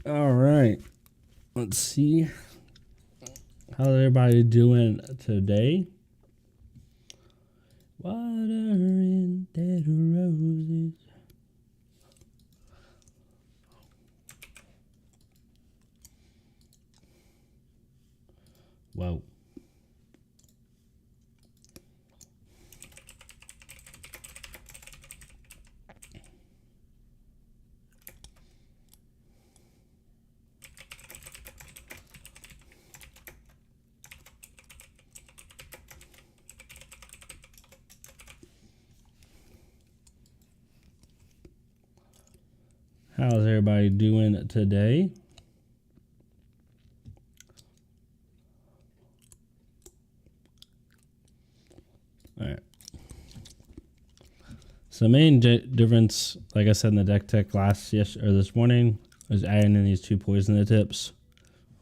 All right. Let's see. How's everybody doing today? Water in dead roses. Whoa. How's everybody doing today? All right. So the main difference, like I said in the deck tech this morning, was adding in these 2 poison tips.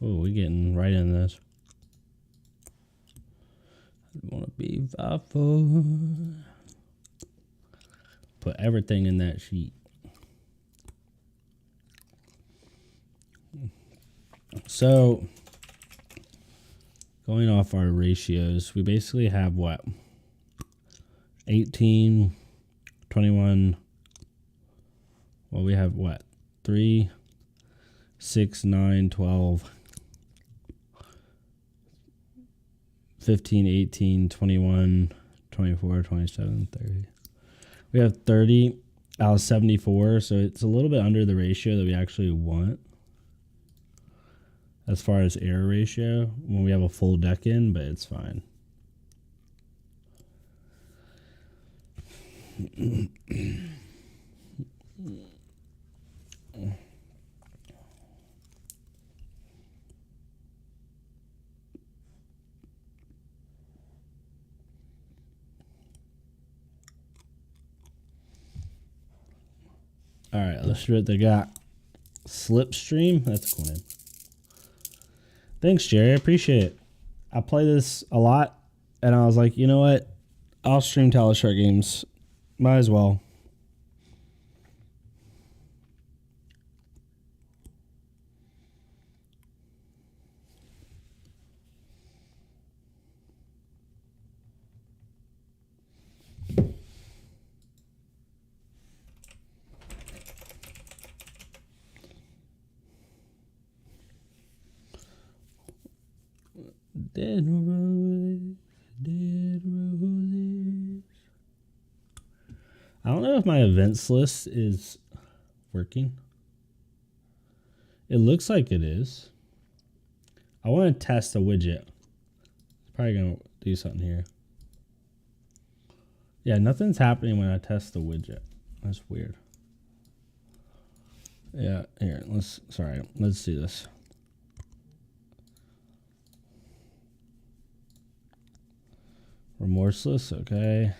Oh, we're getting right in this. I want to be thoughtful. Put everything in that sheet. So, going off our ratios, we basically have what? 18, 21. Well, we have what? 3, 6, 9, 12, 15, 18, 21, 24, 27, 30. We have 30 out of 74, so it's a little bit under the ratio that we actually want as far as error ratio when we have a full deck in, but it's fine. All right, let's see what they got. Slipstream, that's a cool name. Thanks, Jerry. I appreciate it. I play this a lot, and I was like, you know what? I'll stream Talishar games. Might as well. Dead roses, dead roses. I don't know if my events list is working. It looks like it is. I want to test a widget. It's probably going to do something here. Yeah, nothing's happening when I test the widget. That's weird. Yeah, here, let's do this. Remorseless, okay.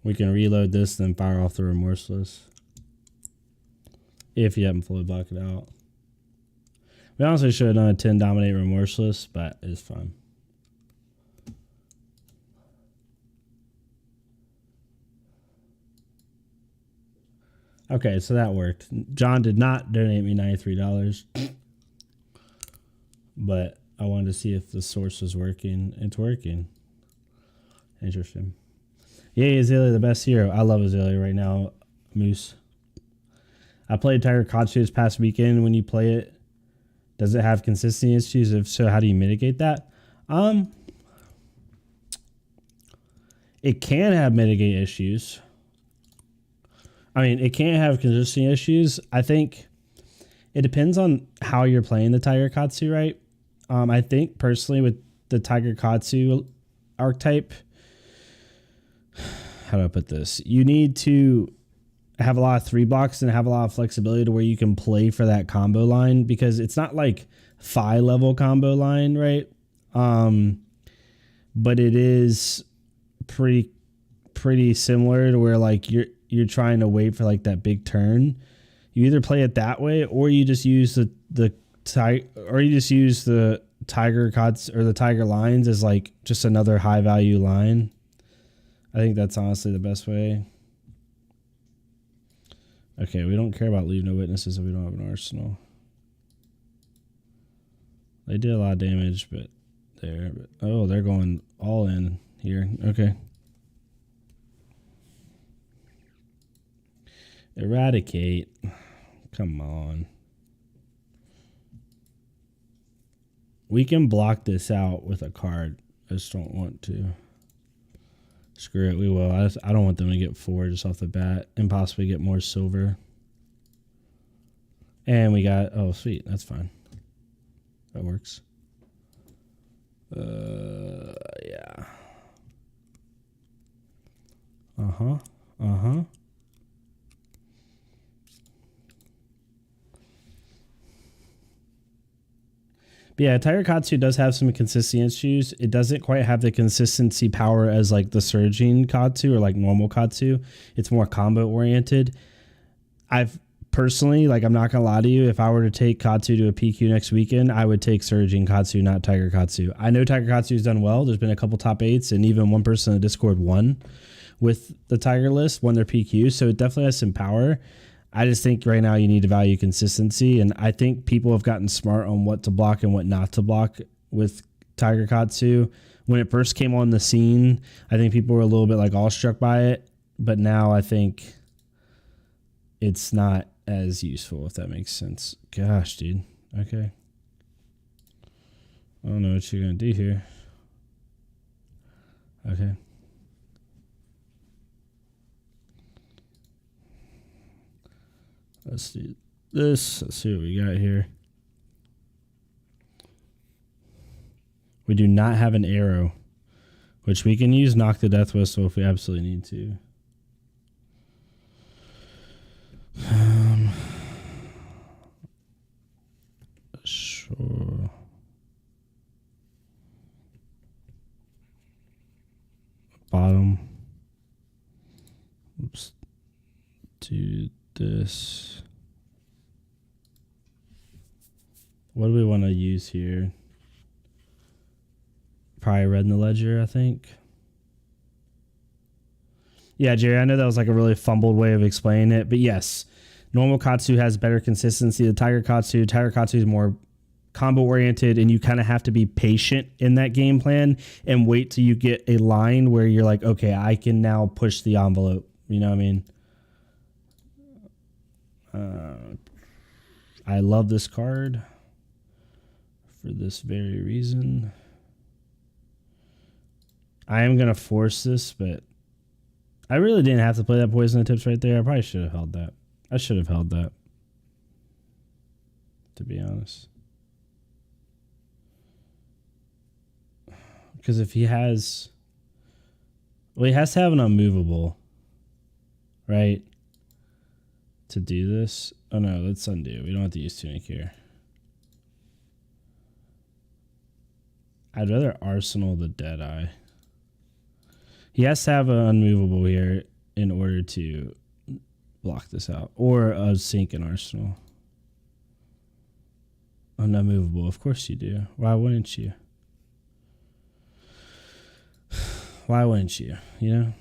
We can reload this, then fire off the Remorseless. If you haven't fully blocked it out. We honestly should have done a 10 Dominate Remorseless, but it's fine. Okay, so that worked. John did not donate me $93. But I wanted to see if the source was working. It's working. Interesting. Yay, Azalea, the best hero. I love Azalea right now, Moose. I played Tiger Katsu this past weekend. When you play it, does it have consistency issues? If so, how do you mitigate that? It can have mitigate issues. I mean, it can't have consistency issues. I think it depends on how you're playing the Tiger Katsu, right? I think personally with the Tiger Katsu archetype, how do I put this? You need to have a lot of 3 blocks and have a lot of flexibility to where you can play for that combo line, because it's not like Phi level combo line, right? But it is pretty similar to where like you're trying to wait for like that big turn. You either play it that way, or you just use the Tiger Cots or the Tiger lines as like just another high value line. I think that's honestly the best way. Okay, we don't care about leave no witnesses if we don't have an arsenal. They did a lot of damage, but there. Oh, they're going all in here. Okay. Eradicate. Come on. We can block this out with a card. I just don't want to. Screw it, we will. I don't want them to get 4 just off the bat and possibly get more silver. And we got, oh, sweet. That's fine. That works. Yeah. Uh-huh. But yeah, Tiger Katsu does have some consistency issues. It doesn't quite have the consistency power as like the surging Katsu or like normal Katsu. It's more combo oriented. I've personally, like, I'm not gonna lie to you, if I were to take Katsu to a PQ next weekend, I would take surging Katsu, not Tiger Katsu. I know Tiger Katsu's done well. There's been a couple top 8s, and even one person in the Discord won with the Tiger list, won their PQ. So it definitely has some power. I just think right now you need to value consistency, and I think people have gotten smart on what to block and what not to block with Tiger Katsu. When it first came on the scene, I think people were a little bit like awestruck by it, but now I think it's not as useful, if that makes sense. Gosh, dude. Okay. I don't know what you're going to do here. Okay. Let's do this. Let's see what we got here. We do not have an arrow, which we can use Knock the Death Whistle if we absolutely need to. Sure. Bottom. Oops. Do this. What do we want to use here? Probably Red in the Ledger, I think. Yeah, Jerry, I know that was like a really fumbled way of explaining it, but yes, normal Katsu has better consistency. The Tiger Katsu is more combo oriented, and you kind of have to be patient in that game plan and wait till you get a line where you're like, okay, I can now push the envelope. You know what I mean? I love this card for this very reason. I am going to force this, but I really didn't have to play that poison tips right there. I probably should have held that. I should have held that, to be honest. Because if he has... Well, he has to have an unmovable, right? To do this. Oh, no, let's undo. We don't have to use Tunic here. I'd rather Arsenal the Deadeye. He has to have an unmovable here in order to block this out. Or a sink in Arsenal. An unmovable. Of course you do. Why wouldn't you? Why wouldn't you? You know?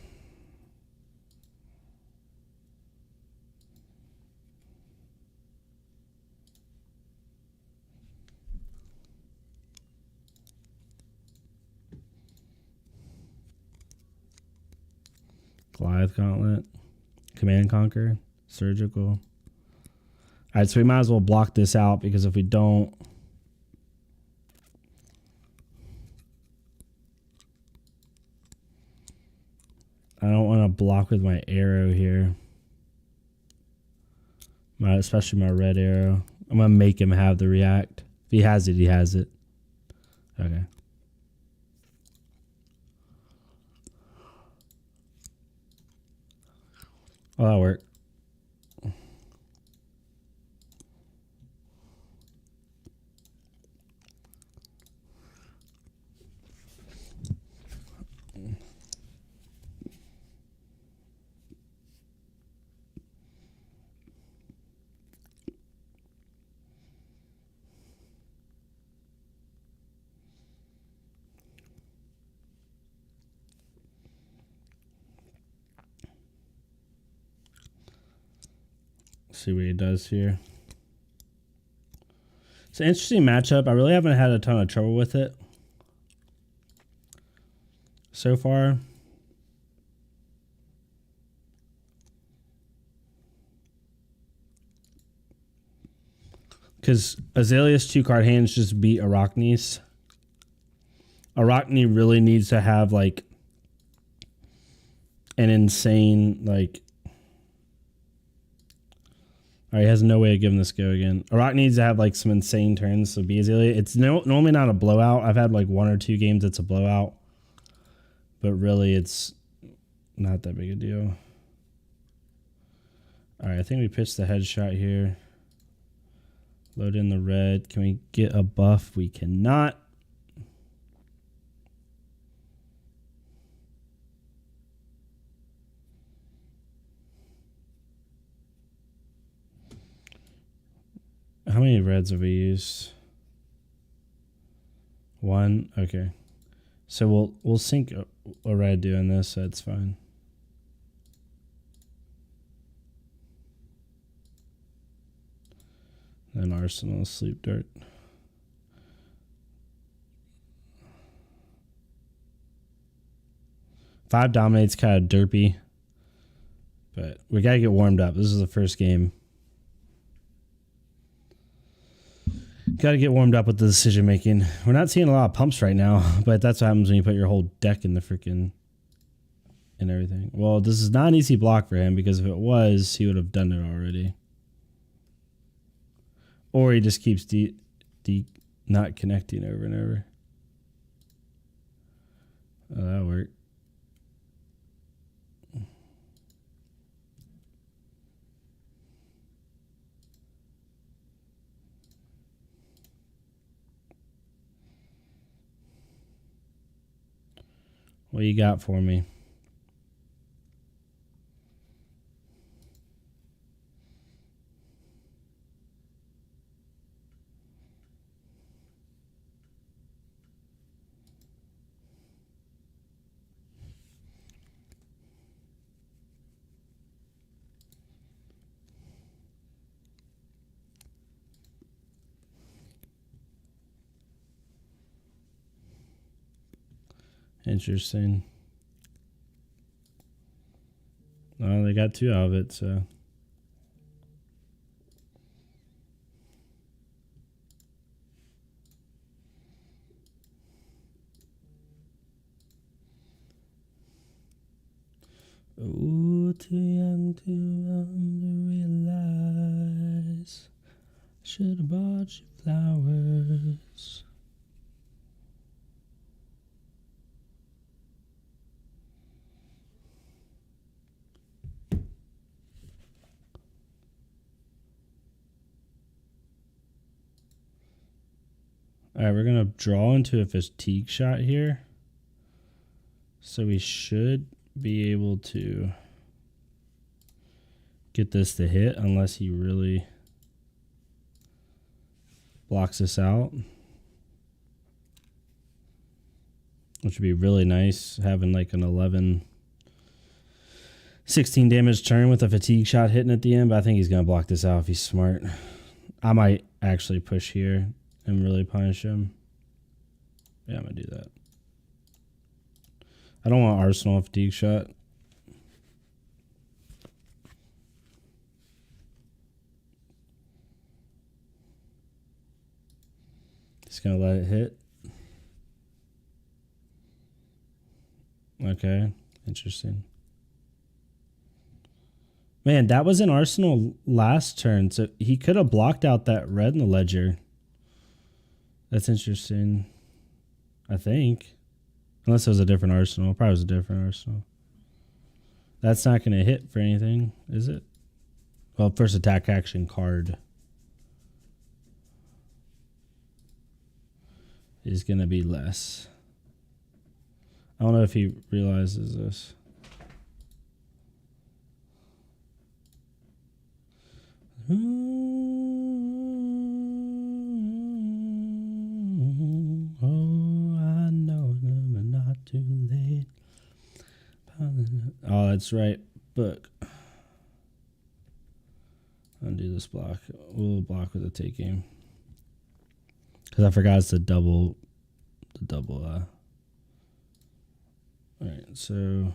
Goliath Gauntlet, Command and Conquer, Surgical. All right, so we might as well block this out, because if we don't... I don't want to block with my arrow here. Especially my red arrow. I'm going to make him have the react. If he has it, he has it. Okay. Oh, that'll work. See what he does here. It's an interesting matchup. I really haven't had a ton of trouble with it so far. Because Azalea's 2-card hands just beat Arachne's. Arachne really needs to have like an insane like. All right, he has no way of giving this go again. Arachne needs to have like some insane turns to be Azalea. It's normally not a blowout. I've had like 1 or 2 games it's a blowout, but really it's not that big a deal. All right, I think we pitched the headshot here. Load in the red. Can we get a buff? We cannot. How many reds have we used? 1. Okay. So we'll sink a red doing this, so that's fine. Then Arsenal sleep dart. Five dominates kind of derpy, but we gotta get warmed up. This is the first game. Got to get warmed up with the decision making. We're not seeing a lot of pumps right now, but that's what happens when you put your whole deck in the freaking and everything. Well, this is not an easy block for him because if it was, he would have done it already. Or he just keeps not connecting over and over. Oh, that'll work. What you got for me? Interesting. Oh, they got 2 out of it, so. Ooh, too young to realize. Should have bought you flowers. All right, we're going to draw into a fatigue shot here. So we should be able to get this to hit unless he really blocks us out. Which would be really nice, having like an 16 damage turn with a fatigue shot hitting at the end, but I think he's going to block this out if he's smart. I might actually push here and really punish him. Yeah, I'm going to do that. I don't want Arsenal fatigue shot. Just going to let it hit. Okay, interesting. Man, that was an Arsenal last turn, so he could have blocked out that red in the ledger. That's interesting, I think. Unless it was a different Arsenal. Probably was a different Arsenal. That's not going to hit for anything, is it? Well, first attack action card is going to be less. I don't know if he realizes this. Oh, I know, but not too late. Oh, that's right. Book. Undo this block. We'll block with a take game. Because I forgot it's the double. Alright, so.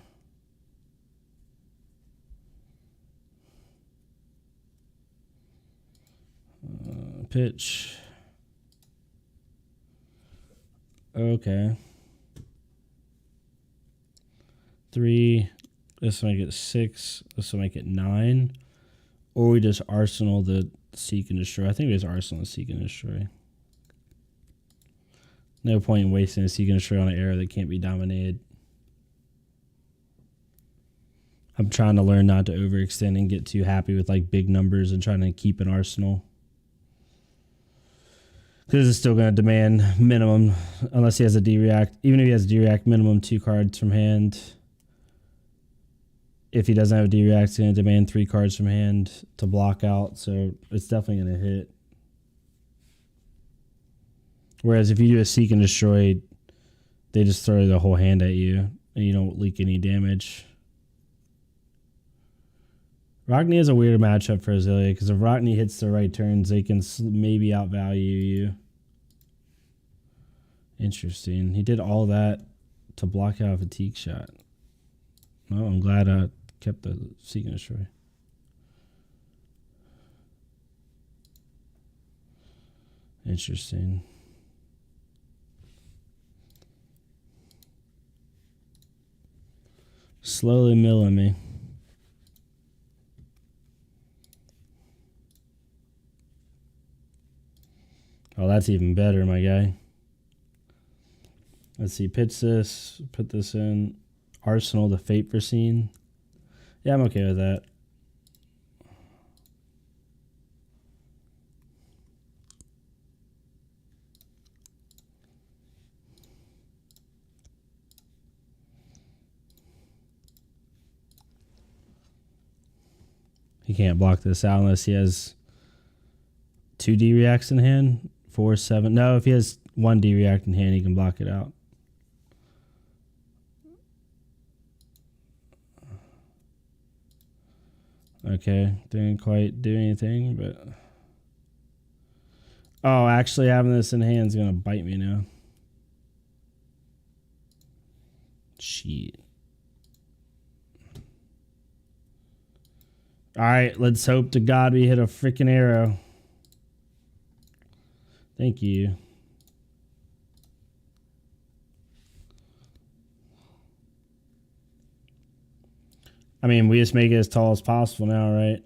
Pitch. Okay. 3. This will make it 6. This will make it 9. Or we just arsenal the seek and destroy. I think we just arsenal the seek and destroy. No point in wasting a seek and destroy on an arrow that can't be dominated. I'm trying to learn not to overextend and get too happy with like big numbers and trying to keep an arsenal. Because it's still going to demand minimum, unless he has a D-React. Even if he has a D-React, minimum 2 cards from hand. If he doesn't have a D-React, it's going to demand 3 cards from hand to block out. So it's definitely going to hit. Whereas if you do a seek and destroy, they just throw the whole hand at you. And you don't leak any damage. Rockney is a weird matchup for Azalea because if Rockney hits the right turns, they can maybe outvalue you. Interesting. He did all that to block out a fatigue shot. Well, I'm glad I kept the seek and destroy. Interesting. Slowly milling me. Oh, that's even better, my guy. Let's see. Pitch this. Put this in. Arsenal the Fate for scene. Yeah, I'm okay with that. He can't block this out unless he has 2 D-Reacts in hand. 4, 7. No, if he has 1 D-React in hand, he can block it out. Okay, didn't quite do anything, but... Oh, actually having this in hand is going to bite me now. Shit. Alright, let's hope to God we hit a freaking arrow. Thank you. I mean, we just make it as tall as possible now, right?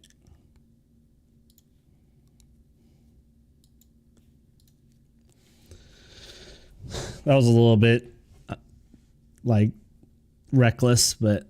That was a little bit, like, reckless, but...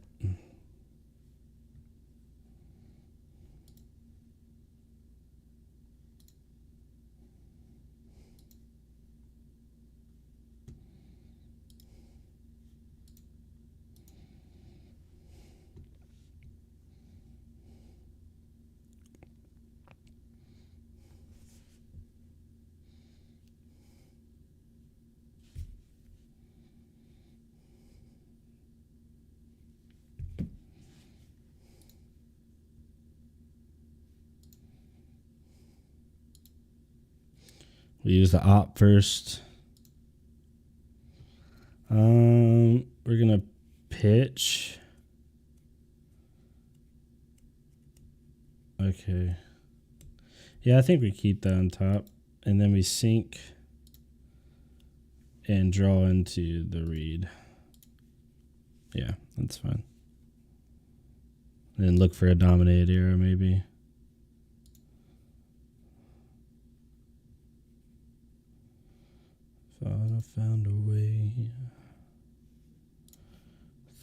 We use the op first. We're gonna pitch. Okay. Yeah, I think we keep that on top. And then we sink and draw into the read. Yeah, that's fine. And then look for a dominated arrow maybe. Thought I found a way.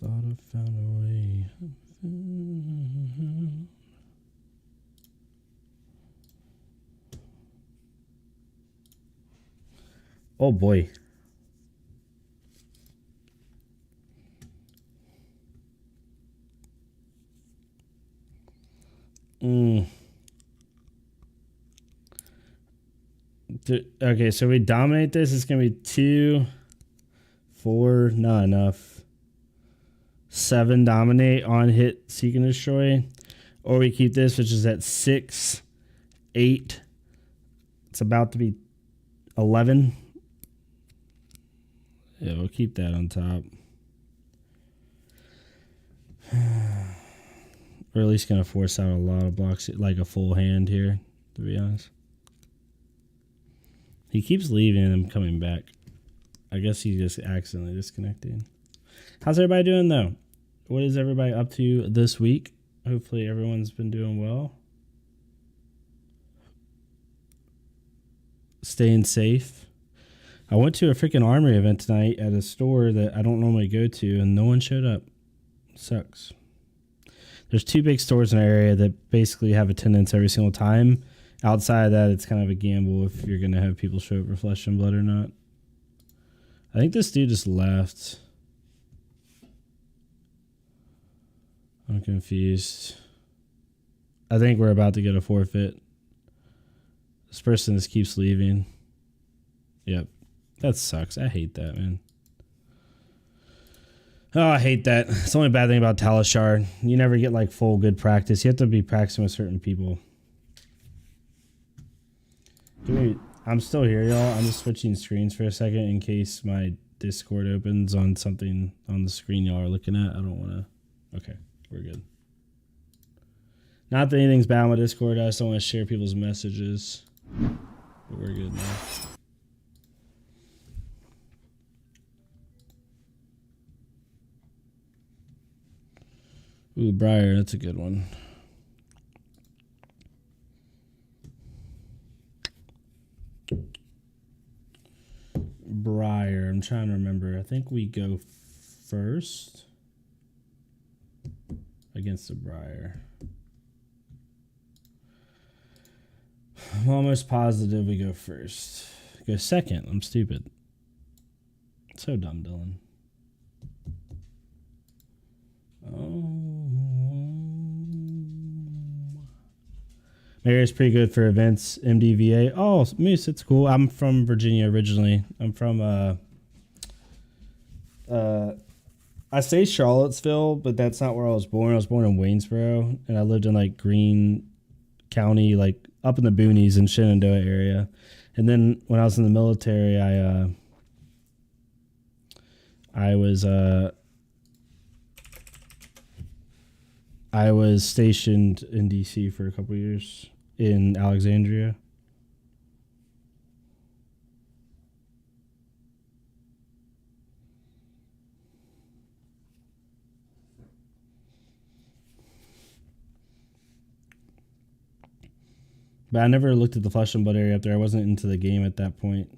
Thought I found a way. Oh boy. Okay, so we dominate this. It's going to be 2, 4, not enough. 7 dominate on hit, seek and destroy. Or we keep this, which is at 6. 8. It's about to be 11. Yeah, we'll keep that on top. We're at least going to force out a lot of blocks, like a full hand here, to be honest. He keeps leaving and coming back. I guess he's just accidentally disconnecting. How's everybody doing, though? What is everybody up to this week? Hopefully everyone's been doing well. Staying safe. I went to a freaking armory event tonight at a store that I don't normally go to, and no one showed up. Sucks. There's 2 big stores in our area that basically have attendance every single time. Outside of that, it's kind of a gamble if you're going to have people show up for Flesh and Blood or not. I think this dude just left. I'm confused. I think we're about to get a forfeit. This person just keeps leaving. Yep. That sucks. I hate that, man. Oh, I hate that. It's the only bad thing about Talishar. You never get like full good practice. You have to be practicing with certain people. I'm still here, y'all. I'm just switching screens for a second in case my Discord opens on something on the screen y'all are looking at. I don't want to. Okay, we're good. Not that anything's bad with Discord. I just don't want to share people's messages. But we're good now. Ooh, Briar, that's a good one. Briar, I'm trying to remember. I think we go first against the Briar. I'm almost positive we go first. Go second. I'm stupid. So dumb, Dylan. Mary's pretty good for events. MDVA. Oh, Moose, it's cool. I'm from Virginia originally. I'm from I say Charlottesville, but that's not where I was born. I was born in Waynesboro, and I lived in like Greene County, like up in the boonies in Shenandoah area. And then when I was in the military, I was stationed in DC for a couple years in Alexandria. But I never looked at the Flesh and Blood area up there. I wasn't into the game at that point.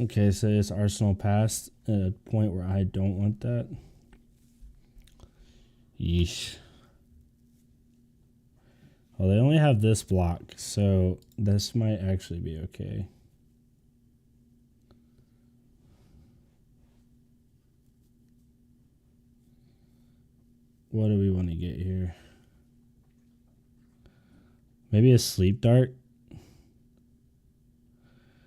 Okay, so it's Arsenal passed at a point where I don't want that. Yeesh. Well, they only have this block, so this might actually be okay. What do we want to get here? Maybe a sleep dart?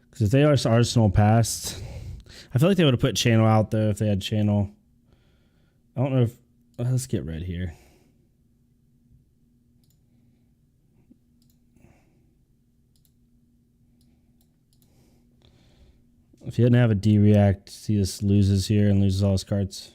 Because if they are Arsenal passed, I feel like they would have put channel out though if they had channel. I don't know if... let's get red here. If he didn't have a D-react, he just loses here and loses all his cards.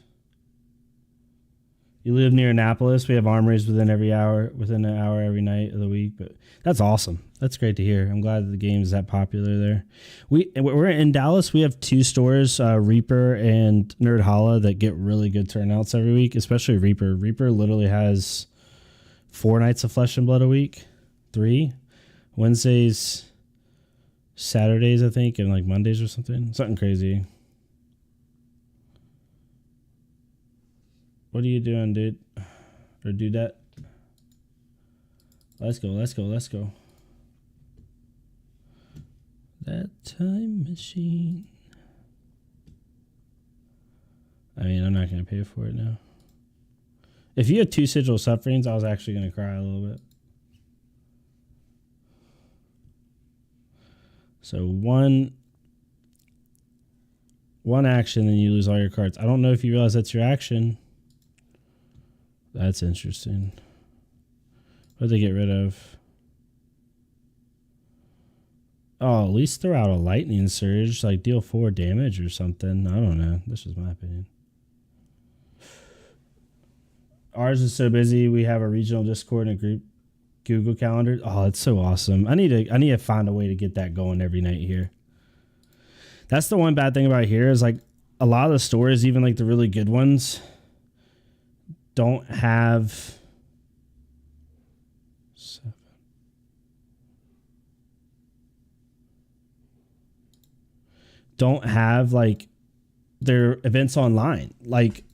You live near Annapolis. We have armories within an hour every night of the week. But that's awesome. That's great to hear. I'm glad that the game is that popular there. We're in Dallas. We have 2 stores, Reaper and Nerd Holla, that get really good turnouts every week, especially Reaper. Reaper literally has 4 nights of Flesh and Blood a week. 3. Wednesdays, Saturdays, I think, and like Mondays or something. Something crazy. What are you doing, dude? Or do that? Let's go, let's go, let's go. That time machine. I mean, I'm not going to pay for it now. If you had 2 Sigil Sufferings, I was actually going to cry a little bit. So one action, and you lose all your cards. I don't know if you realize that's your action. That's interesting. What did they get rid of? Oh, at least throw out a lightning surge, like deal 4 damage or something. I don't know. This is my opinion. Ours is so busy. We have a regional Discord and a group Google Calendar. Oh, it's so awesome. I need to find a way to get that going every night here. That's the one bad thing about here is like a lot of the stores, even like the really good ones, don't have like their events online. Like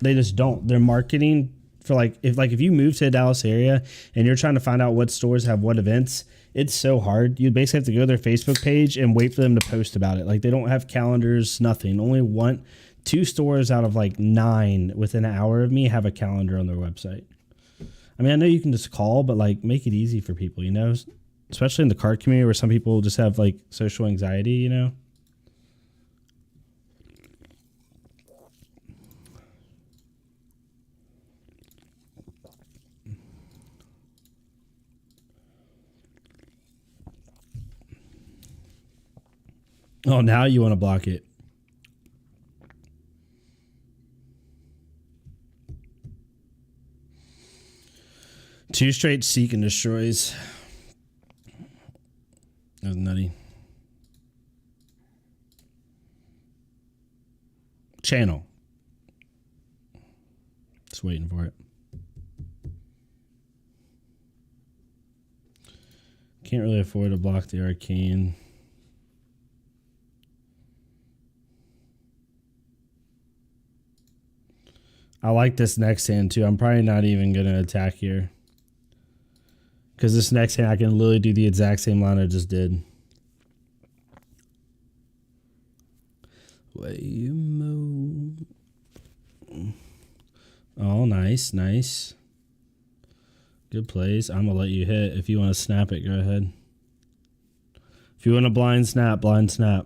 they just don't. Their marketing for if you move to the Dallas area and you're trying to find out what stores have what events, it's so hard. You basically have to go to their Facebook page and wait for them to post about it. Like they don't have calendars, nothing. Only 2 stores out of like 9 within an hour of me have a calendar on their website. I mean, I know you can just call, but like make it easy for people, you know, especially in the card community where some people just have like social anxiety, you know. Oh, now you want to block it. Two straight seek and destroys. That was nutty. Channel. Just waiting for it. Can't really afford to block the arcane. I like this next hand too. I'm probably not even going to attack here. Because this next hand I can literally do the exact same line I just did. Oh, nice, nice. Good plays. I'm going to let you hit. If you want to snap it, go ahead. If you want to blind snap, blind snap.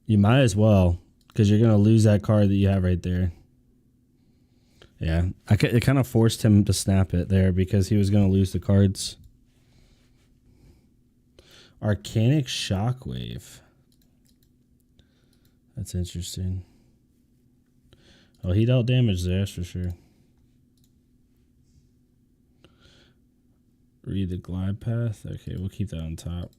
You might as well, because you're going to lose that card that you have right there. Yeah, it kind of forced him to snap it there because he was going to lose the cards. Arcanic Shockwave. That's interesting. Oh, he dealt damage there, that's for sure. Read the glide path. Okay, we'll keep that on top.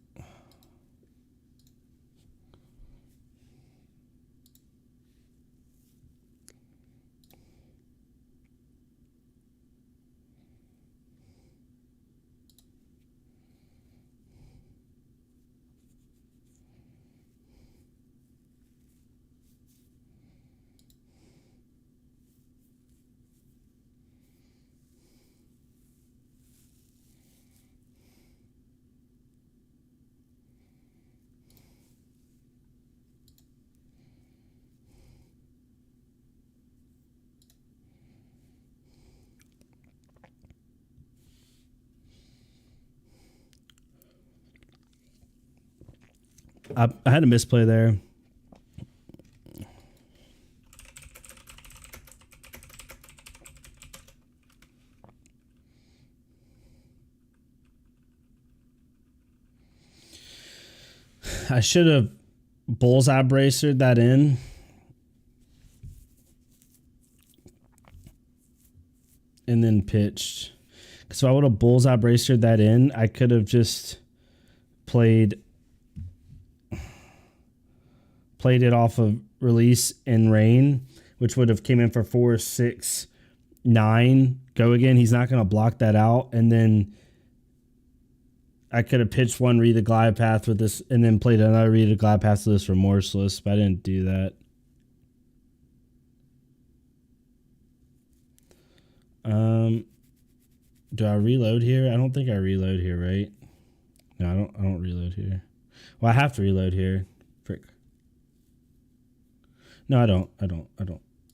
I had a misplay there. I should have bullseye bracered that in. And then pitched. Because if I would have bullseye bracered that in, I could have just played it off of release and rain, which would have came in for 4, 6, 9. Go again. He's not going to block that out. And then I could have pitched one read the glide path with this and then played another read the glide path with this remorseless, but I didn't do that. Do I reload here? I don't think I reload here, right? No, I don't reload here. Well, I have to reload here. Frick. No, I don't.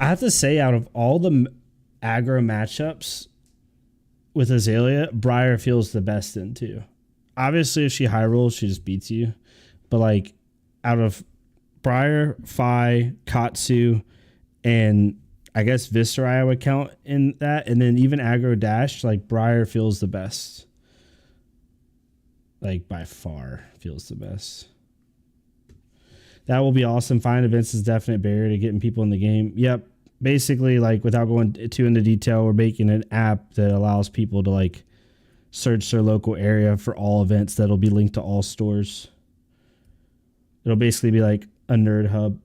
I have to say, out of all the aggro matchups with Azalea, Briar feels the best in too. Obviously, if she high rolls, she just beats you. But like, out of Briar, Fi, Katsu, and I guess Viscera I would count in that, and then even aggro dash, like Briar feels the best. Like by far feels the best. That will be awesome. Fine events is a definite barrier to getting people in the game. Yep. Basically, like without going too into detail, we're making an app that allows people to like search their local area for all events that'll be linked to all stores. It'll basically be like a nerd hub.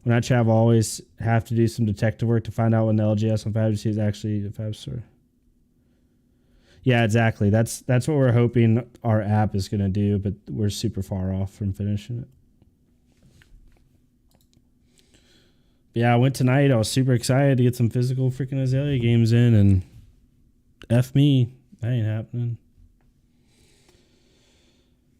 When I travel, I always have to do some detective work to find out when the LGS on Fab is actually a Fab store. Yeah, exactly. That's what we're hoping our app is going to do, but we're super far off from finishing it. But yeah, I went tonight. I was super excited to get some physical freaking Azalea games in, and F me. That ain't happening.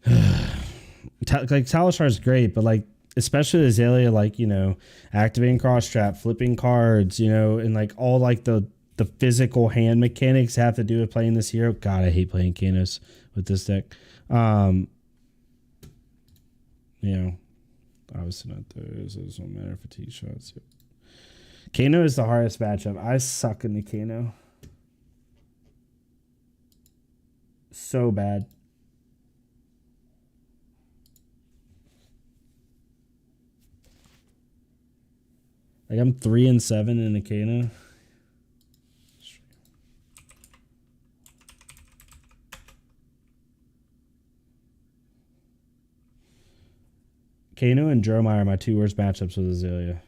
Like, Talishar is great, but like, especially Azalea, like, you know, activating cross trap, flipping cards, you know, and like all like the physical hand mechanics have to do with playing this hero. God, I hate playing Kanos with this deck. You know, obviously not those. Those don't matter for T shots. Kano is the hardest matchup. I suck in the Kano. So bad. Like, I'm 3-7 in the Kano. Kano and Jeremiah are my two worst matchups with Azalea.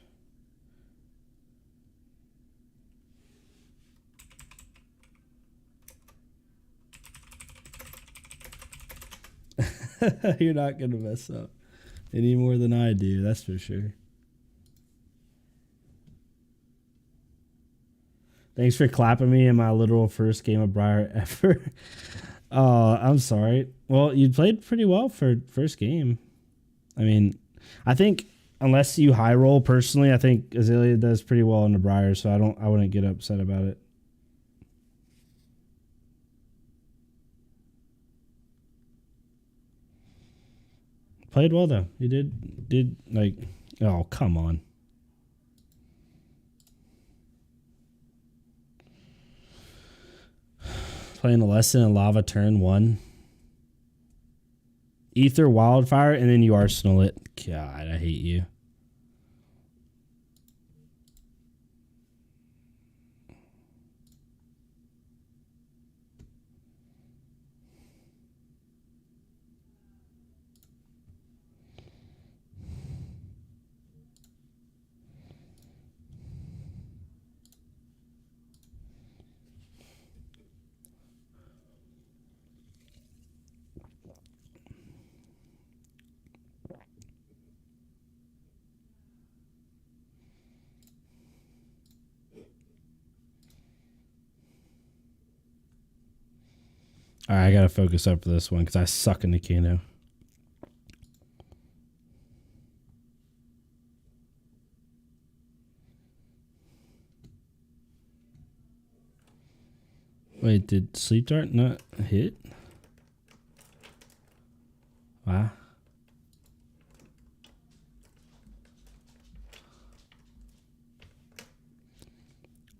You're not going to mess up any more than I do, that's for sure. Thanks for clapping me in my literal first game of Briar ever. I'm sorry. Well, you played pretty well for first game. I mean, I think unless you high roll personally, I think Azalea does pretty well in the Briar, so I wouldn't get upset about it. Played well though. You did like, oh, come on. Playing a lesson in lava turn 1. Ether wildfire, and then you arsenal it. God, I hate you. All right, I gotta focus up for this one because I suck in the Kano. Wait, did Sleep Dart not hit? Wow.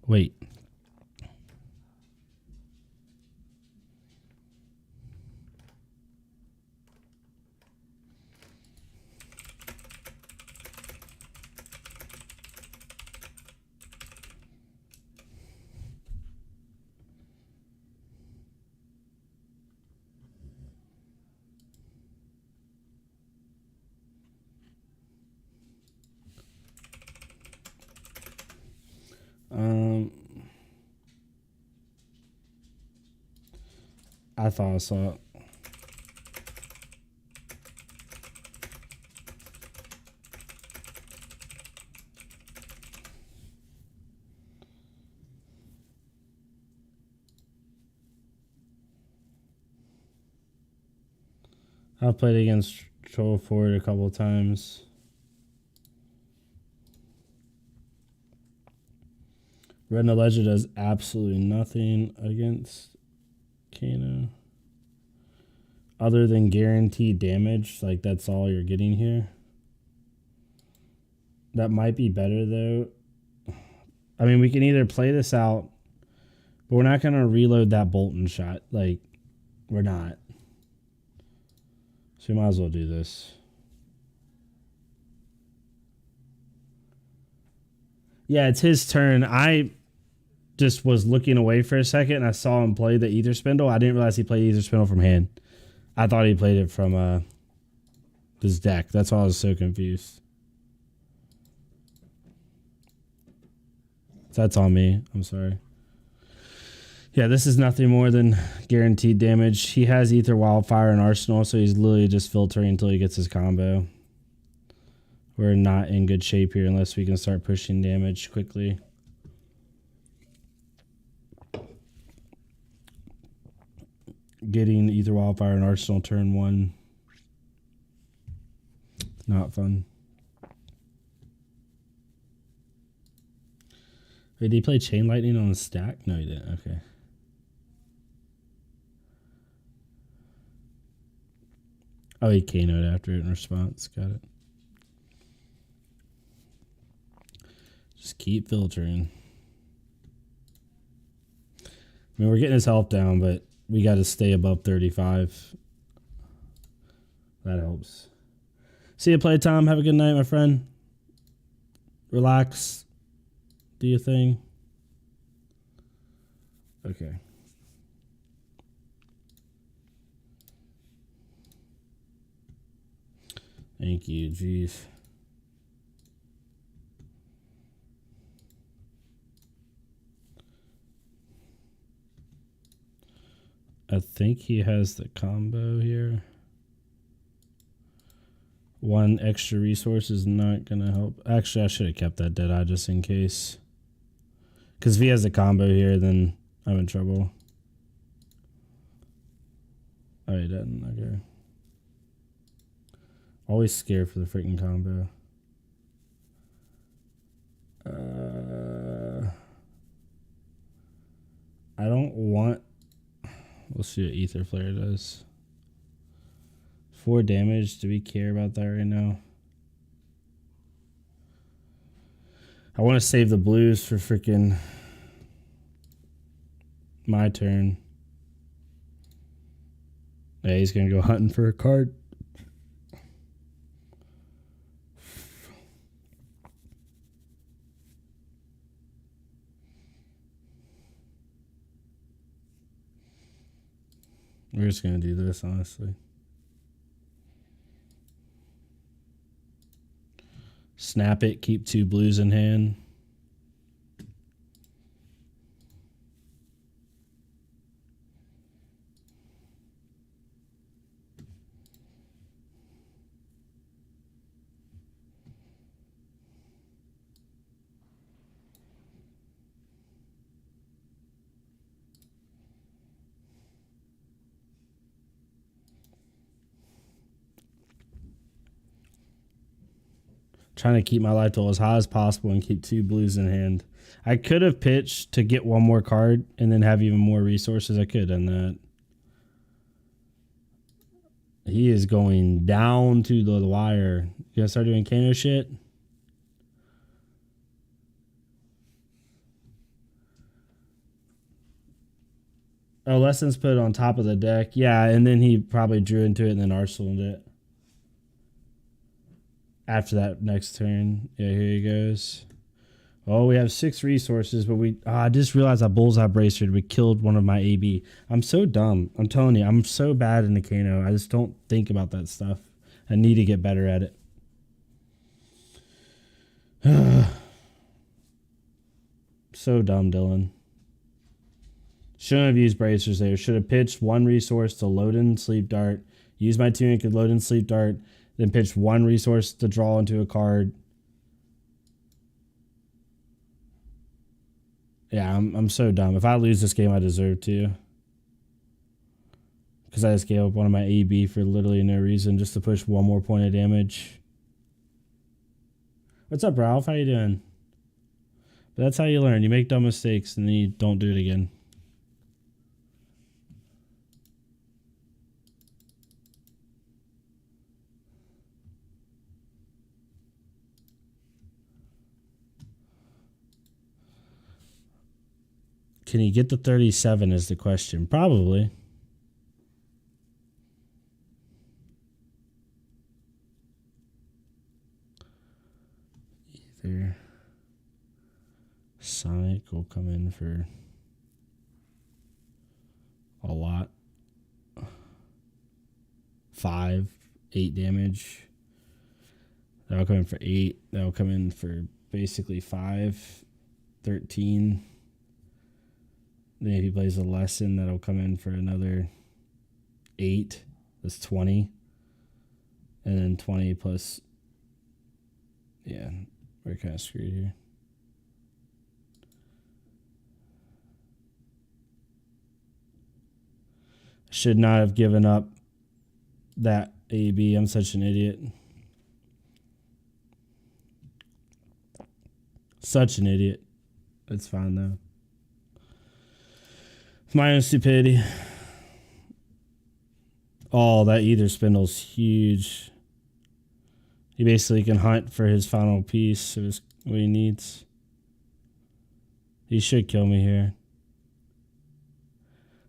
Wait. I thought I saw it. I've played against control forward a couple times. Red Ledger does absolutely nothing against Kano. Other than guaranteed damage, like that's all you're getting here. That might be better though. I mean, we can either play this out, but we're not going to reload that Bolton shot. Like, we're not. So we might as well do this. Yeah, it's his turn. I just was looking away for a second, and I saw him play the Ether Spindle. I didn't realize he played Ether Spindle from hand. I thought he played it from his deck. That's why I was so confused. That's on me. I'm sorry. Yeah, this is nothing more than guaranteed damage. He has Ether Wildfire and Arsenal, so he's literally just filtering until he gets his combo. We're not in good shape here unless we can start pushing damage quickly. Getting Ether Wildfire and Arsenal turn 1. Not fun. Wait, did he play Chain Lightning on the stack? No, he didn't. Okay. Oh, he Kano'd after it in response. Got it. Just keep filtering. I mean, we're getting his health down, but we got to stay above 35. That helps. See you, playtime. Have a good night, my friend. Relax. Do your thing. Okay. Thank you, jeez. I think he has the combo here. One extra resource is not going to help. Actually, I should have kept that Deadeye just in case. Because if he has the combo here, then I'm in trouble. Oh, he doesn't. Okay. Always scared for the freaking combo. I don't want... We'll see what Ether Flare does. 4 damage. Do we care about that right now? I want to save the blues for freaking my turn. Yeah, he's going to go hunting for a card. We're just going to do this, honestly. Snap it, keep 2 blues in hand. Trying to keep my life total as high as possible and keep 2 blues in hand. I could have pitched to get 1 more card and then have even more resources. I could have done that. He is going down to the wire. You gonna start doing Kano shit? Oh, Lessons put it on top of the deck. Yeah, and then he probably drew into it and then arsenaled it. After that next turn. Yeah, here he goes. Oh, we have 6 resources, but I just realized I bullseye bracered. We killed one of my AB. I'm so dumb. I'm telling you, I'm so bad in the Kano. I just don't think about that stuff. I need to get better at it. So dumb, Dylan. Shouldn't have used bracers there. Should have pitched 1 resource to load in Sleep Dart. Use my tunic and load in Sleep Dart. Then pitch 1 resource to draw into a card. Yeah, I'm so dumb. If I lose this game, I deserve to. Because I just gave up one of my AB for literally no reason, just to push one more point of damage. What's up, Ralph? How you doing? But that's how you learn. You make dumb mistakes and then you don't do it again. Can he get the 37 is the question. Probably. Either Sonic will come in for a lot. 5, 8 damage. That'll come in for 8. That'll come in for basically 5, 13. Then if he plays a lesson, that'll come in for another 8. That's 20. And then 20 plus... Yeah, we're kind of screwed here. Should not have given up that AB. I'm such an idiot. Such an idiot. It's fine, though. My own stupidity. Oh, that Ether Spindle's huge. He basically can hunt for his final piece of what he needs. He should kill me here.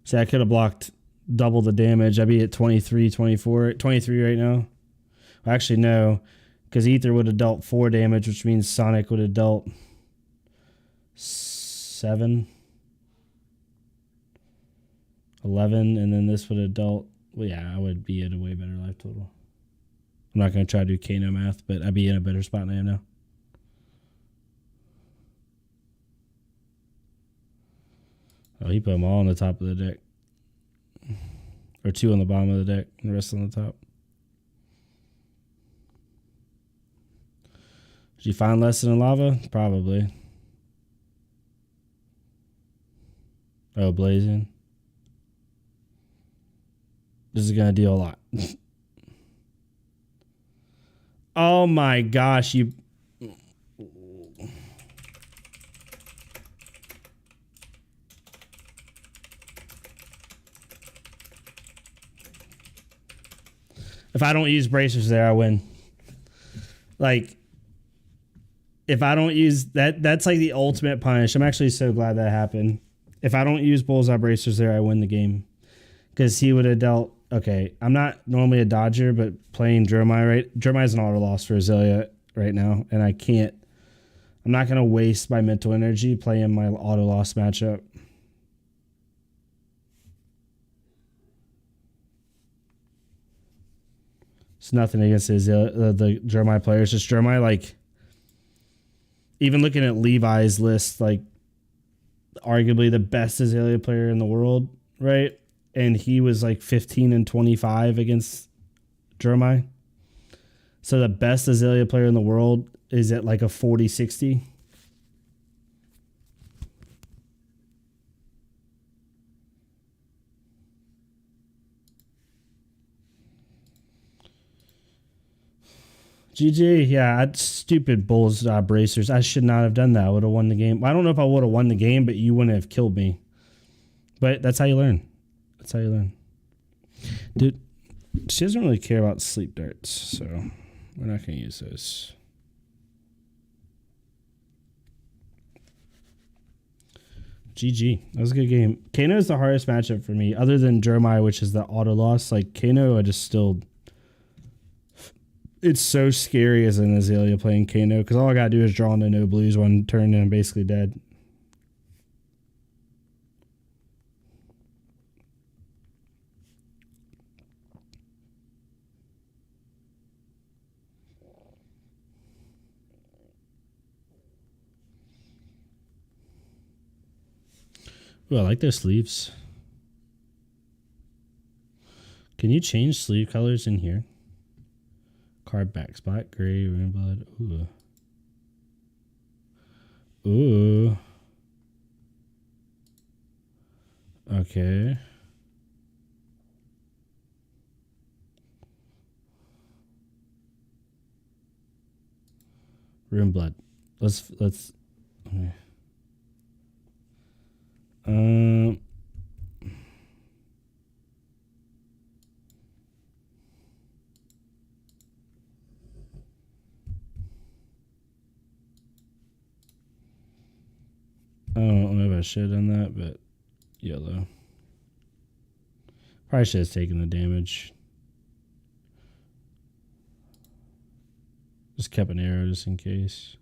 See, I could have blocked double the damage. I'd be at 23, 24, 23 right now. Actually, no, because Ether would have dealt 4 damage, which means Sonic would have dealt 7. 11, and then this would have dealt... Well, yeah, I would be at a way better life total. I'm not going to try to do Kano math, but I'd be in a better spot than I am now. Oh, he put them all on the top of the deck. Or 2 on the bottom of the deck, and the rest on the top. Did you find Lesson in Lava? Probably. Oh, Blazing. This is going to deal a lot. Oh my gosh, you... If I don't use bracers there, I win. Like, if I don't use... That's like the ultimate punish. I'm actually so glad that happened. If I don't use bullseye bracers there, I win the game. Because he would have dealt... Okay, I'm not normally a dodger, but playing Jeremiah, right? Jeremiah's an auto loss for Azalea right now, and I can't... I'm not going to waste my mental energy playing my auto loss matchup. It's nothing against the Jeremiah players. Just Jeremiah, like... Even looking at Levi's list, like... Arguably the best Azalea player in the world, right? And he was like 15 and 25 against Jeremiah. So the best Azalea player in the world is at like a 40-60. GG, yeah, stupid bulls bracers. I should not have done that. I would have won the game. I don't know if I would have won the game, but you wouldn't have killed me. But that's how you learn. That's how you learn. Dude, she doesn't really care about sleep darts, so we're not going to use those. GG. That was a good game. Kano is the hardest matchup for me, other than Jeremiah, which is the auto loss. Like, Kano, I just still... It's so scary as an Azalea playing Kano, because all I got to do is draw into no blues one turn, and I'm basically dead. Ooh, I like those sleeves. Can you change sleeve colors in here? Card back spot, gray, red blood. Ooh. Ooh. Okay. Rune Blood. Let's. I don't know if I should have done that, but yellow. Probably should have taken the damage. Just kept an arrow just in case.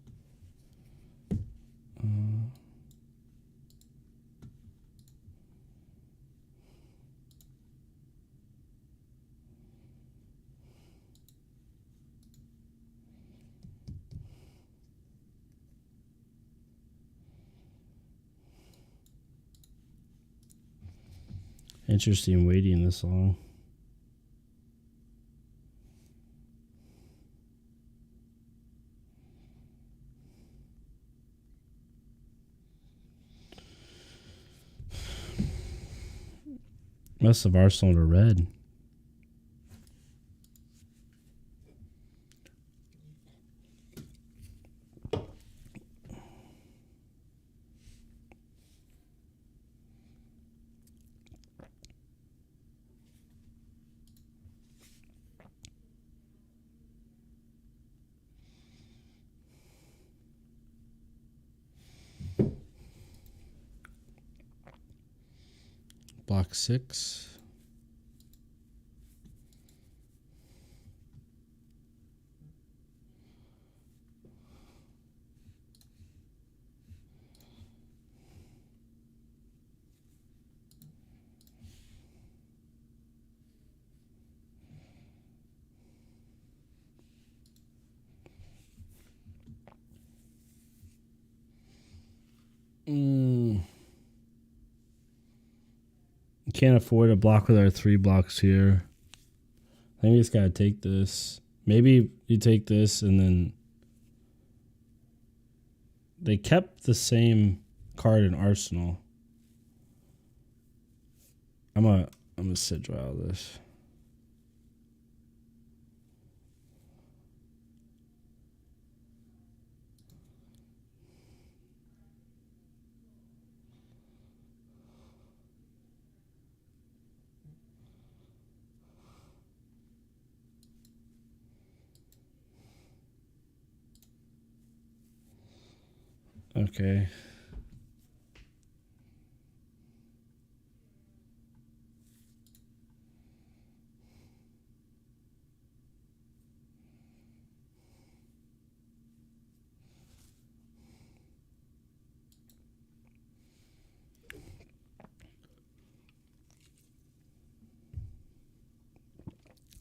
Interesting waiting this long. Must have Arsenal to red. Block 6. Can't afford a block with our 3 blocks here. I think we just gotta take this. Maybe you take this and then they kept the same card in Arsenal. I'm gonna sigil out of this. Okay.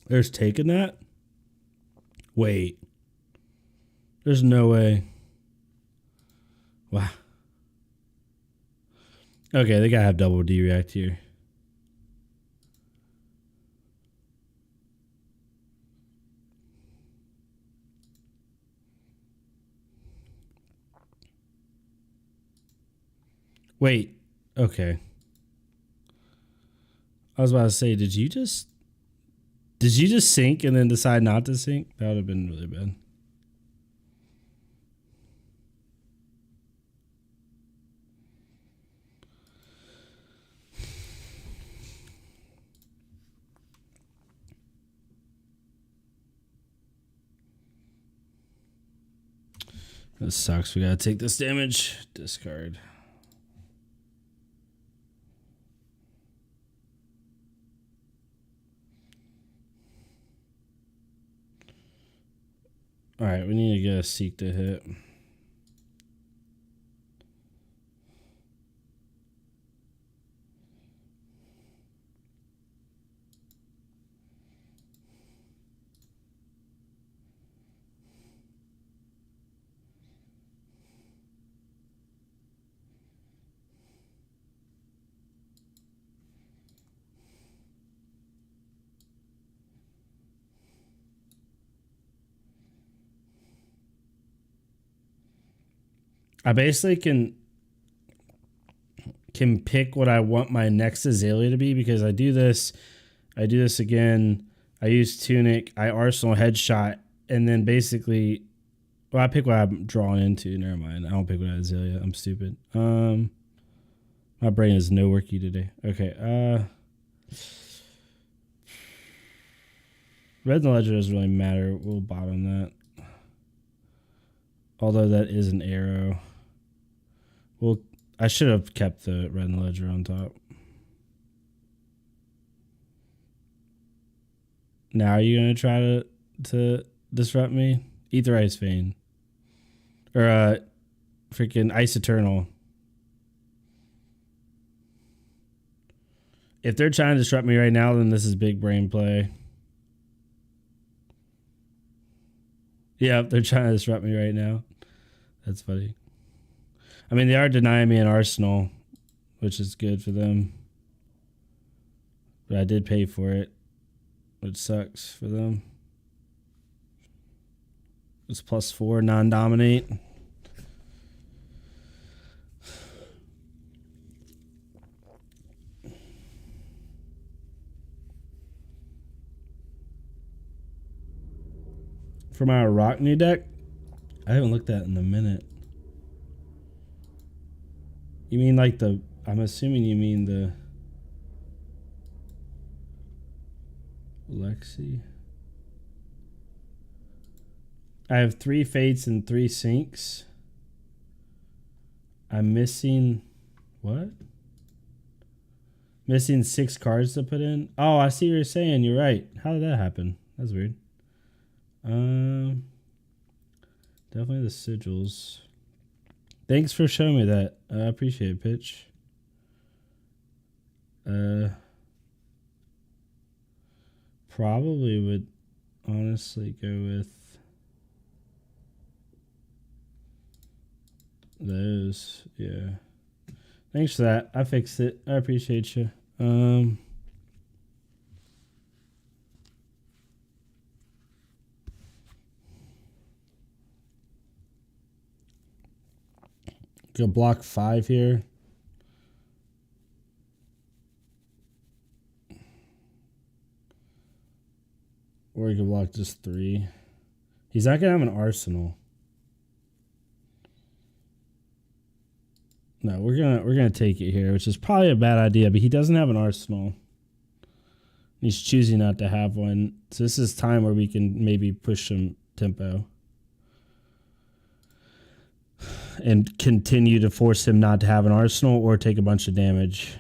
There's taking that? Wait. There's no way. Wow. Okay, they gotta have double D react here. Wait. Okay. I was about to say, did you just sink and then decide not to sink? That would have been really bad. This sucks. We gotta take this damage. Discard. Alright, we need to get a seek to hit. I basically can pick what I want my next Azalea to be because I do this again. I use Tunic, I Arsenal headshot, and then basically Well, I pick what I'm drawn into. Never mind. I don't pick what Azalea. I'm stupid. My brain is no worky today. Okay. Red and the Ledger doesn't really matter. We'll bottom that. Although that is an arrow. Well, I should have kept the Red and the Ledger on top. Now are you gonna try to disrupt me? Ether Ice Vein. Or freaking Ice Eternal. If they're trying to disrupt me right now, then this is big brain play. Yeah, they're trying to disrupt me right now. That's funny. I mean, they are denying me an arsenal, which is good for them. But I did pay for it, which sucks for them. It's +4, non-dominate. For my Arachne deck, I haven't looked at it in a minute. You mean like the... I'm assuming you mean the... Lexi? I have 3 Fates and 3 Sinks. I'm missing... What? Missing 6 cards to put in? Oh, I see what you're saying. You're right. How did that happen? That's weird. Definitely the sigils. Thanks for showing me that. I appreciate it, Pitch. Probably would honestly go with those. Yeah. Thanks for that. I fixed it. I appreciate you. Go block 5 here. Or you can block just 3. He's not gonna have an arsenal. No, we're gonna take it here, which is probably a bad idea, but he doesn't have an arsenal. He's choosing not to have one. So this is time where we can maybe push some tempo. And continue to force him not to have an arsenal or take a bunch of damage.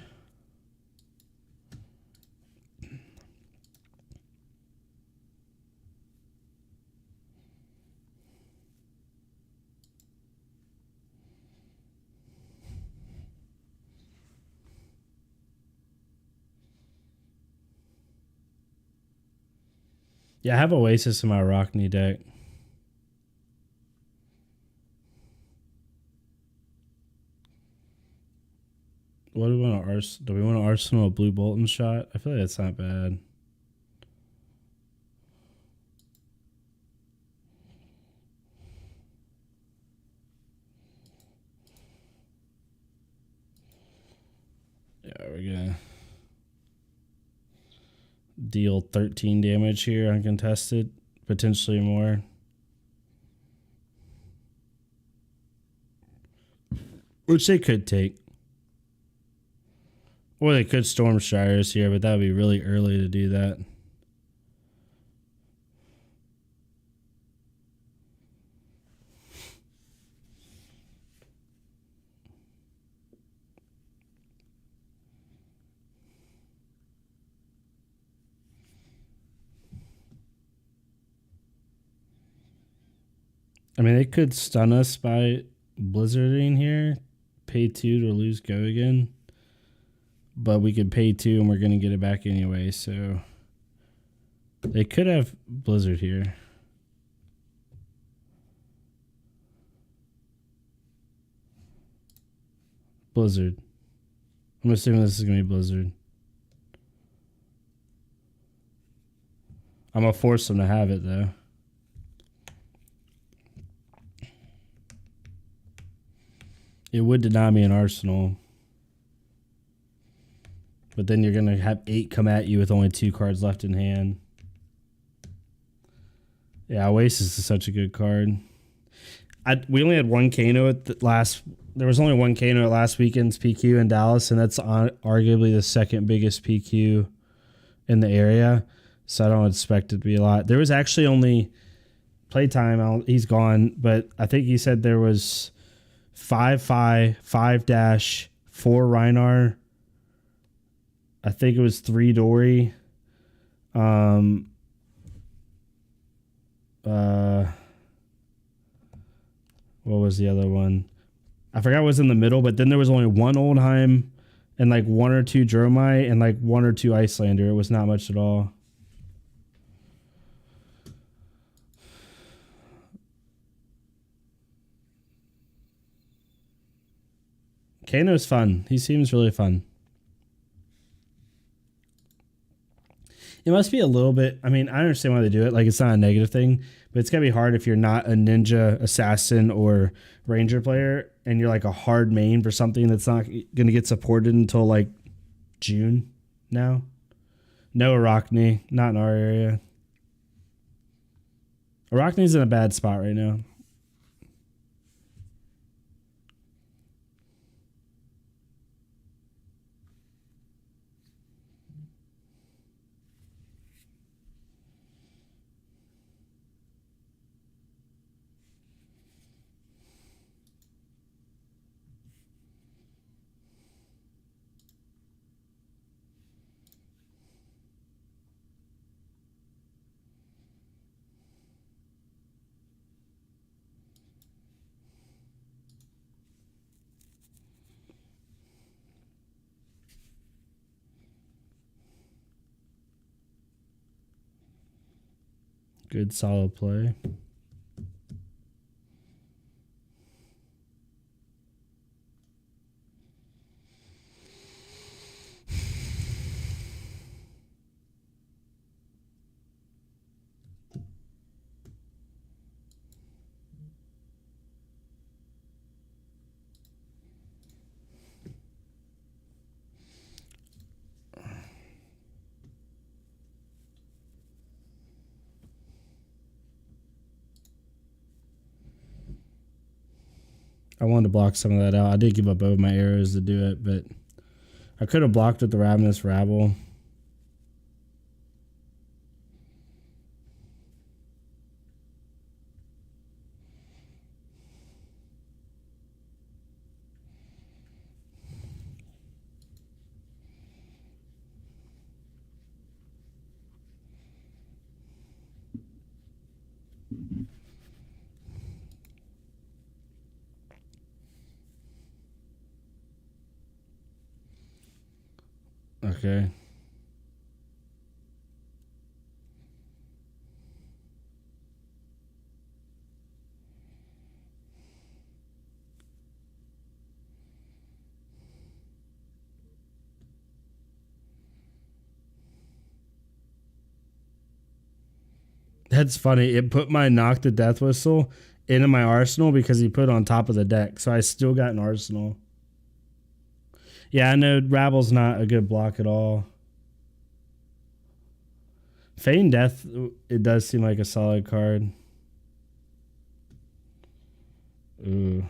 Yeah, I have Oasis in my Arachne deck. What do we want to arsenal? Do we want to arsenal a blue Bolton shot? I feel like that's not bad. Yeah, we're gonna deal 13 damage here uncontested, potentially more. Which they could take. Or they could Storm Shires here, but that would be really early to do that. I mean, they could stun us by blizzarding here. Pay 2 to lose go again. But we could pay 2 and we're going to get it back anyway, so... They could have blizzard here. Blizzard. I'm assuming this is going to be blizzard. I'm going to force them to have it, though. It would deny me an arsenal. But then you're going to have 8 come at you with only 2 cards left in hand. Yeah, Oasis is such a good card. We only had one Kano at the last. There was only one Kano at last weekend's PQ in Dallas, and that's arguably the second biggest PQ in the area. So I don't expect it to be a lot. There was actually only playtime. He's gone, but I think he said there was 5 dash 4 Reinar. I think it was 3 Dory. What was the other one? I forgot what was in the middle, but then there was only 1 Oldheim and like 1 or 2 Dromite and like 1 or 2 Icelander. It was not much at all. Kano's fun. He seems really fun. It must be a little bit. I mean, I understand why they do it. Like, it's not a negative thing, but it's going to be hard if you're not a ninja, assassin, or ranger player, and you're like a hard main for something that's not going to get supported until like June now. No Arachne, not in our area. Arachne's in a bad spot right now. Good solid play. I wanted to block some of that out. I did give up both my arrows to do it, but I could have blocked with the Ravenous Rabble. Okay. That's funny. It put my Knock the Death Whistle into my arsenal because he put it on top of the deck. So I still got an arsenal. Yeah, I know Rabble's not a good block at all. Feign Death, it does seem like a solid card. Ooh.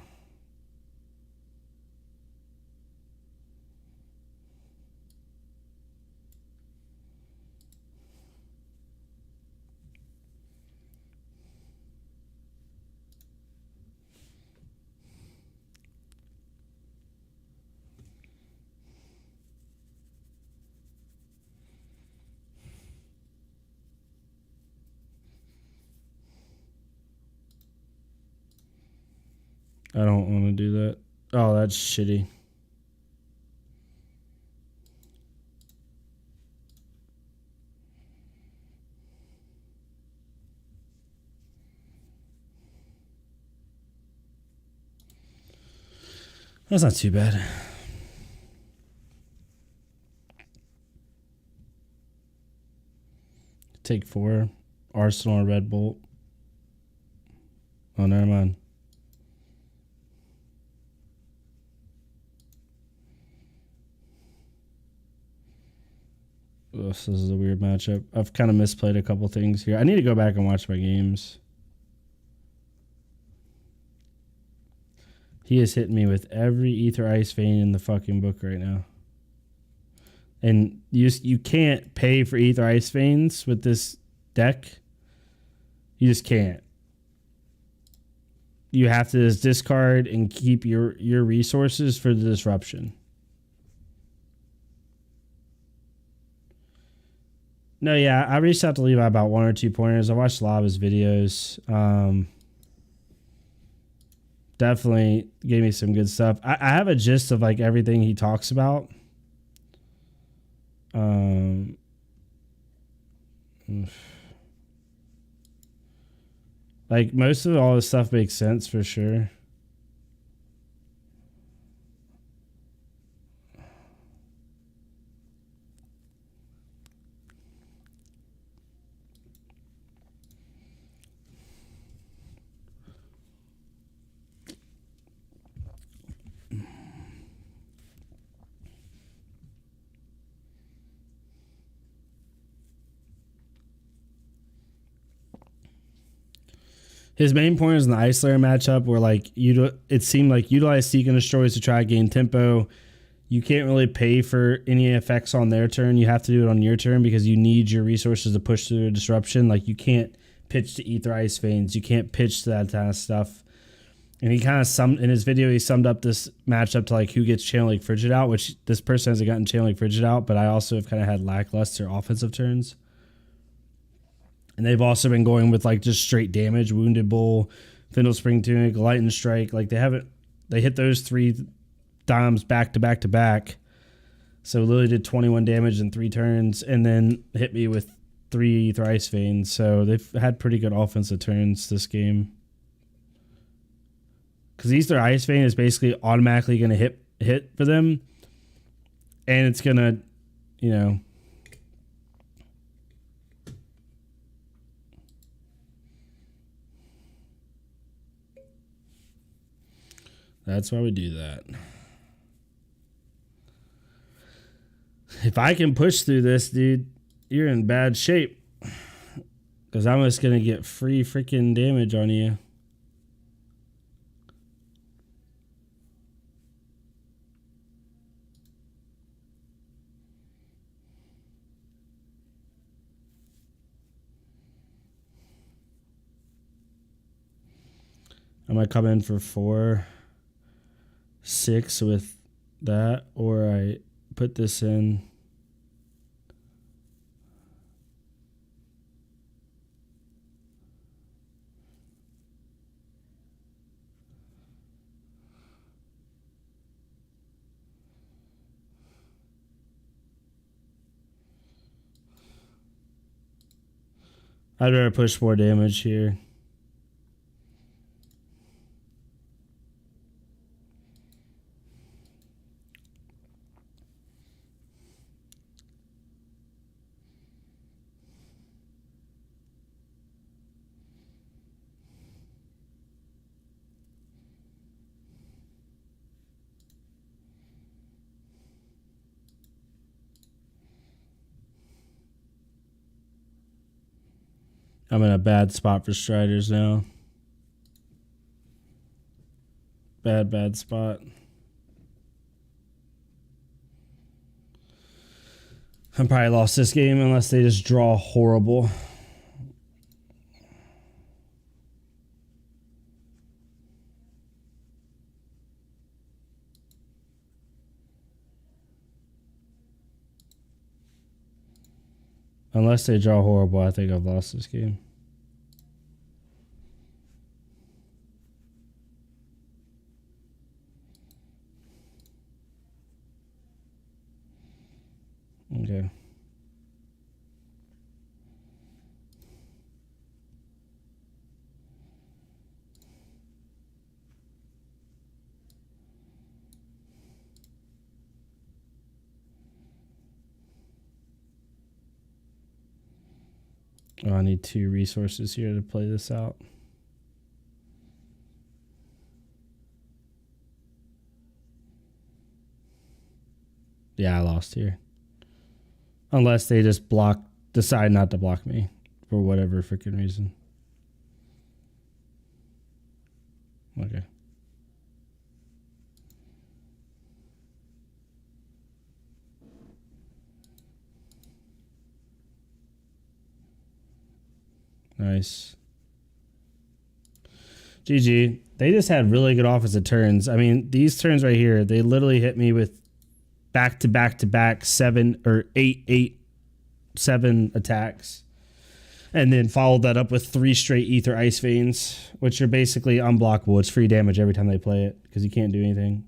I don't want to do that. Oh, that's shitty. That's not too bad. Take 4. Arsenal or Red Bolt. Oh, never mind. This is a weird matchup. I've kind of misplayed a couple things here. I need to go back and watch my games. He is hitting me with every Ether Ice Vein in the fucking book right now. And you can't pay for Ether Ice Veins with this deck. You just can't. You have to just discard and keep your resources for the disruption. No, yeah, I reached out to Levi about 1 or 2 pointers. I watched a lot of his videos. Definitely gave me some good stuff. I have a gist of like everything he talks about. Like most of all this stuff makes sense for sure. His main pointers in the Ice Layer matchup were like it seemed like utilize Seek and Destroys to try to gain tempo. You can't really pay for any effects on their turn. You have to do it on your turn because you need your resources to push through a disruption. Like you can't pitch to Ether Ice Veins. You can't pitch to that kind of stuff. And he kind of summed in his video. He summed up this matchup to like who gets Channel Lake Frigid out, which this person hasn't gotten Channel Lake Frigid out, but I also have kind of had lackluster offensive turns. And they've also been going with like just straight damage, Wounded Bull, Findle Spring Tunic, Lightning Strike. Like they hit those 3 dimes back to back to back. So Lily did 21 damage in 3 turns and then hit me with 3 Ether Ice Veins. So they've had pretty good offensive turns this game. Because Ether Ice Vein is basically automatically going to hit for them. And it's going to, you know, that's why we do that. If I can push through this, dude, you're in bad shape. Because I'm just going to get free freaking damage on you. I might come in for 4, 6 with that, or I put this in. I'd rather push more damage here. I'm in a bad spot for Striders now. Bad spot. I probably lost this game unless they just draw horrible. Unless they draw horrible, I think I've lost this game. Okay. Oh, I need 2 resources here to play this out. Yeah, I lost here. Unless they just decide not to block me for whatever freaking reason. Okay. Nice. GG. They just had really good offensive turns. I mean, these turns right here, they literally hit me with back to back 7 or 7 attacks. And then followed that up with 3 straight Ether Ice Veins, which are basically unblockable. It's free damage every time they play it because you can't do anything.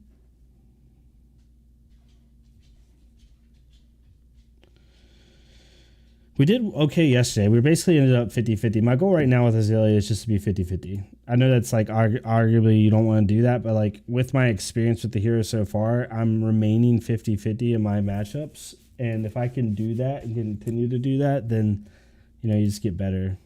We did okay yesterday. We basically ended up 50-50. My goal right now with Azalea is just to be 50-50. I know that's like arguably you don't want to do that, but like with my experience with the hero so far, I'm remaining 50-50 in my matchups. And if I can do that and continue to do that, then, you know, you just get better.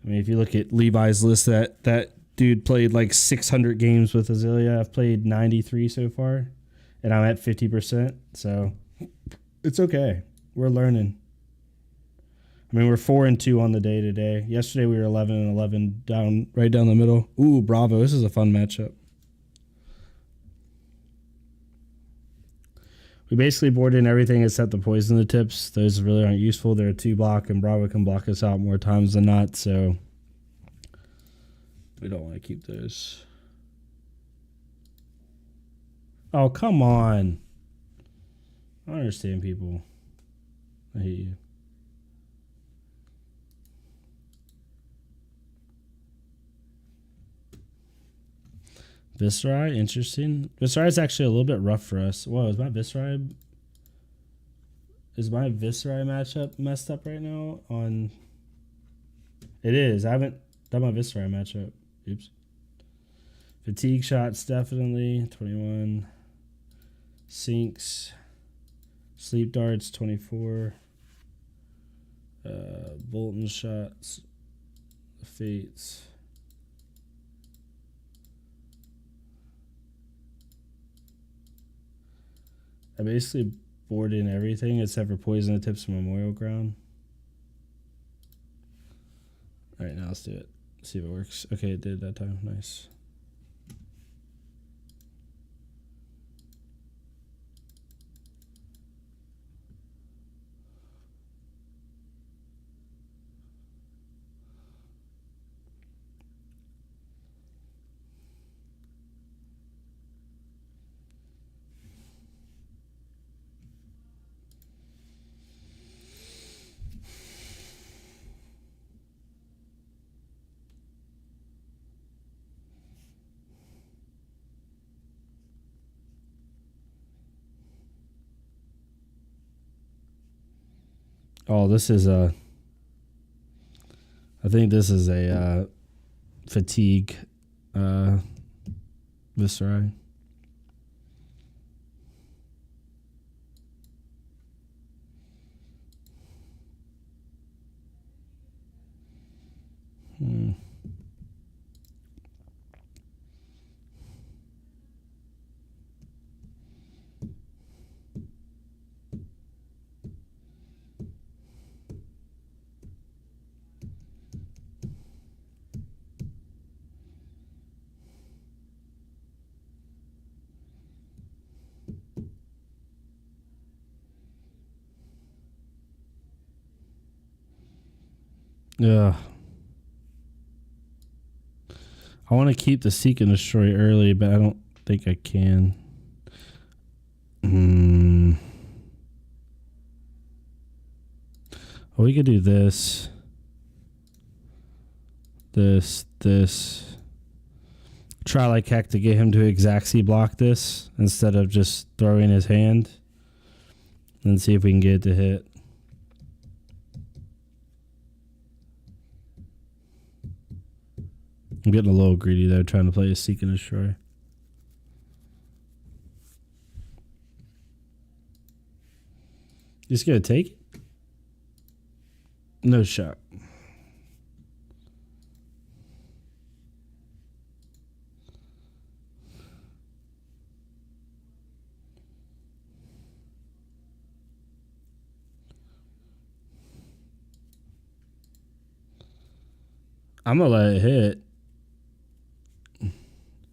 I mean, if you look at Levi's list, that dude played like 600 games with Azalea. I've played 93 so far, and I'm at 50%. So it's okay. We're learning. I mean, we're 4-2 on the day today. Yesterday we were 11-11 right down the middle. Ooh, bravo. This is a fun matchup. We basically board in everything except the poison the tips. Those really aren't useful. They're a 2-block, and Bravo can block us out more times than not, so we don't want to keep those. Oh, come on. I don't understand people. I hate you. Viscerai, interesting. Viscerai is actually a little bit rough for us. Whoa, is my Viscerai matchup messed up right now? It is. I haven't done my Viscerai matchup. Oops. Fatigue shots definitely 21. Sinks. Sleep darts 24. Bolton shots. Fates. I basically board in everything except for poison the tips from Memorial Ground. All right, now let's do it. See if it works. Okay, it did that time. Nice. Oh, this is a... I think this is a fatigue Viscerai. Yeah. I want to keep the Seek and Destroy early, but I don't think I can. Well, we could do this. This. Try like heck to get him to Exacxi block this instead of just throwing his hand. And see if we can get it to hit. I'm getting a little greedy though, trying to play a Seek and Destroy. Just gonna take it? No shot. I'm gonna let it hit.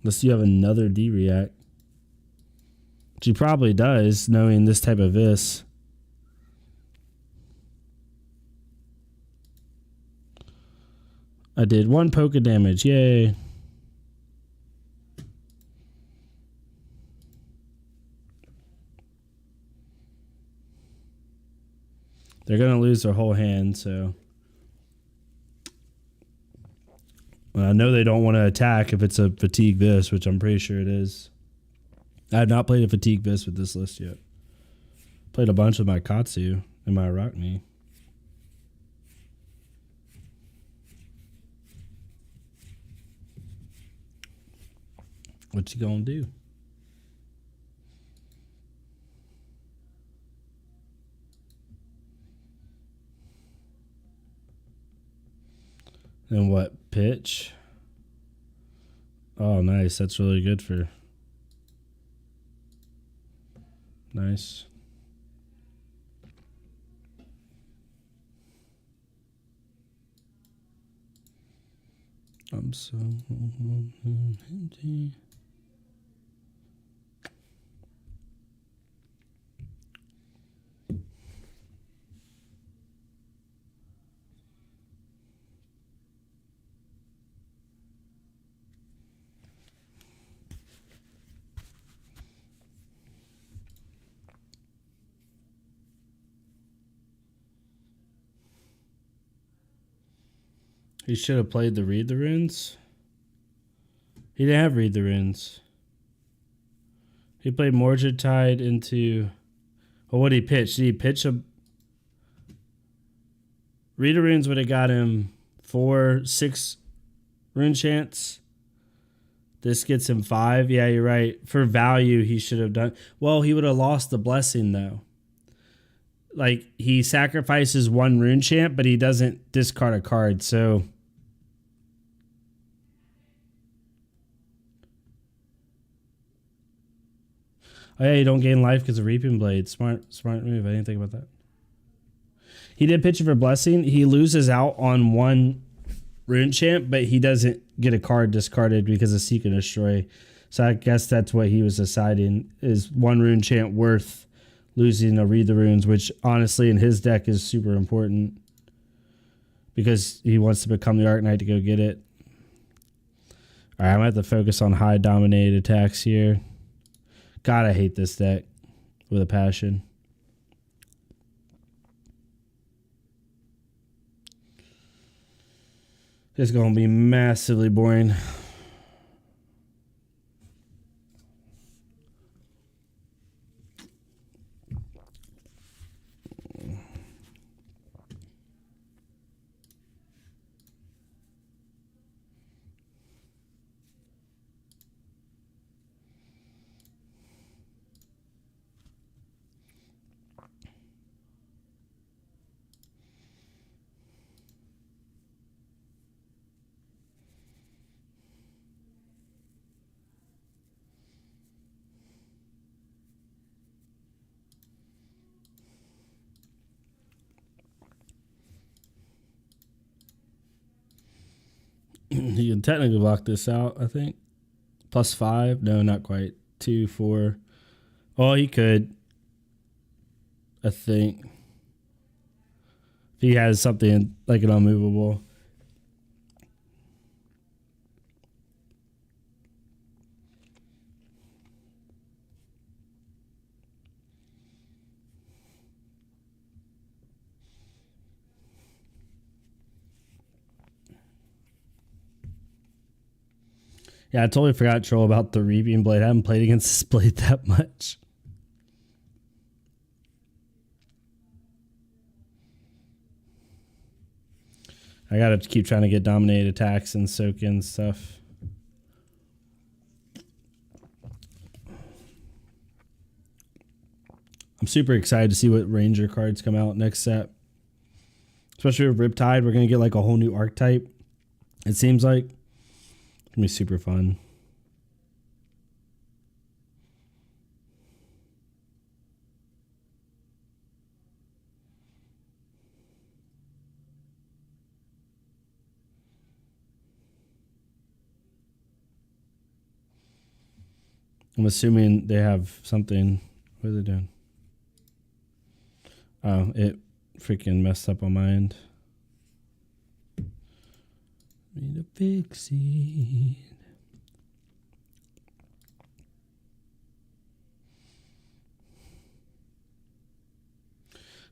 Unless you have another D-React. Which he probably does, knowing this type of Vis. I did 1 poke of damage. Yay. They're going to lose their whole hand, so. I know they don't want to attack if it's a Fatigue Vis, which I'm pretty sure it is. I have not played a Fatigue Vis with this list yet. Played a bunch with my Katsu and my Arachne. What you gonna do? And what? Pitch? Oh, nice. That's really good for... Nice. I'm so empty. He should have played the Read the Runes. He didn't have Read the Runes. He played Mordred Tide into... Well, what did he pitch? Did he pitch a... Read the Runes would have got him 6 rune chance. This gets him 5. Yeah, you're right. For value, he should have done... Well, he would have lost the blessing, though. Like, he sacrifices 1 rune chant, but he doesn't discard a card, so... Oh, yeah, you don't gain life because of Reaping Blade. Smart move. I didn't think about that. He did pitch it for Blessing. He loses out on 1 rune chant, but he doesn't get a card discarded because of Seek and Destroy. So I guess that's what he was deciding, is 1 rune chant worth losing to Read the Runes, which honestly in his deck is super important because he wants to become the Arc Knight to go get it. All right, I'm going to have to focus on high dominated attacks here. God, I hate this deck with a passion. It's going to be massively boring. He can technically block this out, I think. +5. No, not quite. 2, 4. Oh, he could. I think. If he has something like an unmovable. Yeah, I totally forgot, Troll, about the Reaping Blade. I haven't played against this blade that much. I gotta keep trying to get dominated attacks and soak in stuff. I'm super excited to see what Ranger cards come out next set. Especially with Riptide, we're gonna get like a whole new archetype. It seems like. It's gonna be super fun. I'm assuming they have something. What are they doing? Oh, it freaking messed up on my end. Me to fix it.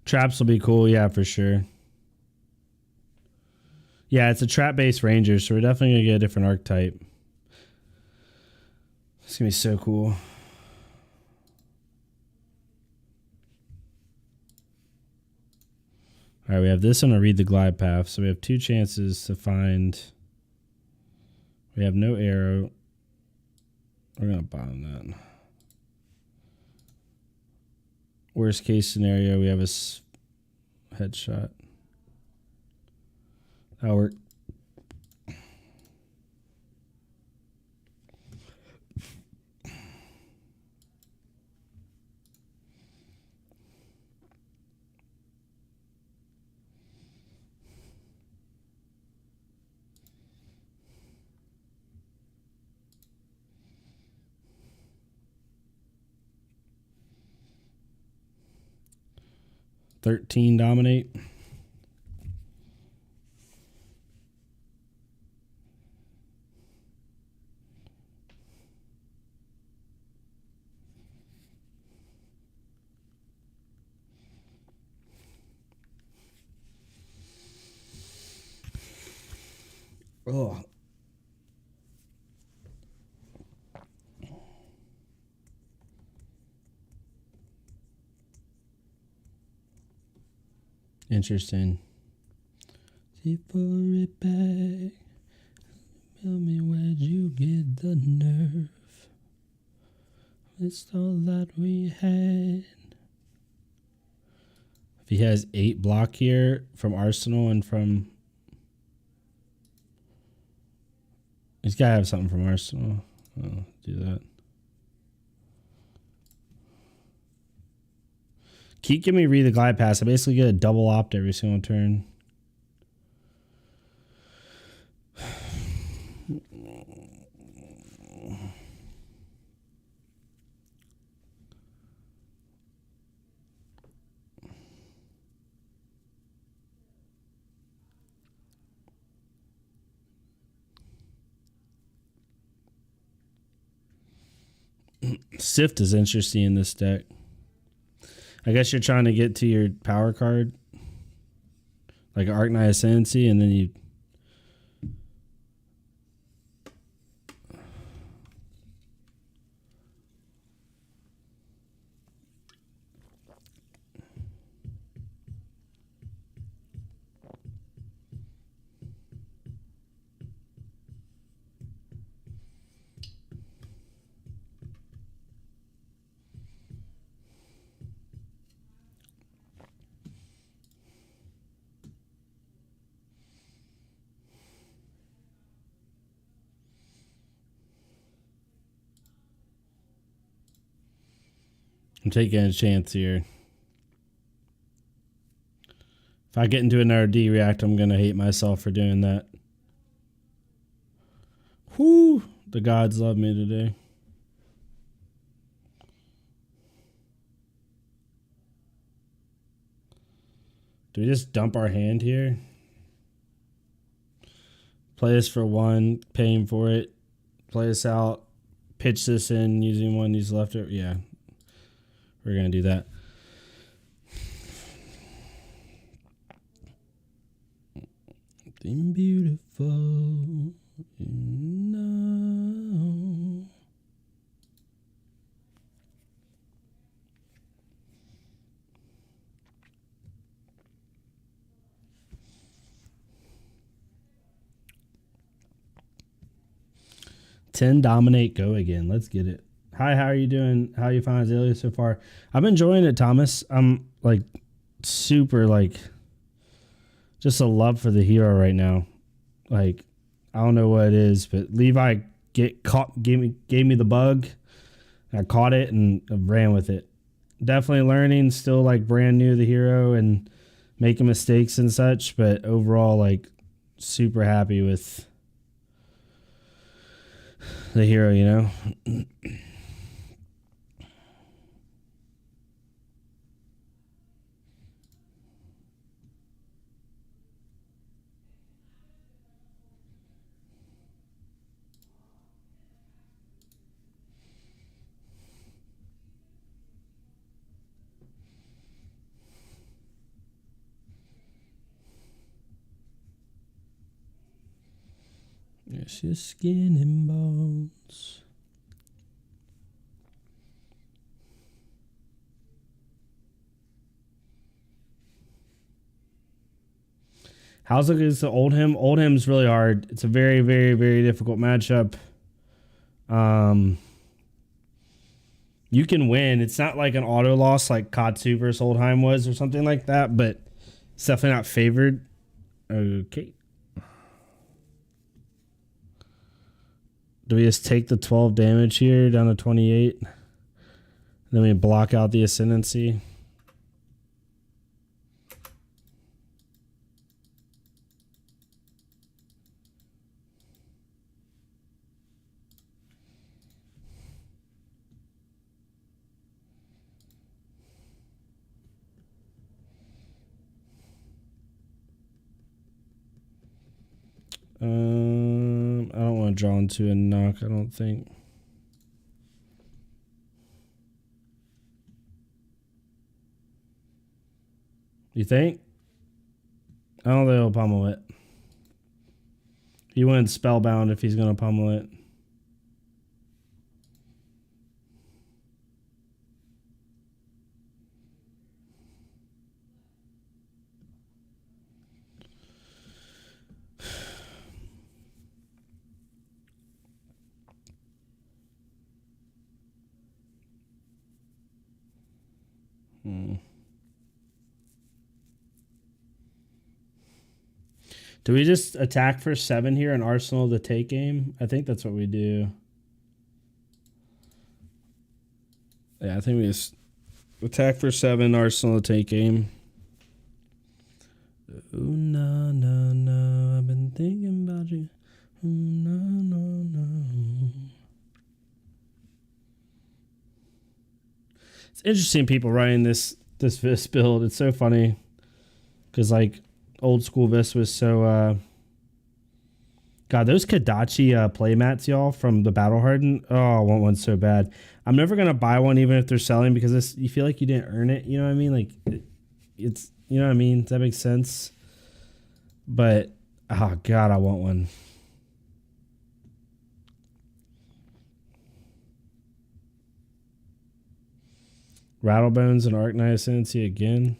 Traps will be cool, yeah, for sure. Yeah, it's a trap-based ranger, so we're definitely gonna get a different archetype. It's gonna be so cool. All right, we have this one to read the glide path, so we have 2 chances to find. We have no arrow. We're gonna bottom that. Worst case scenario, we have a headshot. That'll work. $13 dominate. Oh. Interesting. See for it back. Tell me where'd you get the nerve? It's all that we had. If he has 8 block here from Arsenal and from... He's got to have something from Arsenal. I'll do that. Keep giving me read the glide pass. I basically get a double opt every single turn. Sift is interesting in this deck. I guess you're trying to get to your power card, like Arknight Ascendancy, and then you... I'm taking a chance here. If I get into another D-React, I'm going to hate myself for doing that. Whoo! The gods love me today. Do we just dump our hand here? Play this for 1, paying for it. Play this out. Pitch this in using one, use left. Yeah. We're going to do that. Something beautiful, you know. $10 dominate, go again. Let's get it. Hi, how are you doing? How you find Azalea so far? I'm enjoying it, Thomas. I'm like super like just a love for the hero right now. Like I don't know what it is, but Levi gave me the bug. I caught it and ran with it. Definitely learning, still like brand new to the hero and making mistakes and such, but overall like super happy with the hero, you know. Just skin and bones. How's it against the Oldham? Oldham's really hard. It's a very, very, very difficult matchup. You can win. It's not like an auto loss like Katsu versus Oldham was or something like that, but it's definitely not favored. Okay. Do we just take the 12 damage here down to 28? Then we block out the Ascendancy. I don't want to draw into a knock, I don't think. You think? I don't think he'll pummel it. He went spellbound if he's going to pummel it. Do we just attack for 7 here in Arsenal to take game? I think that's what we do. Yeah, I think we just attack for 7, Arsenal to take game. Ooh, no, no, no, I've been thinking about you. Ooh, no, no, no. It's interesting people writing this Vis build. It's so funny. Because, like, old school Vis was so, God, those Kadachi playmats, y'all, from the Battle Hardened. Oh, I want one so bad. I'm never going to buy one even if they're selling because you feel like you didn't earn it. You know what I mean? Like, it's, you know what I mean? Does that make sense? But, oh, God, I want one. Rattlebones and Arknight Ascendancy again.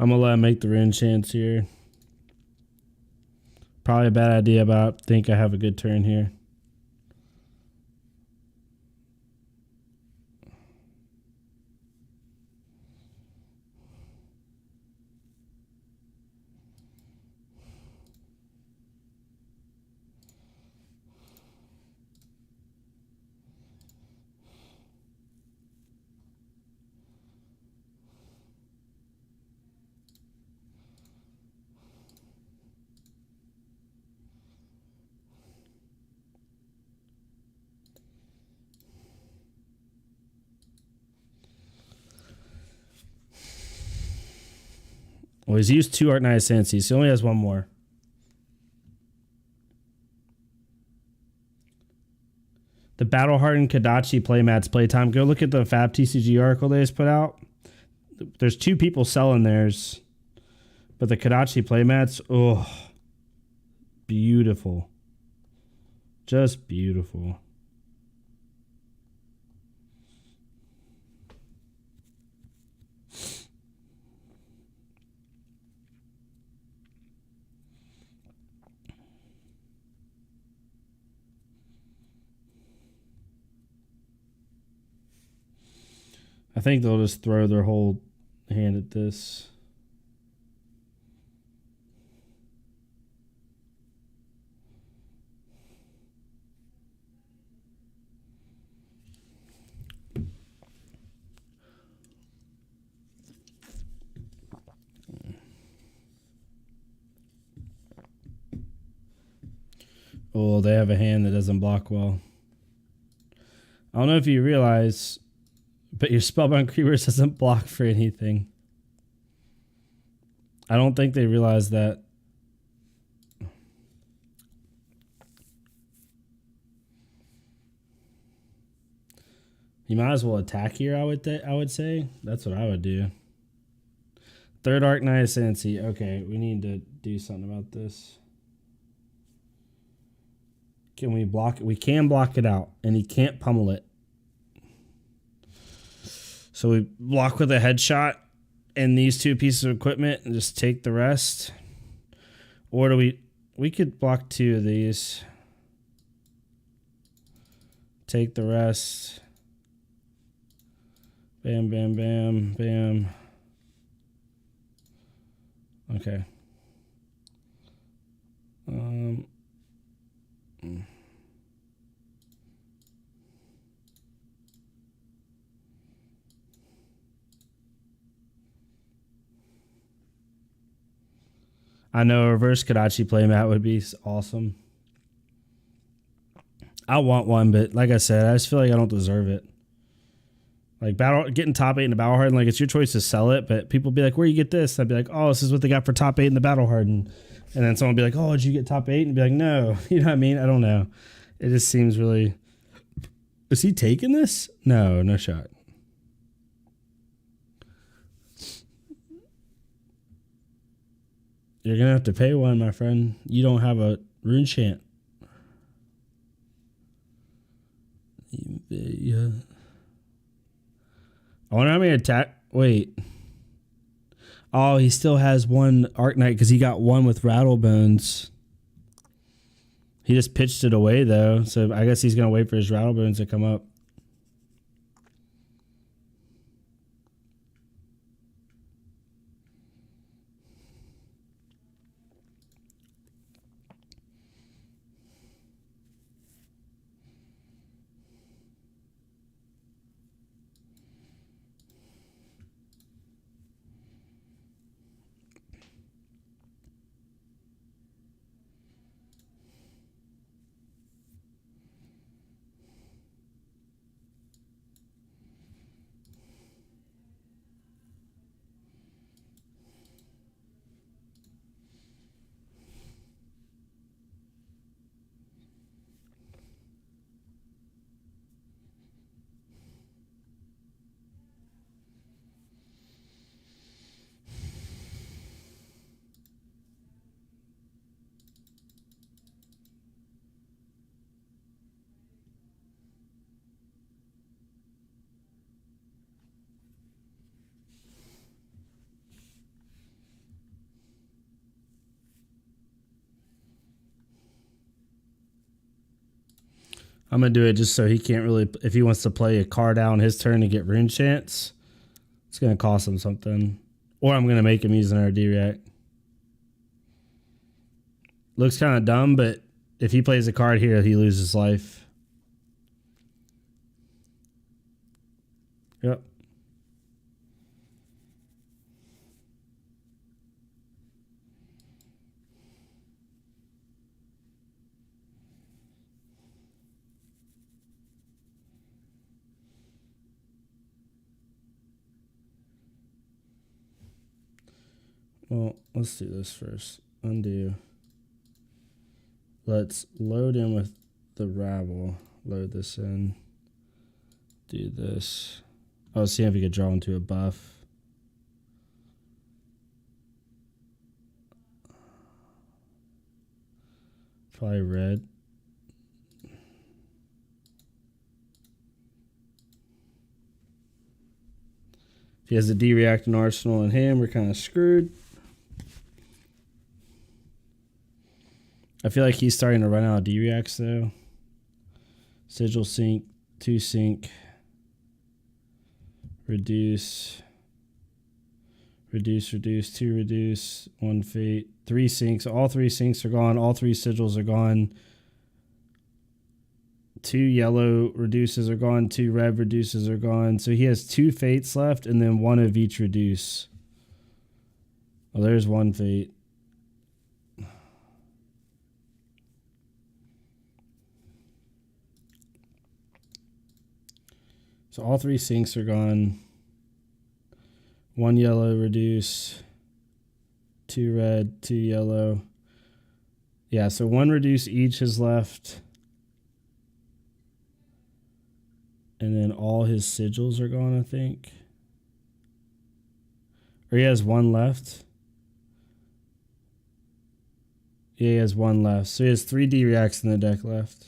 I'm going to let him make the Rin chance here. Probably a bad idea, but I think I have a good turn here. Well, he's used 2 Arknight Ascendancies. He only has 1 more. The Battle Hardened Kadachi playmats playtime. Go look at the Fab TCG article they just put out. There's 2 people selling theirs. But the Kadachi playmats, oh, beautiful. Just beautiful. I think they'll just throw their whole hand at this. Oh, they have a hand that doesn't block well. I don't know if you realize, but your Spellbound Creepers doesn't block for anything. I don't think they realize that. You might as well attack here, I would say. That's what I would do. Third Arknight Ascendancy. Okay, we need to do something about this. Can we block it? We can block it out, and he can't pummel it. So we block with a headshot and these two pieces of equipment and just take the rest. Or do we could block two of these. Take the rest. Bam, bam, bam, bam. Okay. I know a reverse Kadachi playmat would be awesome. I want one, but like I said, I just feel like I don't deserve it. Like getting top 8 in the Battle Hardened, like it's your choice to sell it, but people be like, "Where you get this?" I'd be like, "Oh, this is what they got for top 8 in the Battle Hardened." And then someone would be like, "Oh, did you get top 8?" And be like, "No." You know what I mean? I don't know. It just seems really. Is he taking this? No, no shot. You're gonna have to pay one, my friend. You don't have a rune chant. Yeah. I wonder how many attack. Wait. Oh, he still has one Arknight because he got one with Rattlebones. He just pitched it away though, so I guess he's gonna wait for his Rattlebones to come up. I'm gonna do it just so he can't really. If he wants to play a card out on his turn to get rune chance, it's gonna cost him something. Or I'm gonna make him use another D-React. Looks kind of dumb, but if he plays a card here, he loses life. Yep. Well, let's do this first. Undo. Let's load in with the rabble. Load this in. Do this. I was seeing if we could draw into a buff. Probably red. If he has a D-React and Arsenal in him, we're kind of screwed. I feel like he's starting to run out of D-Reacts though. Sigil sync, 2 sync, reduce, 2 reduce, 1 fate, 3 syncs. All 3 syncs are gone. All 3 sigils are gone. 2 yellow reduces are gone. 2 red reduces are gone. So he has 2 fates left and then 1 of each reduce. Oh, there's 1 fate. So all 3 syncs are gone. 1 yellow reduce. 2 red, 2 yellow. Yeah, so 1 reduce each is left. And then all his sigils are gone, I think. Or he has 1 left. Yeah, he has 1 left. So he has 3 D-Reacts in the deck left.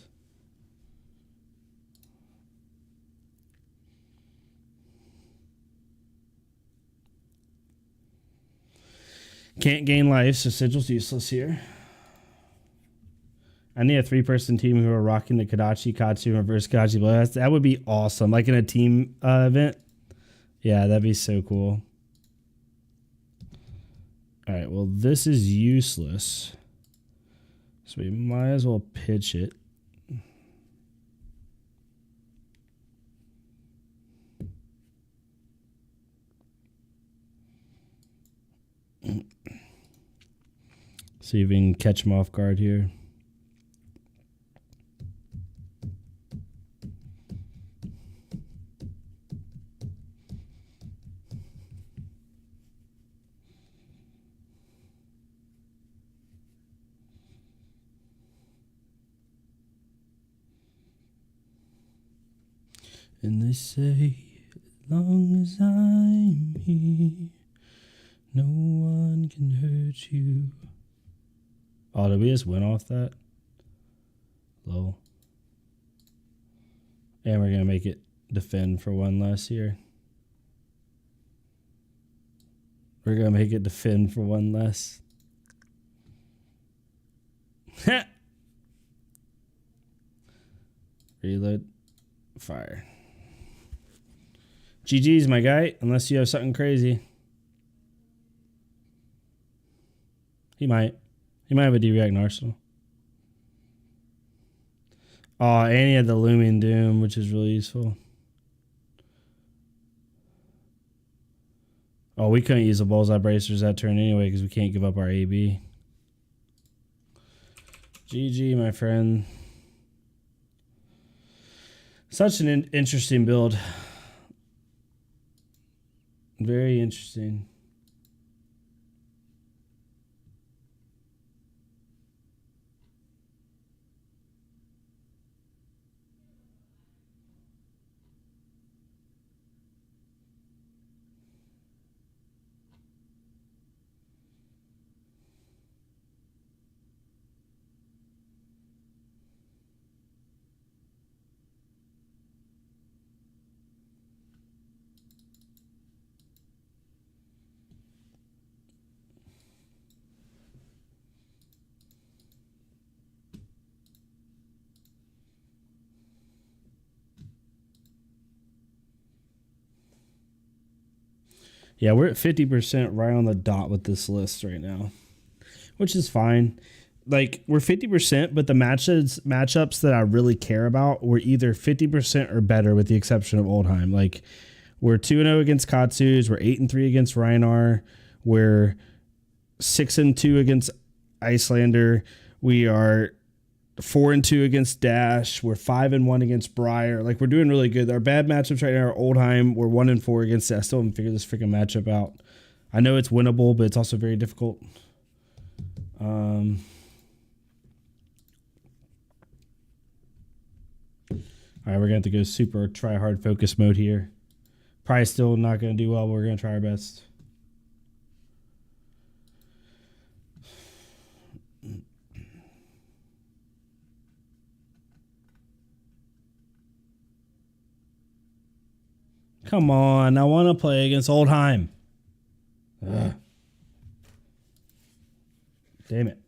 Can't gain life, so Sigil's useless here. I need a 3-person team who are rocking the Kadachi, Katsu, and Reverse Kadachi Blast. That would be awesome. Like in a team event. Yeah, that'd be so cool. Alright, well, this is useless. So we might as well pitch it. See if we can catch him off guard here. And they say, as long as I'm here, no one can hurt you. Oh, did we just win off that? Lol. And we're going to make it defend for 1 less here. We're going to make it defend for 1 less. Reload. Fire. GG's, my guy, unless you have something crazy. He might. He might have a D-React in Arsenal. Oh, and he had the Looming Doom, which is really useful. Oh, we couldn't use the Bullseye Bracers that turn anyway because we can't give up our AB. GG, my friend. Such an interesting build. Very interesting. Yeah, we're at 50% right on the dot with this list right now, which is fine. Like, we're 50%, but the matchups that I really care about were either 50% or better with the exception of Oldheim. Like, we're 2-0 against Katsus. We're 8-3 against Reinar. We're 6-2 against Icelander. We are 4-2 against Dash. We're 5-1 against Briar. Like, we're doing really good. Our bad matchups right now are Oldheim. We're 1-4 against it. I still haven't figured this freaking matchup out. I know it's winnable, but it's also very difficult. All right, we're going to have to go super try hard focus mode here. Probably still not going to do well, but we're going to try our best. Come on, I want to play against Oldheim. Ugh. Damn it.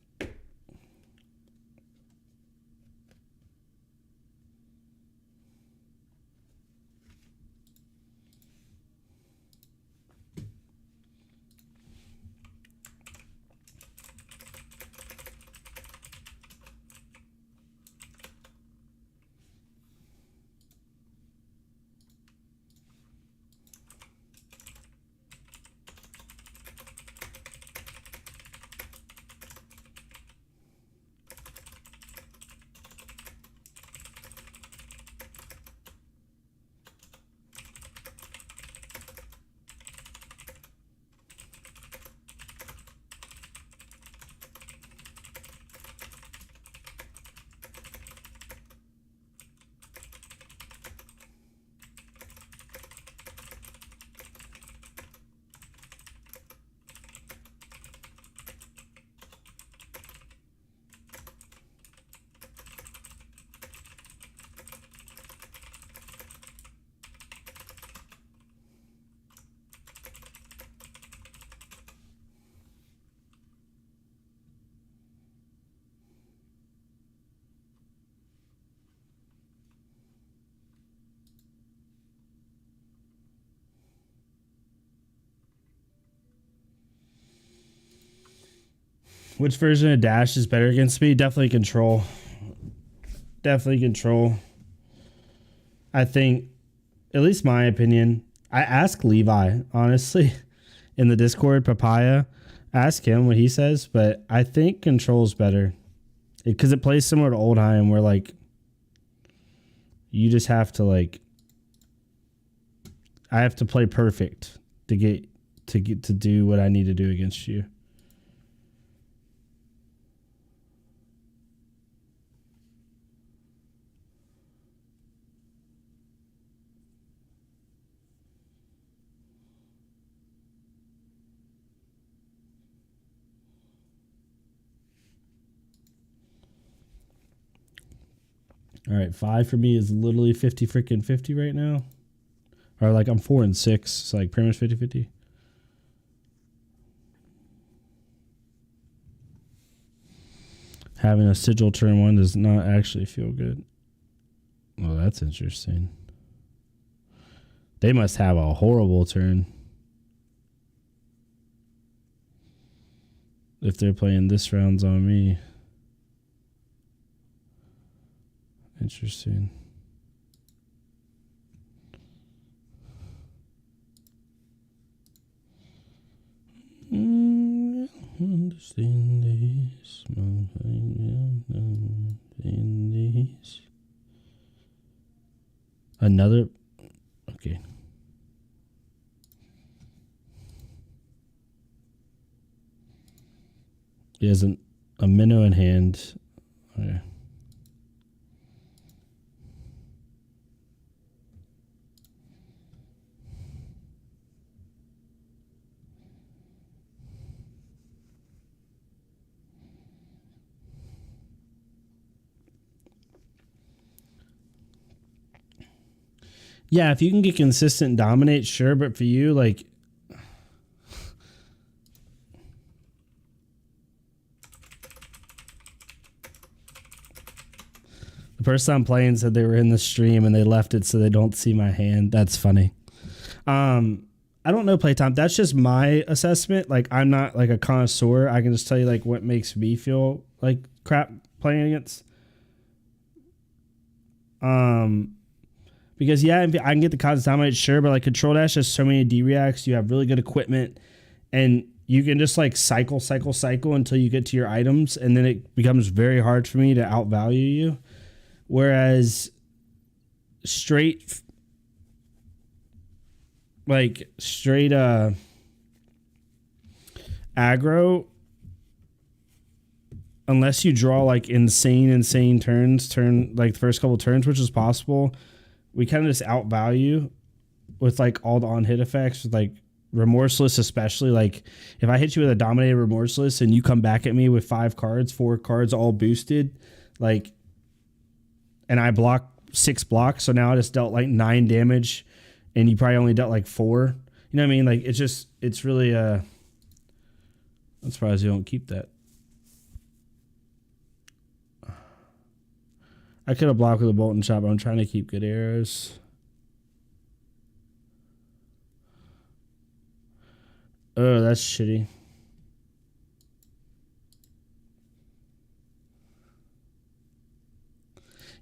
Which version of Dash is better against me? Definitely Control. Definitely Control. I think, at least my opinion, I ask Levi, honestly, in the Discord, Papaya. Ask him what he says, but I think Control's better. Because it plays similar to Oldhim, where, like, you just have to, like, I have to play perfect to get to do what I need to do against you. All right, 5 for me is literally 50 freaking 50 right now. Or like I'm 4 and 6, so like pretty much 50-50. Having a sigil turn 1 does not actually feel good. Well, that's interesting. They must have a horrible turn if they're playing this rounds on me. Interesting. Understand this. Another. Okay. He has a minnow in hand. Okay. Yeah, if you can get consistent and dominate, sure. But for you, like, the person I'm playing said they were in the stream and they left it so they don't see my hand. That's funny. I don't know playtime. That's just my assessment. Like, I'm not like a connoisseur. I can just tell you like what makes me feel like crap playing against. Because yeah, I can get the constant dominate, sure, but like Control Dash has so many D-reacts. You have really good equipment, and you can just like cycle until you get to your items, and then it becomes very hard for me to outvalue you. Whereas straight aggro, unless you draw like insane turns, like the first couple turns, which is possible, we kind of just outvalue with like all the on hit effects, with like Remorseless, especially. Like if I hit you with a Dominated Remorseless and you come back at me with 4 cards all boosted, like, and I block 6 blocks, so now I just dealt like 9 damage and you probably only dealt like 4. You know what I mean? Like it's really I'm surprised you don't keep that. I could have blocked with a bolt and shot, but I'm trying to keep good arrows. Oh, that's shitty.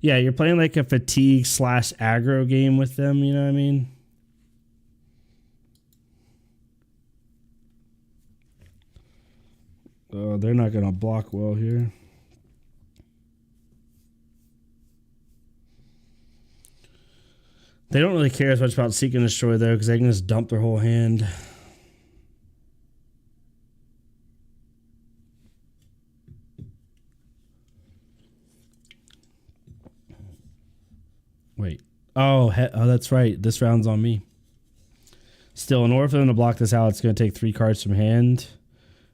Yeah, you're playing like a fatigue / aggro game with them, you know what I mean? Oh, they're not going to block well here. They don't really care as much about Seek and Destroy, though, because they can just dump their whole hand. Wait. Oh, that's right. This round's on me. Still, in order for them to block this out, it's going to take 3 cards from hand.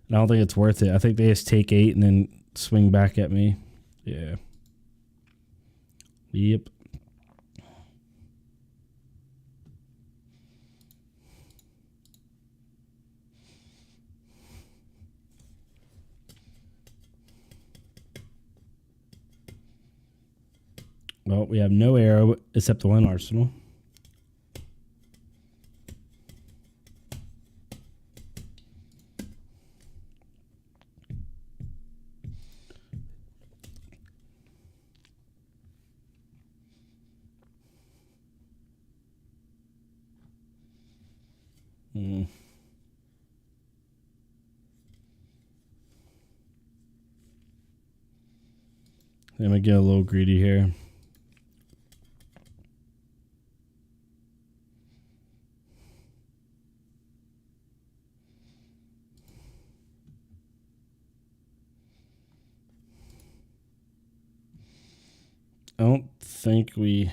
And I don't think it's worth it. I think they just take 8 and then swing back at me. Yeah. Yep. Well, we have no arrow except the 1 arsenal. Mm. I'm gonna get a little greedy here. I don't think we...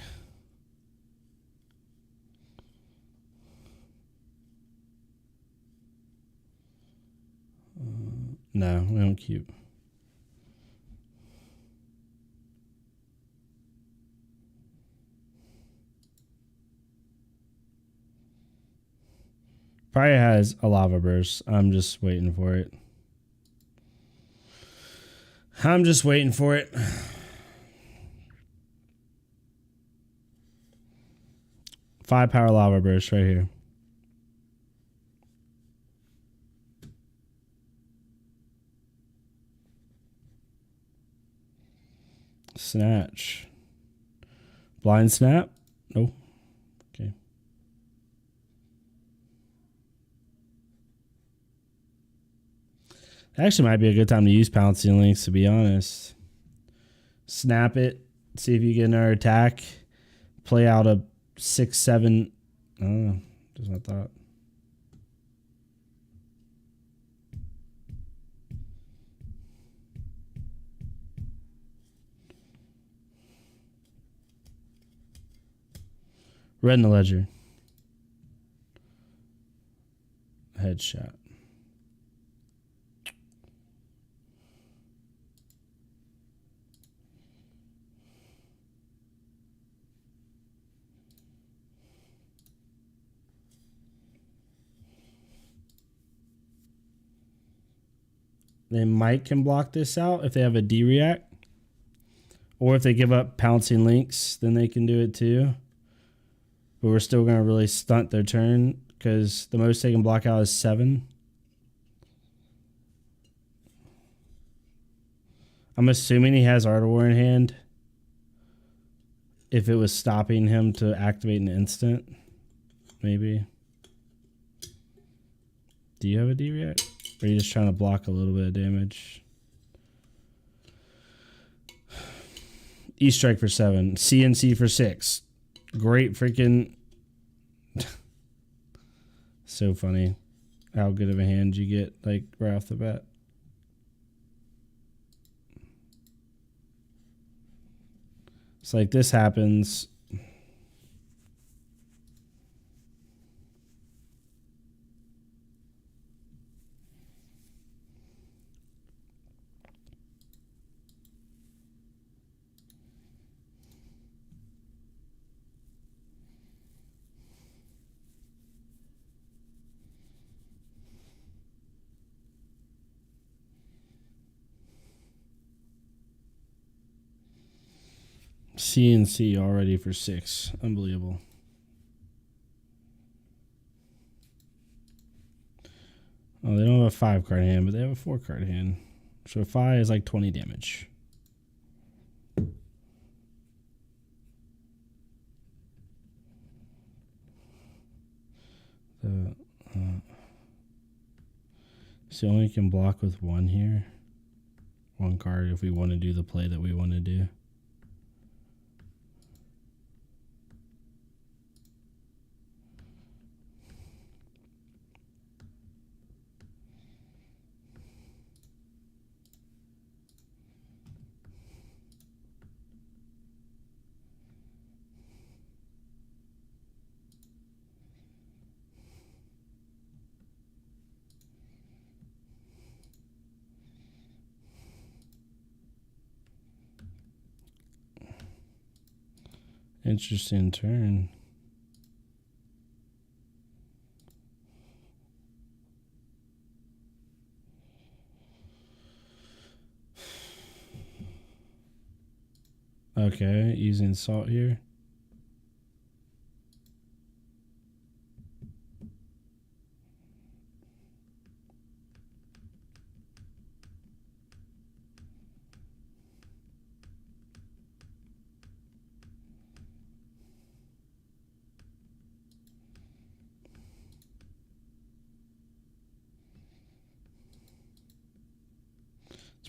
no, we don't keep. Probably has a lava burst. I'm just waiting for it. I'm just waiting for it. 5 power lava burst right here. Snatch. Blind snap? No. Okay. Actually might be a good time to use pouncing links, to be honest. Snap it. See if you get another attack. Play out a 6-7. I don't know. Just my thought. Red in the ledger. Headshot. They might can block this out if they have a D-react. Or if they give up pouncing links, then they can do it too. But we're still going to really stunt their turn because the most they can block out is 7. I'm assuming he has Art of War in hand. If it was stopping him to activate an instant, maybe. Do you have a D-react? Or are you just trying to block a little bit of damage? E-strike for 7. CNC for 6. Great freaking... so funny how good of a hand you get, like, right off the bat. It's like this happens. CNC already for 6. Unbelievable. Oh, they don't have a 5 card hand, but they have a 4 card hand. So 5 is like 20 damage. So only can block with 1 here. 1 card if we want to do the play that we want to do. Interesting turn. Okay, using salt here.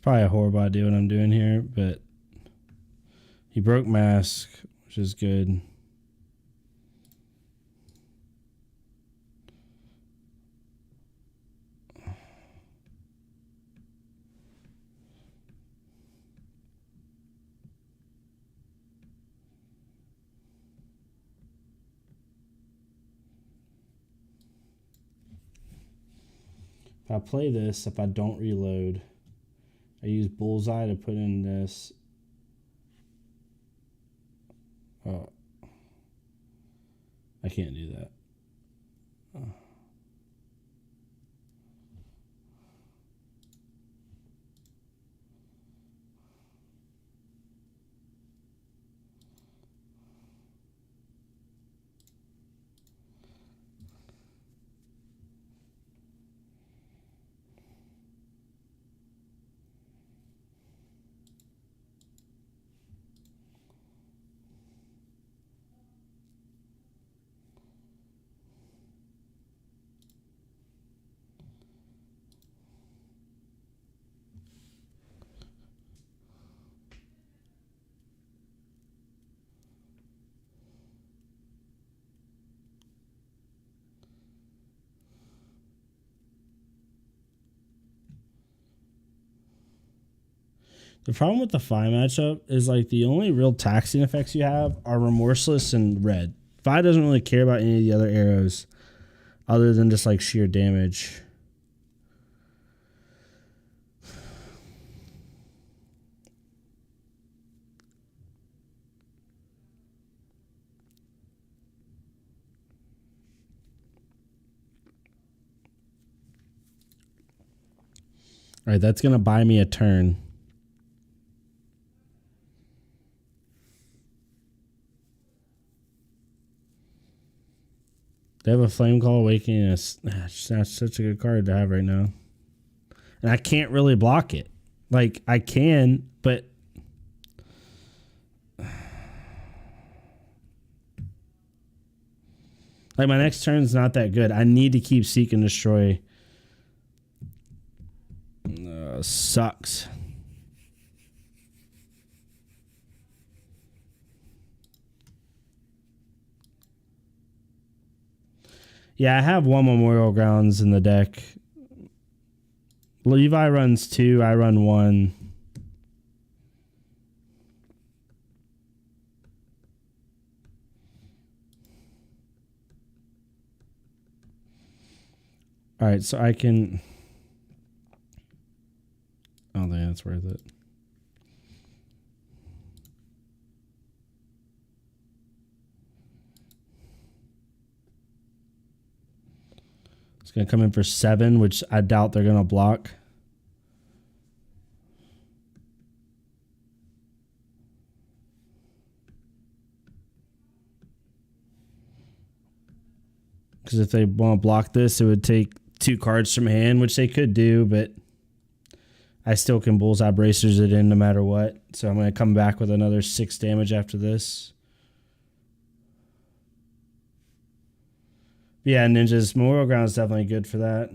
probably a horrible idea what I'm doing here, but he broke mask, which is good. If I play this, if I don't reload, I use bullseye to put in this. Oh, I can't do that. Oh. The problem with the Fi matchup is like the only real taxing effects you have are Remorseless and Red. Fi doesn't really care about any of the other arrows other than just like sheer damage. All right, that's going to buy me a turn. They have a Flame Call Awakening. That's such a good card to have right now. And I can't really block it. Like, I can, but... like, my next turn's not that good. I need to keep Seek and Destroy. Sucks. Yeah, I have one Memorial Grounds in the deck. Levi runs 2, I run 1. All right, so I can... I don't think that's worth it. It's going to come in for 7, which I doubt they're going to block. Because if they want to block this, it would take 2 cards from hand, which they could do, but I still can Bullseye Bracers it in no matter what. So I'm going to come back with another 6 damage after this. Yeah, Ninja's Memorial Ground is definitely good for that.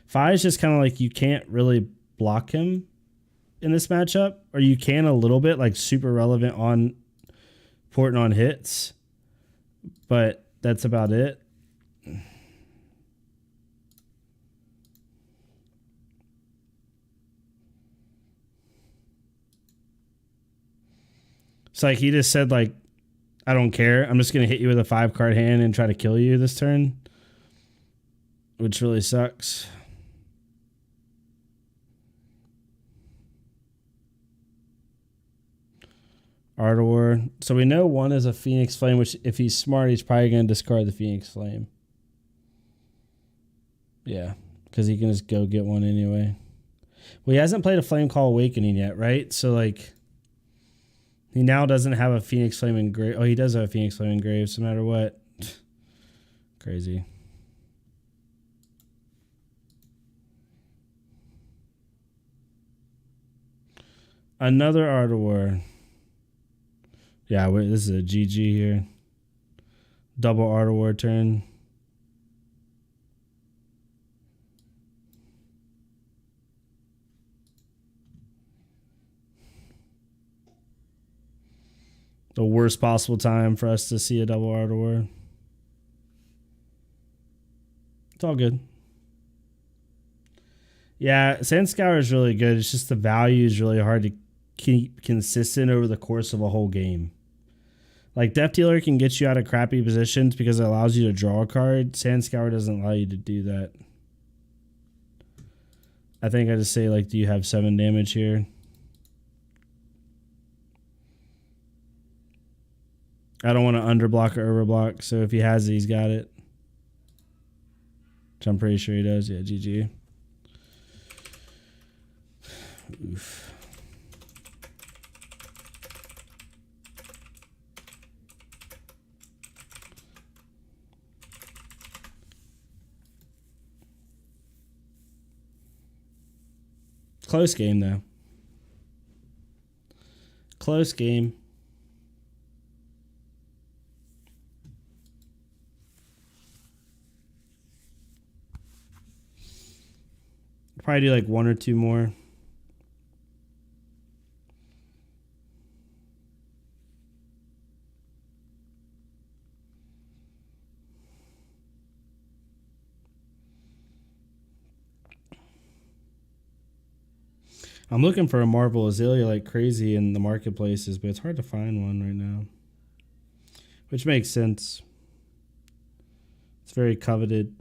Fi is just kind of like you can't really block him in this matchup, or you can a little bit, like super relevant on important on hits, but that's about it. It's like he just said, like, I don't care. I'm just going to hit you with a 5-card hand and try to kill you this turn, which really sucks. Art of War. So we know one is a Phoenix Flame, which if he's smart, he's probably going to discard the Phoenix Flame. Yeah, because he can just go get one anyway. Well, he hasn't played a Flame Call Awakening yet, right? So, like, he now doesn't have a Phoenix Flame engraved. Oh, he does have a Phoenix Flame engraved, so no matter what. Crazy. Another Art of War. Yeah, this is a GG here. Double Art of War turn. The worst possible time for us to see a double Ardor. It's all good. Yeah, Sand Scour is really good. It's just the value is really hard to keep consistent over the course of a whole game. Like, Death Dealer can get you out of crappy positions because it allows you to draw a card. Sand Scour doesn't allow you to do that. I think I just say, like, do you have 7 damage here? I don't want to underblock or overblock, so if he has it, he's got it. Which I'm pretty sure he does. Yeah, GG. Oof. Close game, though. Close game. Probably do like 1 or 2 more. I'm looking for a Marvel Azalea like crazy in the marketplaces, but it's hard to find one right now. Which makes sense. It's very coveted.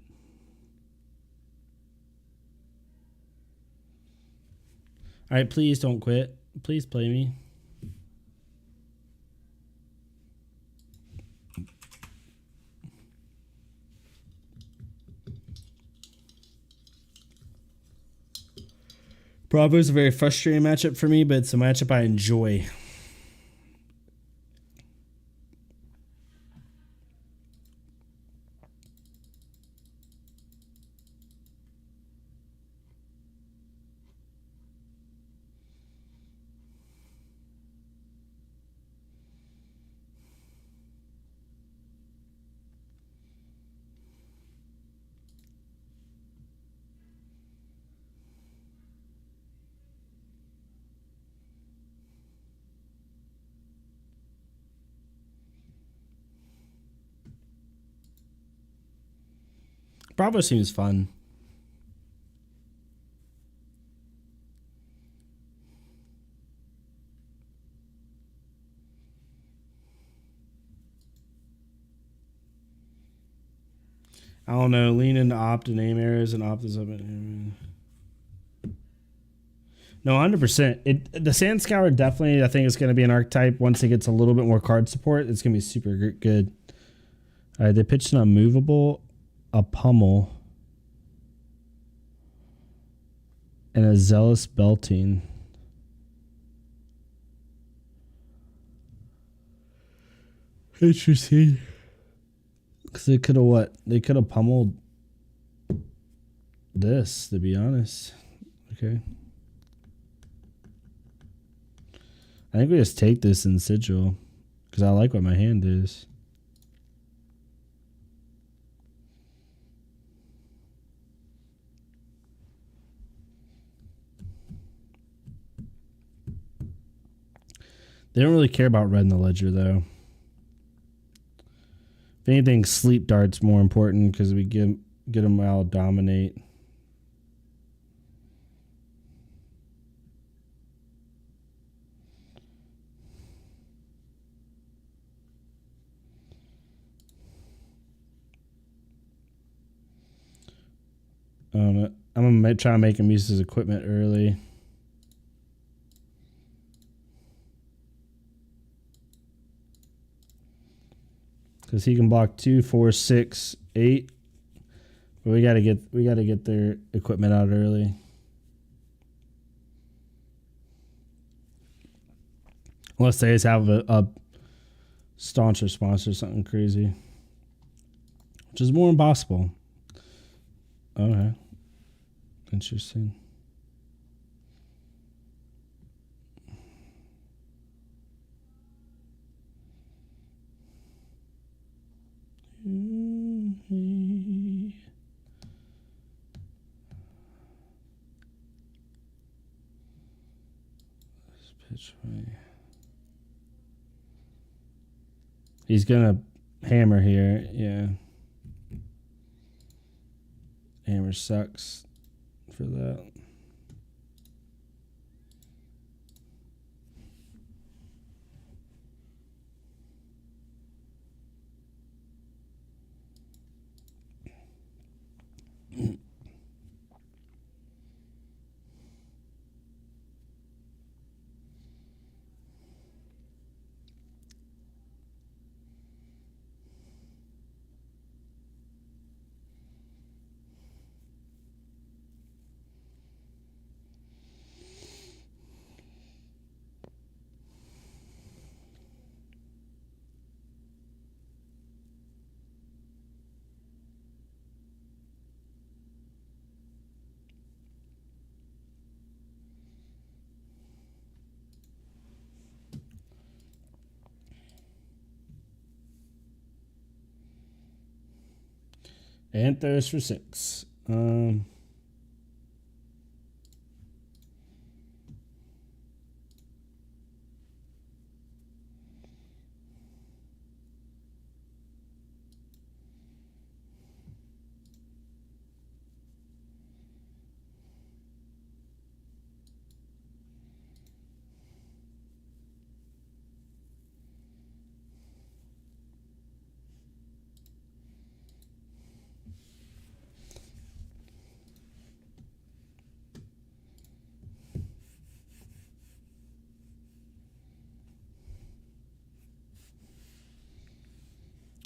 All right, please don't quit. Please play me. Bravo is a very frustrating matchup for me, but it's a matchup I enjoy. Bravo seems fun. I don't know. Lean into opt and name errors and opt is up. No, 100%. The Sand Scour definitely, I think, is going to be an archetype. Once it gets a little bit more card support, it's going to be super good. All right, they pitched an unmovable, a pummel, and a zealous belting. Interesting. Because they could have what? They could have pummeled this, to be honest. Okay. I think we just take this in Sigil. Because I like what my hand is. They don't really care about red in the ledger, though. If anything, sleep dart's more important because we get them out dominate. I'm gonna try to make him use his equipment early. Because he can block 2, 4, 6, 8. But we gotta get their equipment out early. Unless they just have a staunch response or something crazy. Which is more impossible. Okay. Interesting. Let's pitch way. He's gonna hammer here. Yeah. Hammer sucks for that. And thirst for 6.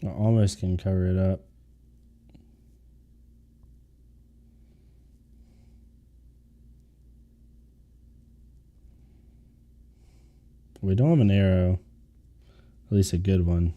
I almost can cover it up. We don't have an arrow. At least a good one.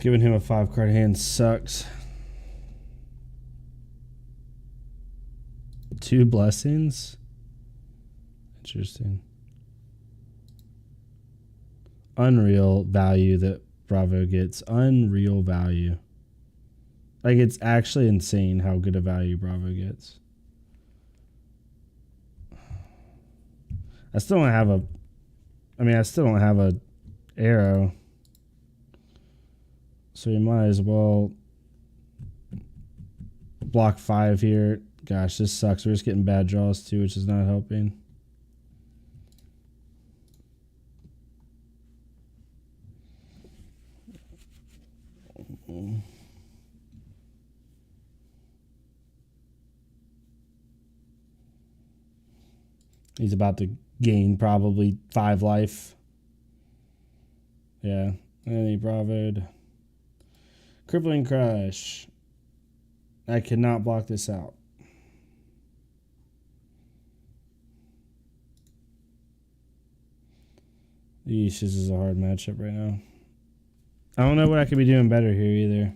Giving him a 5-card hand sucks. 2 blessings? Interesting. Unreal value that Bravo gets. Unreal value. Like, it's actually insane how good a value Bravo gets. I still don't have a arrow. So you might as well block 5 here. Gosh, this sucks. We're just getting bad draws too, which is not helping. He's about to gain probably 5 life. Yeah, and he bravoed. Crippling Crush. I cannot block this out. Yeesh, this is a hard matchup right now. I don't know what I could be doing better here either.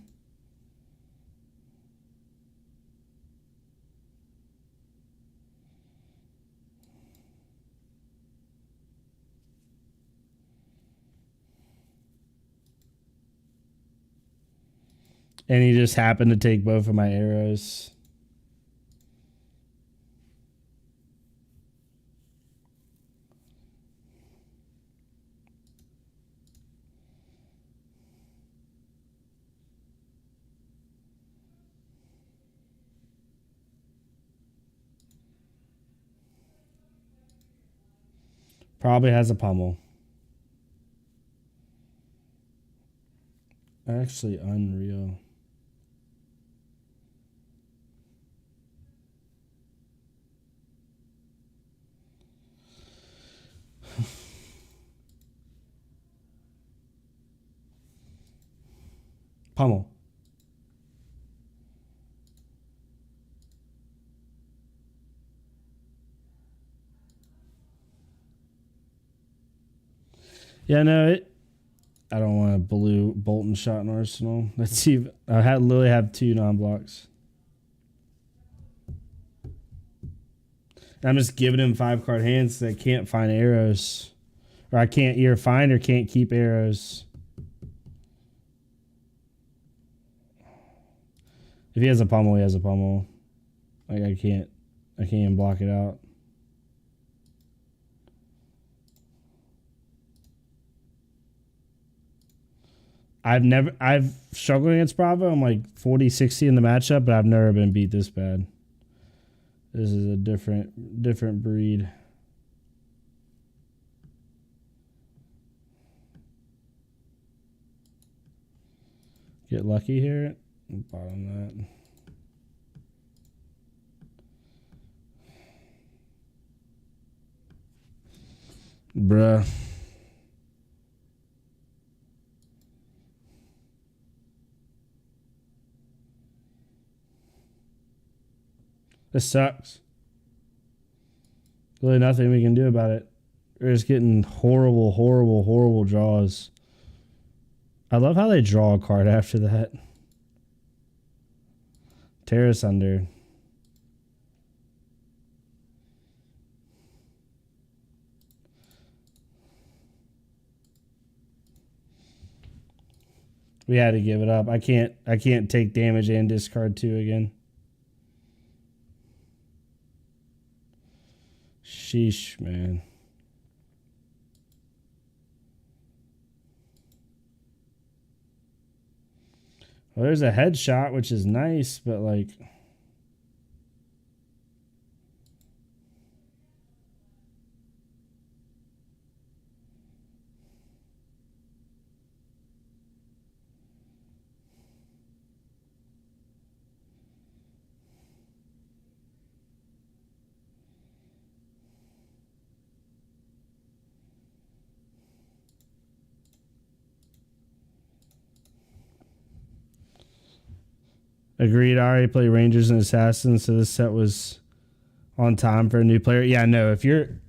And he just happened to take both of my arrows. Probably has a pummel. Actually, unreal. Pummel. Yeah, no, I don't want a blue Bolton shot in Arsenal. Let's see. Literally have 2 non-blocks. I'm just giving him 5-card hands that can't find arrows. Or I can't either find or can't keep arrows. If he has a pummel, he has a pummel. Like I can't even block it out. I've struggled against Bravo. I'm like 40-60 in the matchup, but I've never been beat this bad. This is a different breed. Get lucky here. Bottom that. Bruh. This sucks. Really nothing we can do about it. We're just getting horrible draws. I love how they draw a card after that. Terrace under. We had to give it up. I can't take damage and discard 2 again. Sheesh, man. Well, there's a headshot, which is nice, but like... Agreed. I already play Rangers and Assassins, so this set was on time for a new player. Yeah, no,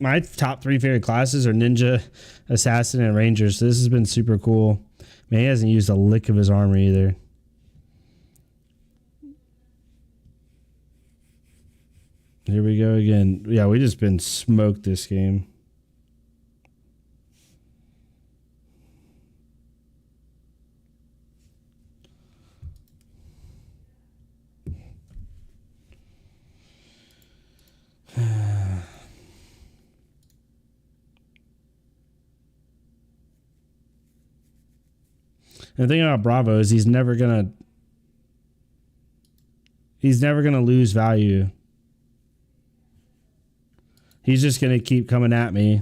my top 3 favorite classes are Ninja, Assassin, and Rangers. So this has been super cool. Man, he hasn't used a lick of his armor either. Here we go again. Yeah, we just been smoked this game. And the thing about Bravo is he's never gonna lose value. He's just gonna keep coming at me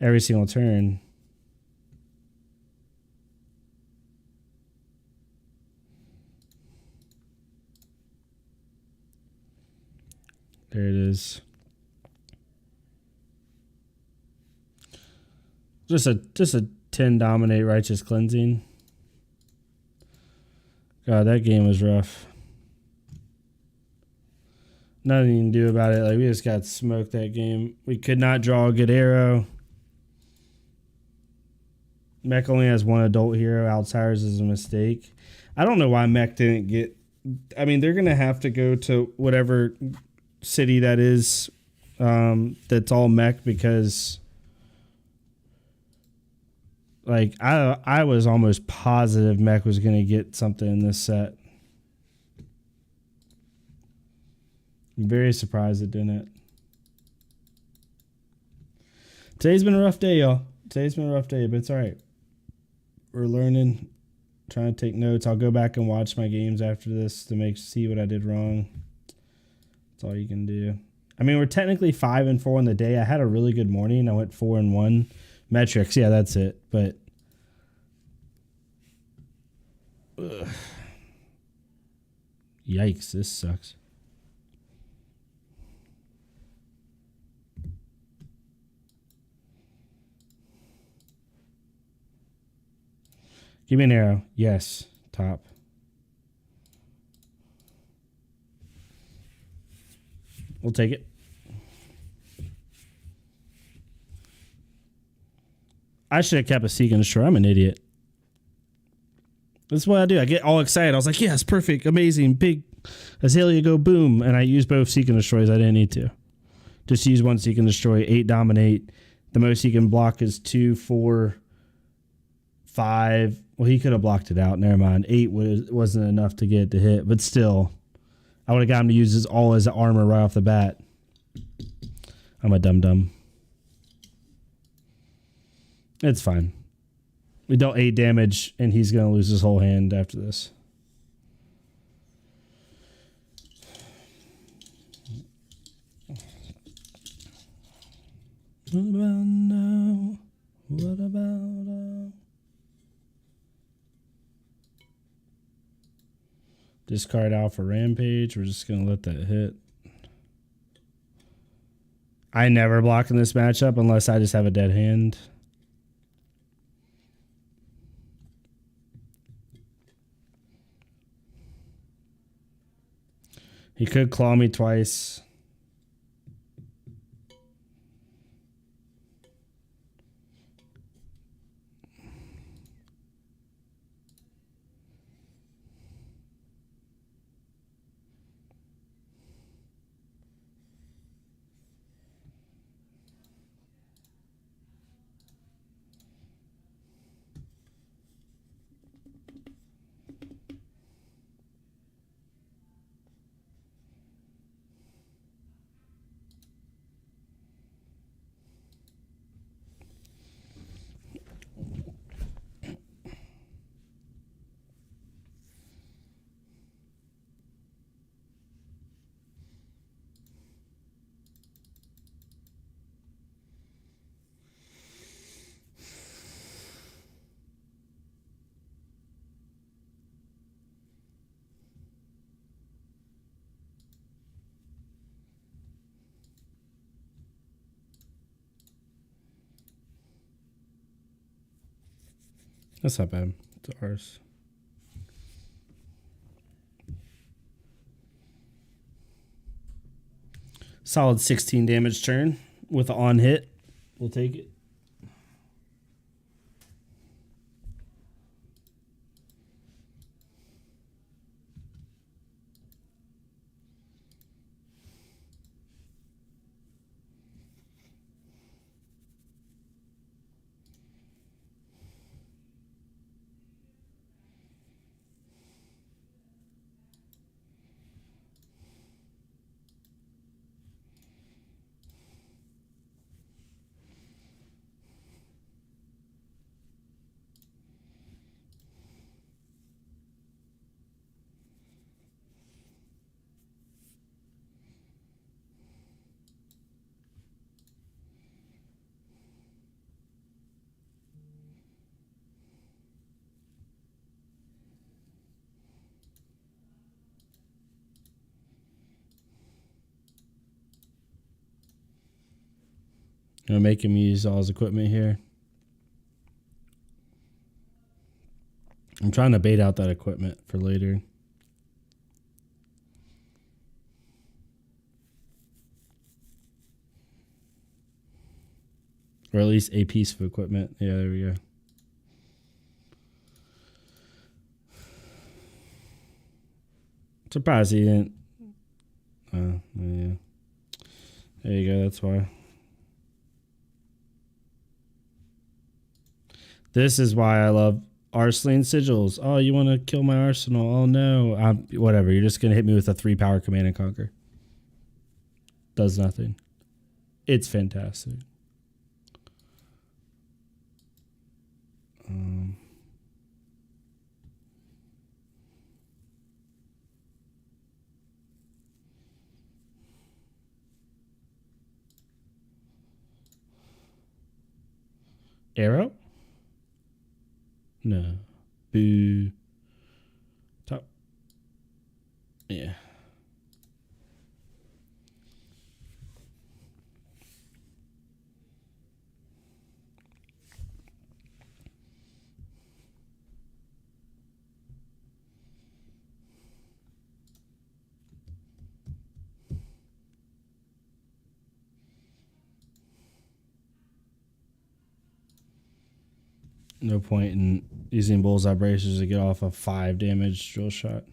every single turn. There it is. Just a 10 dominate righteous cleansing. God, that game was rough. Nothing you can do about it. Like, we just got smoked that game. We could not draw a good arrow. Mech only has 1 adult hero. Outsiders is a mistake. I don't know why Mech didn't get... I mean, they're going to have to go to whatever city that is that's all Mech, because... Like, I was almost positive Mech was going to get something in this set. I'm very surprised it didn't. Today's been a rough day, y'all. Today's been a rough day, but it's all right. We're learning, trying to take notes. I'll go back and watch my games after this to see what I did wrong. That's all you can do. I mean, we're technically 5-4 in the day. I had a really good morning. I went 4-1. Metrics, yeah, that's it. But ugh. Yikes, this sucks. Give me an arrow. Yes, top. We'll take it. I should have kept a Seek and Destroy. I'm an idiot. That's what I do. I get all excited. I was like, yes, perfect, amazing, big Azalea go boom. And I used both Seek and Destroys. I didn't need to. Just use one Seek and Destroy, 8 dominate. The most he can block is 2, 4, 5. Well, he could have blocked it out. Never mind. 8 wasn't enough to get it to hit. But still, I would have got him to use all his armor right off the bat. I'm a dum-dum. It's fine. We dealt 8 damage, and he's going to lose his whole hand after this. What about now? What about discard out for Rampage. We're just going to let that hit. I never block in this matchup unless I just have a dead hand. He could claw me twice. That's not bad. It's ours. Solid 16 damage turn with an on hit. We'll take it. I'm going to make him use all his equipment here. I'm trying to bait out that equipment for later. Or at least a piece of equipment. Yeah, there we go. Surprised he didn't. Yeah. There you go, that's why. This is why I love Arsaline Sigils. Oh, you want to kill my arsenal? Oh, no. Whatever. You're just going to hit me with a 3-power Command and Conquer. Does nothing. It's fantastic. Arrow? No. Boo. Top. Yeah. No point in using bullseye bracers to get off a 5 damage drill shot.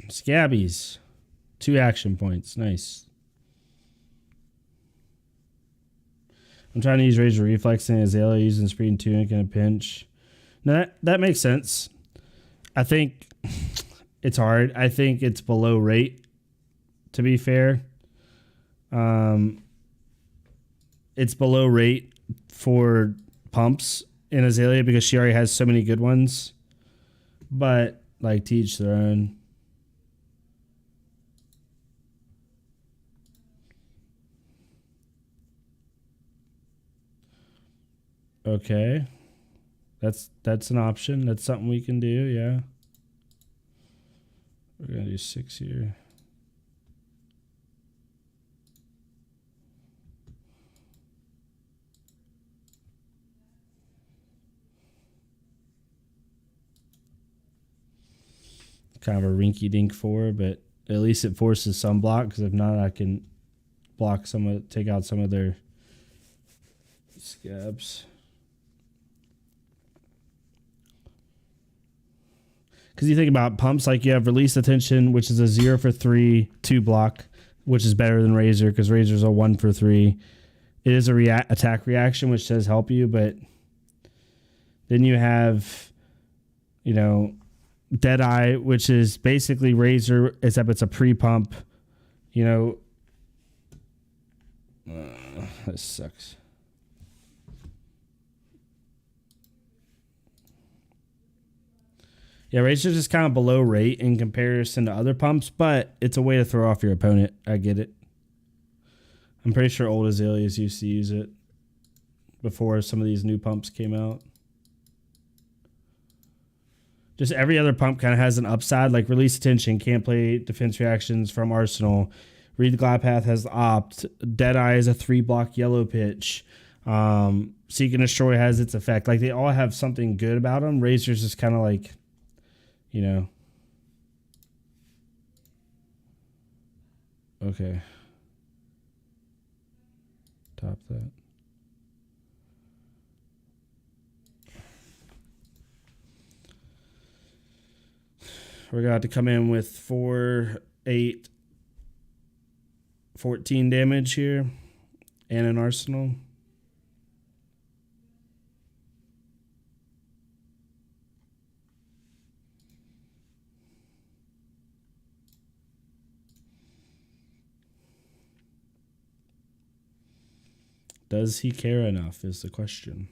Scabbies. 2 action points. Nice. I'm trying to use Razor Reflex and Azalea using Speed and Tunic in a pinch. Now that makes sense. I think it's hard. I think it's below rate, to be fair. It's below rate for pumps in Azalea because she already has so many good ones. But, like, to each their own. Okay. That's an option. That's something we can do, yeah. We're going to do 6 here. Kind of a rinky-dink 4, but at least it forces some block, because if not, I can block take out some of their scabs. Because you think about pumps, like you have Release Attention, which is a 0 for 3, 2 block, which is better than Razor, because Razor's a 1 for 3. It is a attack reaction, which does help you, but then you have, you know, Deadeye, which is basically Razor, except it's a pre-pump. You know, this sucks. Yeah, Razor's just kind of below rate in comparison to other pumps, but it's a way to throw off your opponent. I get it. I'm pretty sure old Azaleas used to use it before some of these new pumps came out. Just every other pump kind of has an upside, like Release Attention, can't play defense reactions from Arsenal. Read the Glide Path has the opt. Deadeye is a 3-block yellow pitch. Seek and Destroy has its effect. Like, they all have something good about them. Razor's just kind of like, you know. Okay. Top that. We're going to come in with 4, 8, 14 damage here. And an Arsenal. Does he care enough is the question.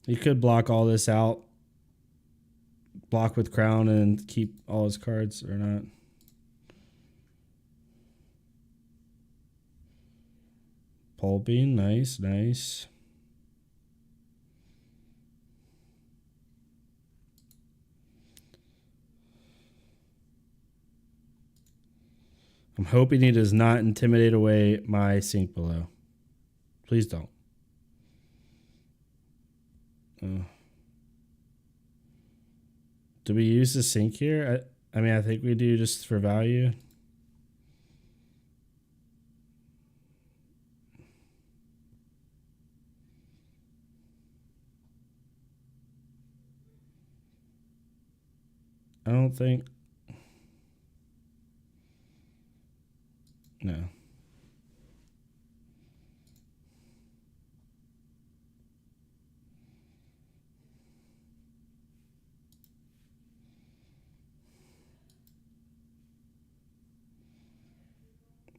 He could block all this out. Block with Crown and keep all his cards or not. Pulping, nice, nice. I'm hoping he does not intimidate away my sink below. Please don't. Do we use the sink here? I mean, I think we do just for value. I don't think. No.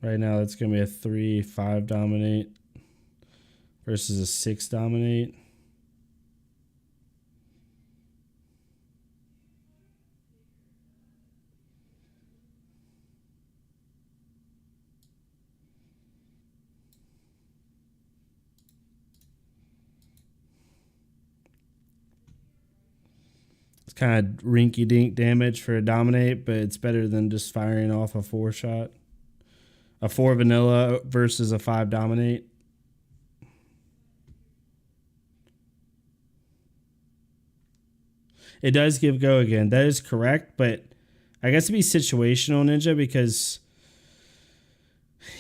Right now, it's going to be a 3-5 dominate versus a 6 dominate. It's kind of rinky-dink damage for a dominate, but it's better than just firing off a 4 shot. A 4 vanilla versus a 5 dominate. It does give go again. That is correct, but I guess it'd be situational, Ninja, because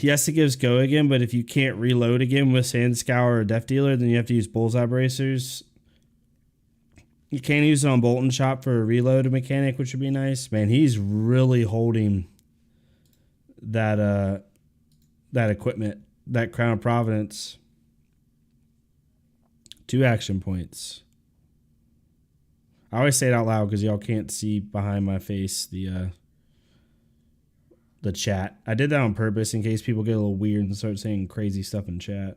yes, it gives go again, but if you can't reload again with Sand Scour or Death Dealer, then you have to use Bullseye Bracers. You can use it on Bolt and Chop for a reload mechanic, which would be nice. Man, he's really holding that that equipment, that Crown of Providence. 2 action points. I always say it out loud because y'all can't see behind my face the chat. I did that on purpose in case people get a little weird and start saying crazy stuff in chat.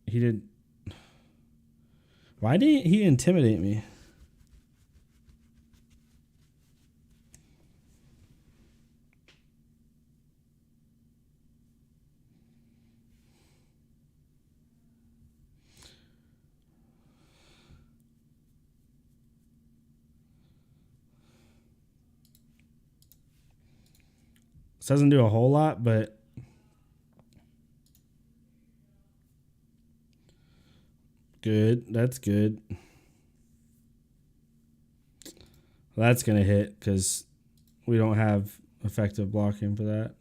He did. Why didn't he intimidate me? This doesn't do a whole lot, but good. That's good. Well, that's going to hit because we don't have effective blocking for that.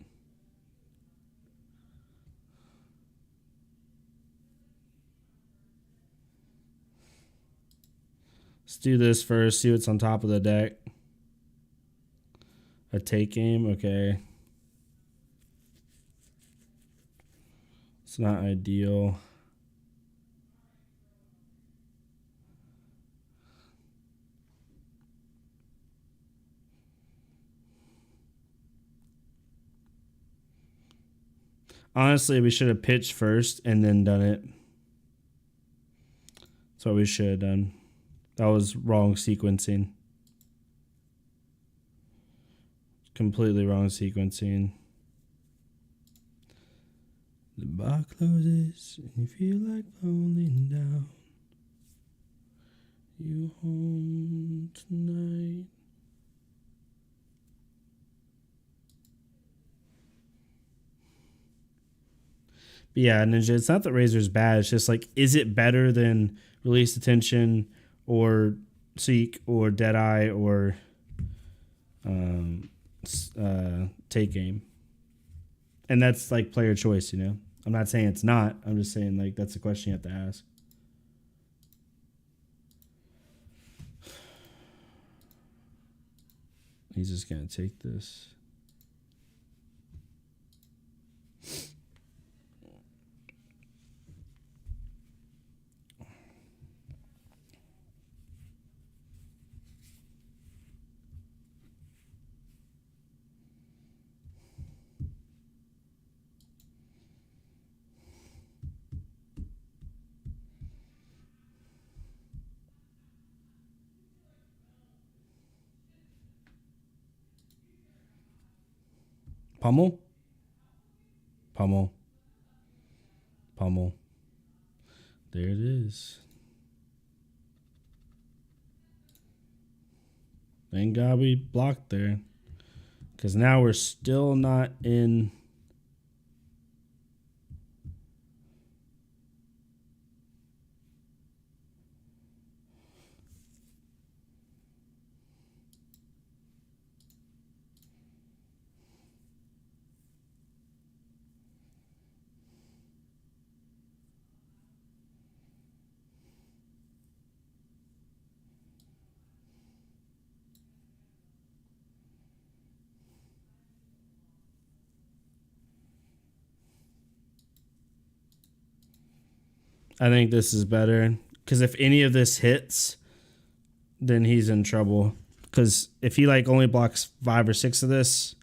Let's do this first. See what's on top of the deck. A take game. Okay. It's not ideal. Honestly, we should have pitched first and then done it. That's what we should have done. That was wrong sequencing. Completely wrong sequencing. The bar closes and you feel like falling down. You home tonight. But yeah, Ninja, it's not that Razor's bad. It's just like, is it better than Release Attention or Seek or Deadeye or Take Game? And that's like player choice, you know? I'm not saying it's not. I'm just saying like that's a question you have to ask. He's just going to take this. Pummel. Pummel. Pummel. There it is. Thank God we blocked there. Because now we're still not in... I think this is better. Because if any of this hits, then he's in trouble. Because if he like only blocks 5 or 6 of this,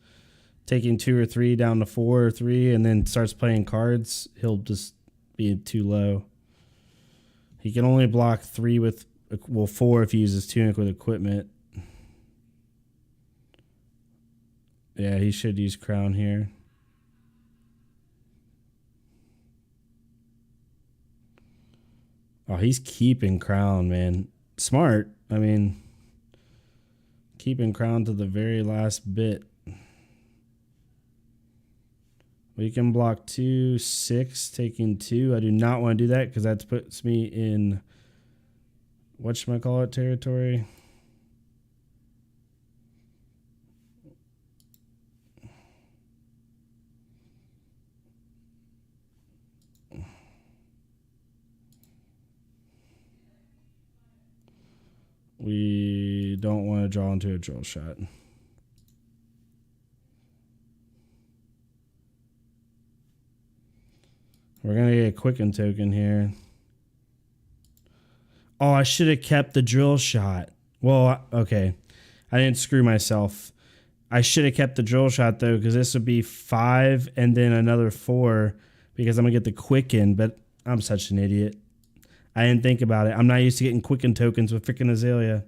taking 2 or 3 down to 4 or 3, and then starts playing cards, he'll just be too low. He can only block 3 with, well, 4 if he uses Tunic with equipment. Yeah, he should use Crown here. Oh, he's keeping Crown, man. Smart. I mean, keeping Crown to the very last bit. We can block 2, 6, taking 2. I do not want to do that because that puts me in whatchamacallit territory. We don't want to draw into a drill shot. We're going to get a quicken token here. Oh, I should have kept the drill shot. Well, okay. I didn't screw myself. I should have kept the drill shot, though, because this would be 5 and then another 4 because I'm going to get the quicken, but I'm such an idiot. I didn't think about it. I'm not used to getting quicken tokens with freaking Azalea.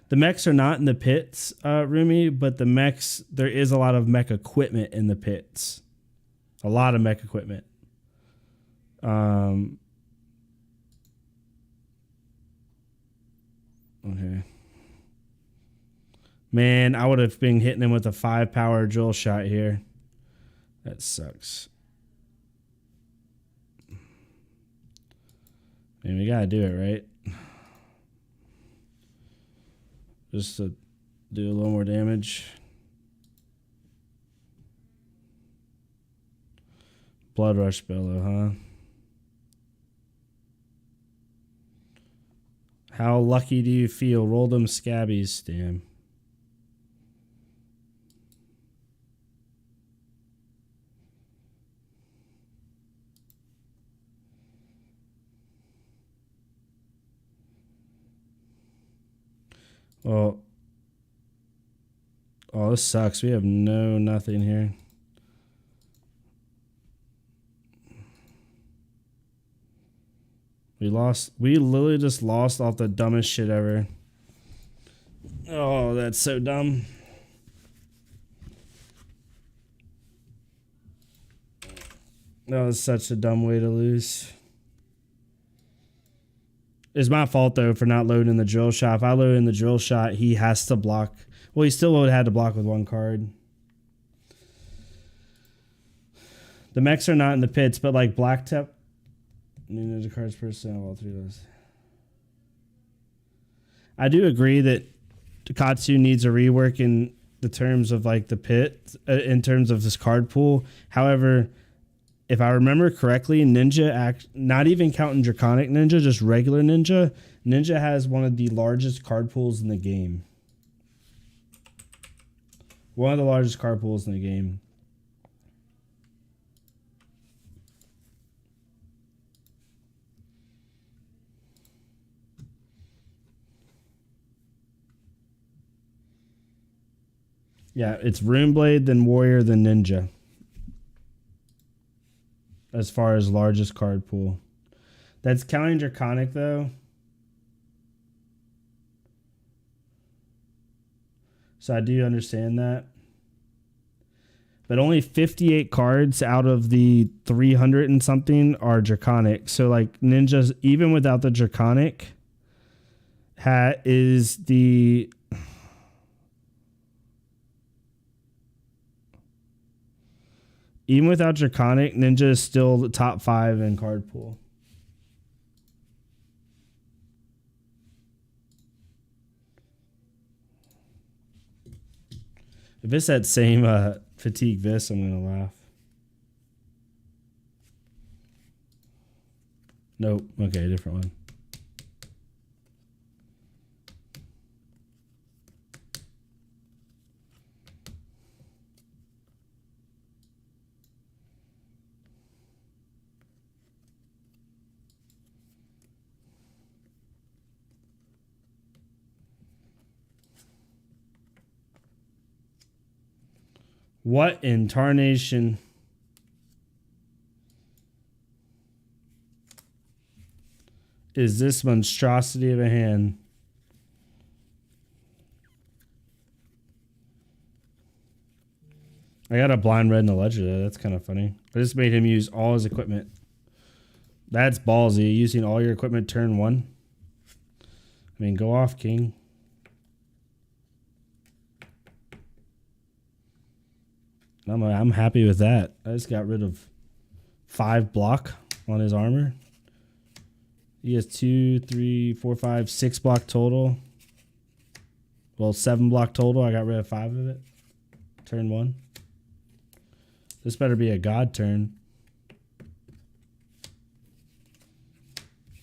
The mechs are not in the pits, Rumi, but the mechs, there is a lot of mech equipment in the pits. A lot of mech equipment. Okay. Man, I would have been hitting him with a 5-power drill shot here. That sucks. I mean, we gotta do it, right? Just to do a little more damage. Blood Rush Bellow, huh? How lucky do you feel? Roll them scabbies, damn. Well, oh, this sucks. We have nothing here. We literally just lost off the dumbest shit ever. Oh, that's so dumb. That was such a dumb way to lose. It's my fault, though, for not loading the drill shot. If I load in the drill shot, he has to block. Well, he still would have had to block with 1 card. The mechs are not in the pits, but like Black Tep. New Ninja cards per set of all 3 of those. I do agree that Katsu needs a rework in the terms of like the pit, in terms of this card pool. However, if I remember correctly, Ninja, not even counting Draconic Ninja, just regular Ninja, Ninja has one of the largest card pools in the game. One of the largest card pools in the game. Yeah, it's Runeblade, then Warrior, then Ninja. As far as largest card pool. That's counting Draconic, though. So I do understand that. But only 58 cards out of the 300 and something are Draconic. So, like, Ninjas, even without the Draconic, is the... Even without Draconic, Ninja is still the top 5 in card pool. If it's that same Fatigue Vis, I'm going to laugh. Nope. Okay, different one. What in tarnation? Is this monstrosity of a hand? I got a blind red and a ledger there. That's kind of funny. I just made him use all his equipment. That's ballsy. Using all your equipment turn 1. I mean, go off, King. I'm happy with that. I just got rid of 5 block on his armor. He has 2, 3, 4, 5, 6 block total. Well, 7 block total. I got rid of 5 of it. Turn 1. This better be a god turn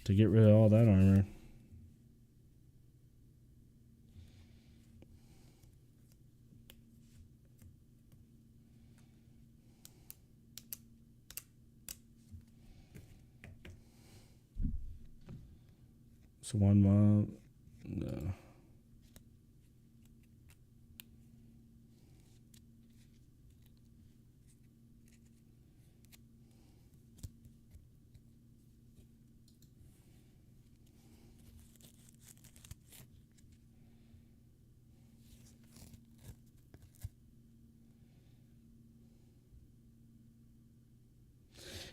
to get rid of all that armor. So 1 mob. No.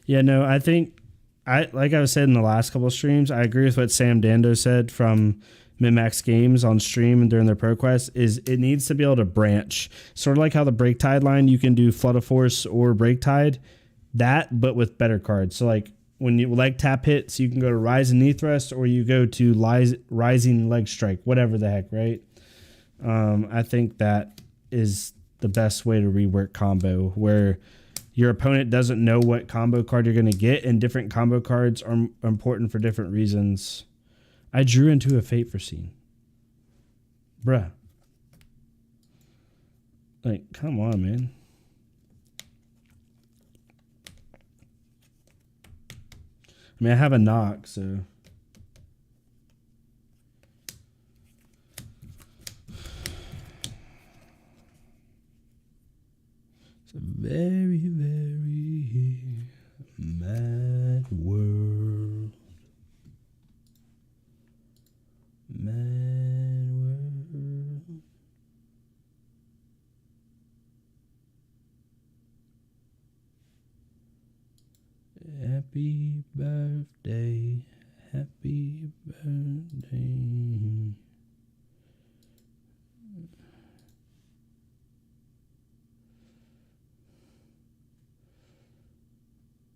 Yeah, no, I think like I was said in the last couple of streams, I agree with what Sam Dando said from Minmax Games on stream and during their ProQuest, is it needs to be able to branch. Sort of like how the Break Tide line, you can do Flood of Force or Break Tide, that, but with better cards. So like when you leg tap hits, you can go to Rising Knee Thrust or you go to Rising Leg Strike, whatever the heck, right? I think that is the best way to rework combo, where your opponent doesn't know what combo card you're going to get, and different combo cards are important for different reasons. I drew into a Fate Foreseen. Bruh. Like, come on, man. I mean, I have a knock, so... It's a very, very mad world. Mad world. Happy birthday. Happy birthday.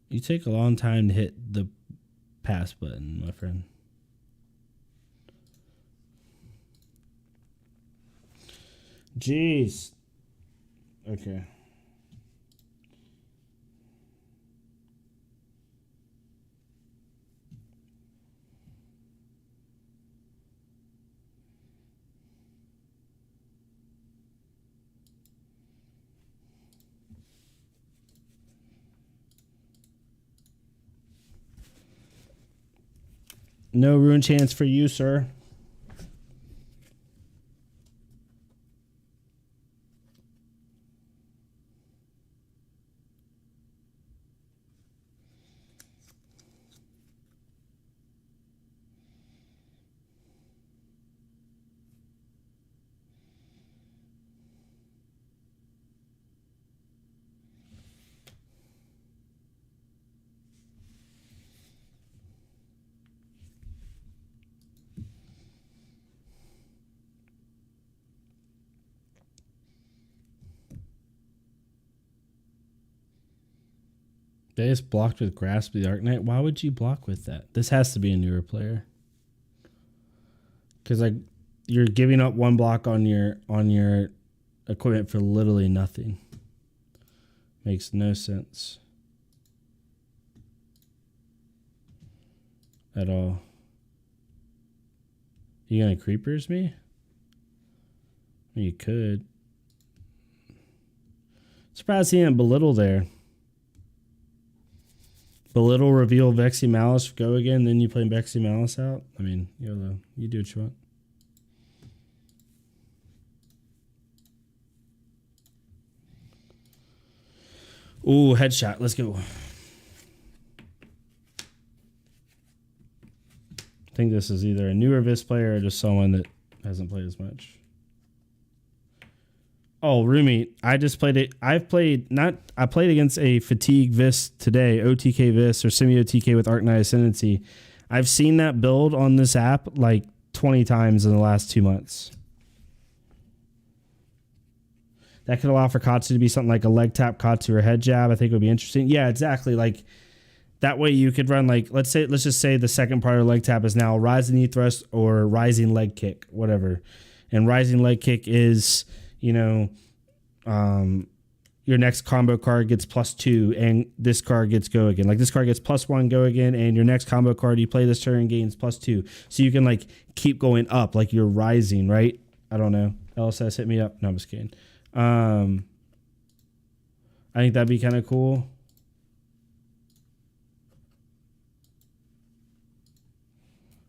You take a long time to hit the pass button, my friend. Jeez. Okay. No rune chance for you, sir. They just blocked with Grasp of the Arknight. Why would you block with that? This has to be a newer player. Because like you're giving up 1 block on your equipment for literally nothing. Makes no sense. At all. You gonna creepers me? You could. Surprised he didn't belittle there. Belittle, reveal, Vexy Malice, go again, then you play Vexy Malice out. I mean, YOLO. You do what you want. Ooh, headshot. Let's go. I think this is either a newer Vis player or just someone that hasn't played as much. Oh, Rumi, I just played it. I played against a Fatigue Vis today, OTK Vis or Semi-OTK with Arknight Ascendancy. I've seen that build on this app like 20 times in the last 2 months. That could allow for Katsu to be something like a leg tap Katsu or head jab. I think would be interesting. Yeah, exactly. Like that way you could run like let's just say the second part of leg tap is now rising knee thrust or rising leg kick, whatever. And rising leg kick is, you know, your next combo card gets +2 and this card gets go again. Like this card gets +1 go again, and your next combo card you play this turn gains +2. So you can like keep going up like you're rising, right? I don't know. LSS hit me up. No, I'm just kidding. I think that'd be kind of cool.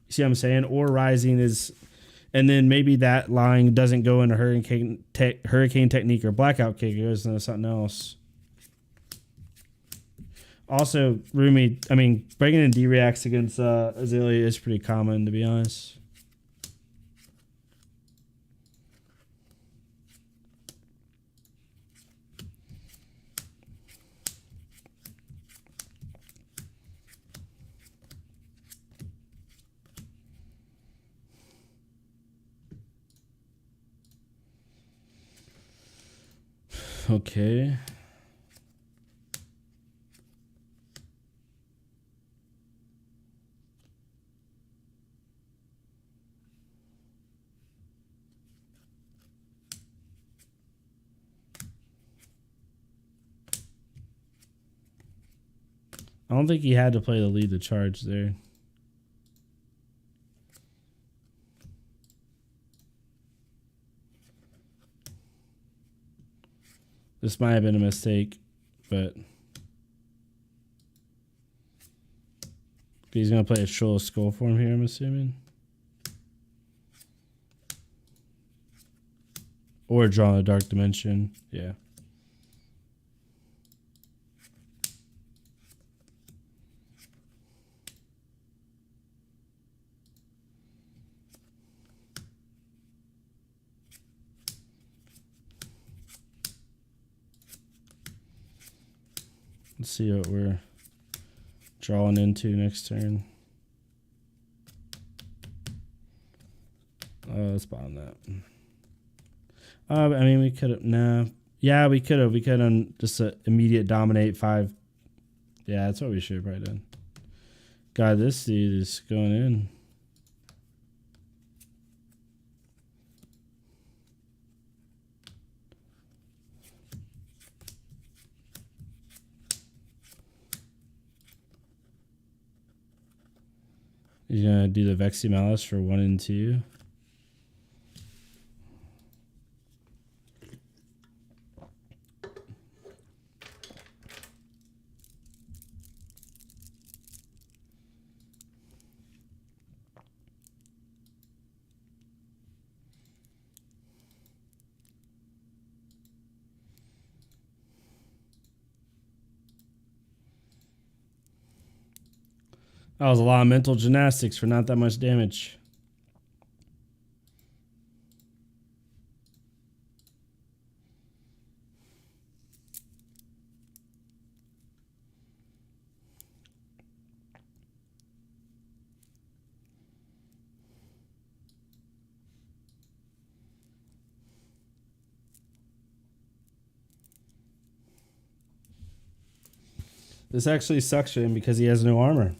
You see what I'm saying? Or rising is, and then maybe that line doesn't go into hurricane technique or blackout kick. It goes into something else. Also, Rumi, I mean, bringing in D-reacts against Azalea is pretty common, to be honest. Okay. I don't think he had to play the lead the charge there. This might have been a mistake, but he's going to play a Shoal Skull form here, I'm assuming. Or draw a Dark Dimension. Yeah. Let's see what we're drawing into next turn. Let's bottom that. I mean, we could have. Nah. Yeah, we could have. We could have just immediate dominate 5. Yeah, that's what we should have probably done. God, this dude is going in. He's going to do the Vexy Malice for 1 and 2. That was a lot of mental gymnastics for not that much damage. This actually sucks for him because he has no armor.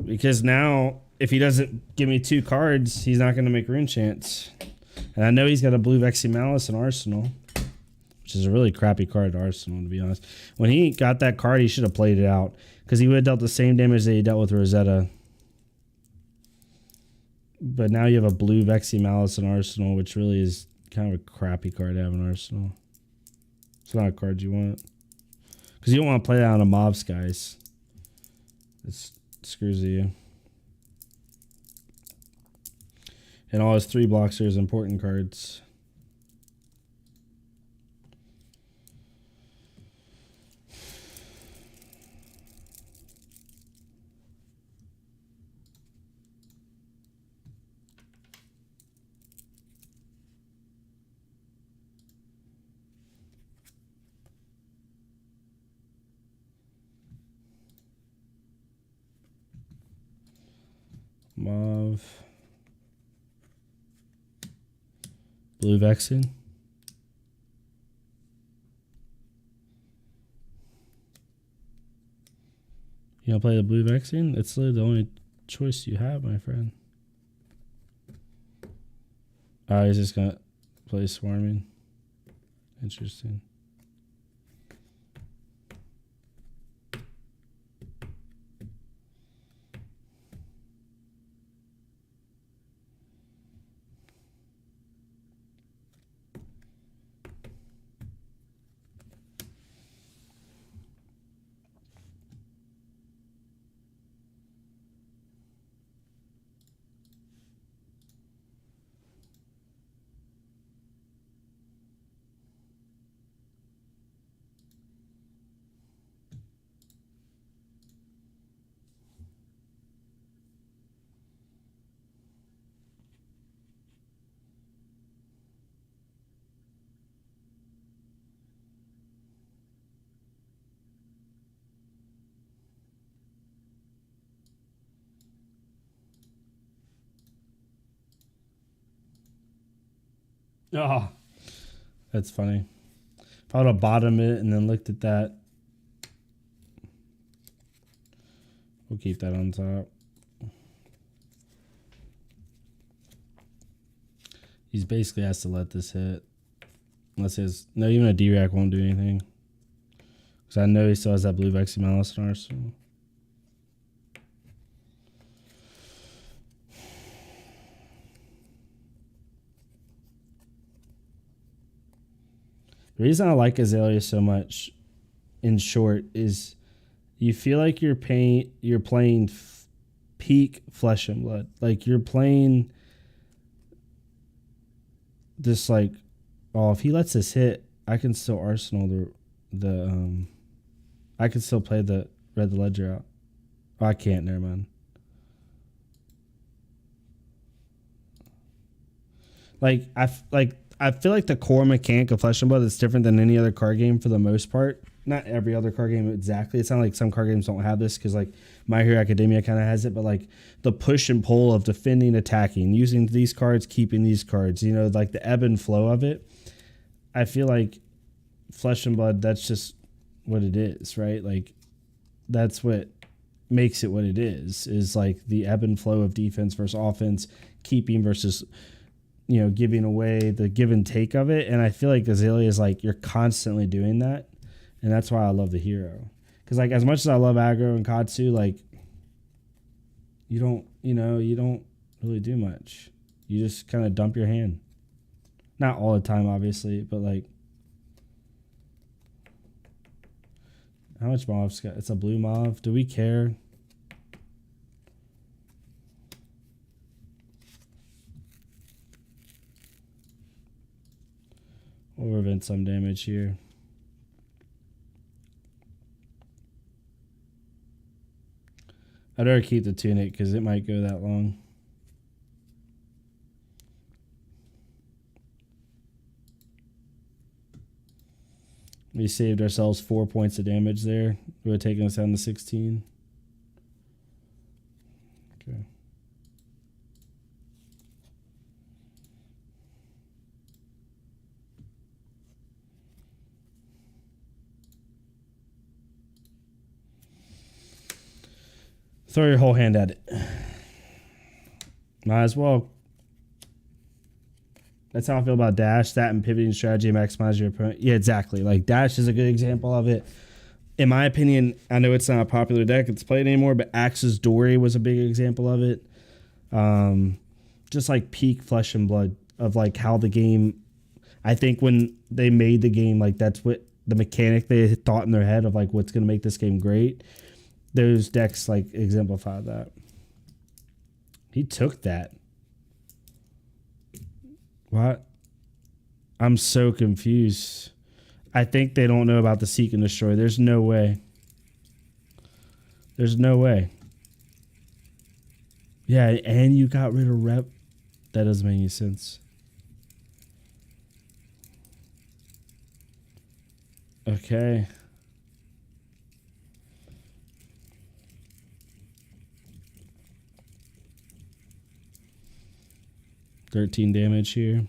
Because now, if he doesn't give me 2 cards, he's not going to make Rune Chance. And I know he's got a blue Vexy Malice in Arsenal, which is a really crappy card to Arsenal, to be honest. When he got that card, he should have played it out, because he would have dealt the same damage that he dealt with Rosetta. But now you have a blue Vexy Malice in Arsenal, which really is kind of a crappy card to have in Arsenal. It's not a card you want. Because you don't want to play that on a Mobs, guys. It screws you. And all his 3 blocks are his important cards. Mauve. Blue Vexen. You want to play the blue vaccine? It's literally the only choice you have, my friend. Oh, he's just going to play swarming. Interesting. Oh, that's funny. If I would have bottomed it and then looked at that, we'll keep that on top. He's basically has to let this hit. Unless his... No, even a D-Rack won't do anything. Because I know he still has that blue Vexy Malice in Arsenal. The reason I like Azalea so much, in short, is you feel like you're playing peak Flesh and Blood. Like you're playing this like, oh, if he lets this hit, I can still Arsenal I can still play the Red the Ledger out. Oh, I can't. Never mind. I feel like the core mechanic of Flesh and Blood is different than any other card game for the most part. Not every other card game exactly. It's not like some card games don't have this because like My Hero Academia kind of has it, but like the push and pull of defending, attacking, using these cards, keeping these cards, you know, like the ebb and flow of it. I feel like Flesh and Blood, that's just what it is, right? Like that's what makes it what it is like the ebb and flow of defense versus offense, keeping versus, you know, giving away, the give and take of it. And I feel like Azalea is like, you're constantly doing that. And that's why I love the hero. Because like, as much as I love aggro and Katsu, like you don't really do much. You just kind of dump your hand. Not all the time, obviously, but like, how much mauve's got? It's a blue mauve. Do we care? We'll prevent some damage here. I'd better keep the tunic because it might go that long. We saved ourselves 4 points of damage there. We would have taken us down to 16. Okay. Throw your whole hand at it. Might as well. That's how I feel about Dash. That and pivoting strategy maximize your opponent. Yeah, exactly. Like Dash is a good example of it. In my opinion, I know it's not a popular deck it's played anymore, but Axe's Dory was a big example of it. Just like peak Flesh and Blood of like how the game, I think when they made the game, like that's what the mechanic they thought in their head of like what's going to make this game great. Those decks like exemplify that. He took that. What? I'm so confused. I think they don't know about the Seek and Destroy. There's no way. There's no way. Yeah, and you got rid of Rep. That doesn't make any sense. Okay. 13 damage here.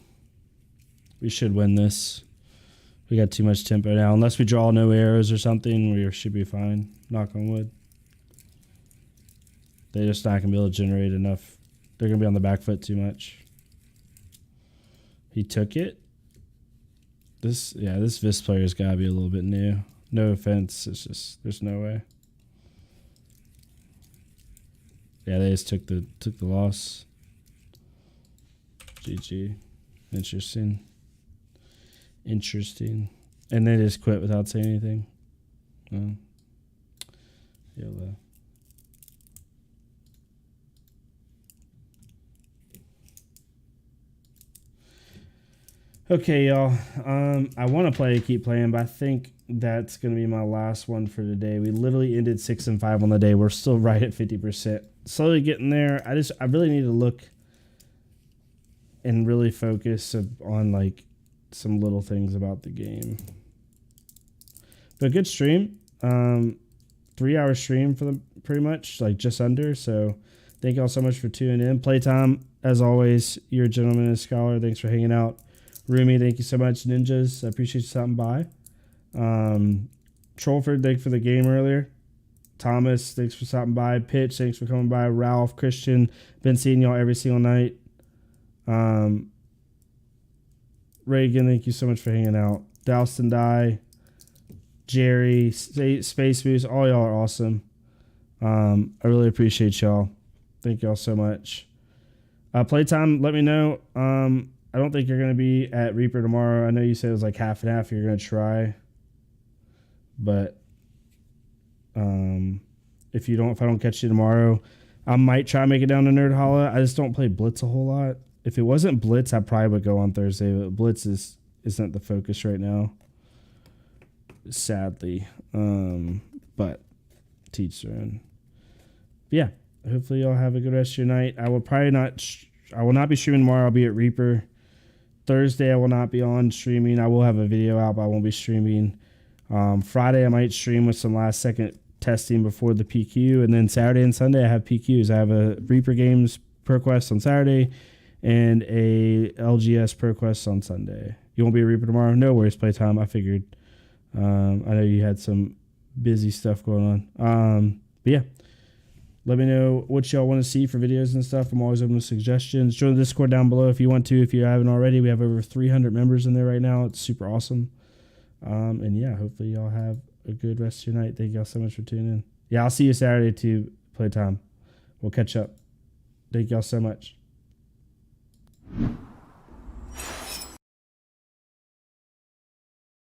We should win this. We got too much tempo now. Unless we draw no arrows or something, we should be fine. Knock on wood. They're just not going to be able to generate enough. They're going to be on the back foot too much. He took it. This Vis player's got to be a little bit new. No offense. It's just, there's no way. Yeah, they just took the loss. GG. Interesting. And they just quit without saying anything. YOLO. Okay, y'all. I want to keep playing, but I think that's going to be my last one for today. We literally ended 6-5 on the day. We're still right at 50%. Slowly getting there. I really need to look and really focus on like some little things about the game. But good stream. 3-hour stream for them, pretty much, like just under. So thank y'all so much for tuning in. Playtime, as always, you're a gentleman and a scholar. Thanks for hanging out. Rumi, thank you so much. Ninjas, I appreciate you stopping by. Trollford, thanks for the game earlier. Thomas, thanks for stopping by. Pitch, thanks for coming by. Ralph, Christian, been seeing y'all every single night. Reagan, thank you so much for hanging out. Doused and Die, Jerry, Space Moose, all y'all are awesome. I really appreciate y'all. Thank y'all so much. Playtime, let me know. I don't think you're going to be at Reaper tomorrow. I know you said it was like half and half. You're going to try. But if I don't catch you tomorrow, I might try to make it down to Nerd Holla. I just don't play Blitz a whole lot. If it wasn't Blitz, I probably would go on Thursday. But Blitz isn't the focus right now, sadly. But teach their own. Yeah, hopefully y'all have a good rest of your night. I will not be streaming tomorrow. I'll be at Reaper. Thursday, I will not be on streaming. I will have a video out, but I won't be streaming. Friday, I might stream with some last-second testing before the PQ. And then Saturday and Sunday, I have PQs. I have a Reaper Games ProQuest on Saturday and a LGS ProQuest on Sunday. You won't be a Reaper tomorrow? No worries, Playtime. I figured. I know you had some busy stuff going on. But yeah. Let me know what y'all want to see for videos and stuff. I'm always open to suggestions. Join the Discord down below if you want to. If you haven't already, we have over 300 members in there right now. It's super awesome. And yeah, hopefully y'all have a good rest of your night. Thank y'all so much for tuning in. Yeah, I'll see you Saturday too, Playtime. We'll catch up. Thank y'all so much.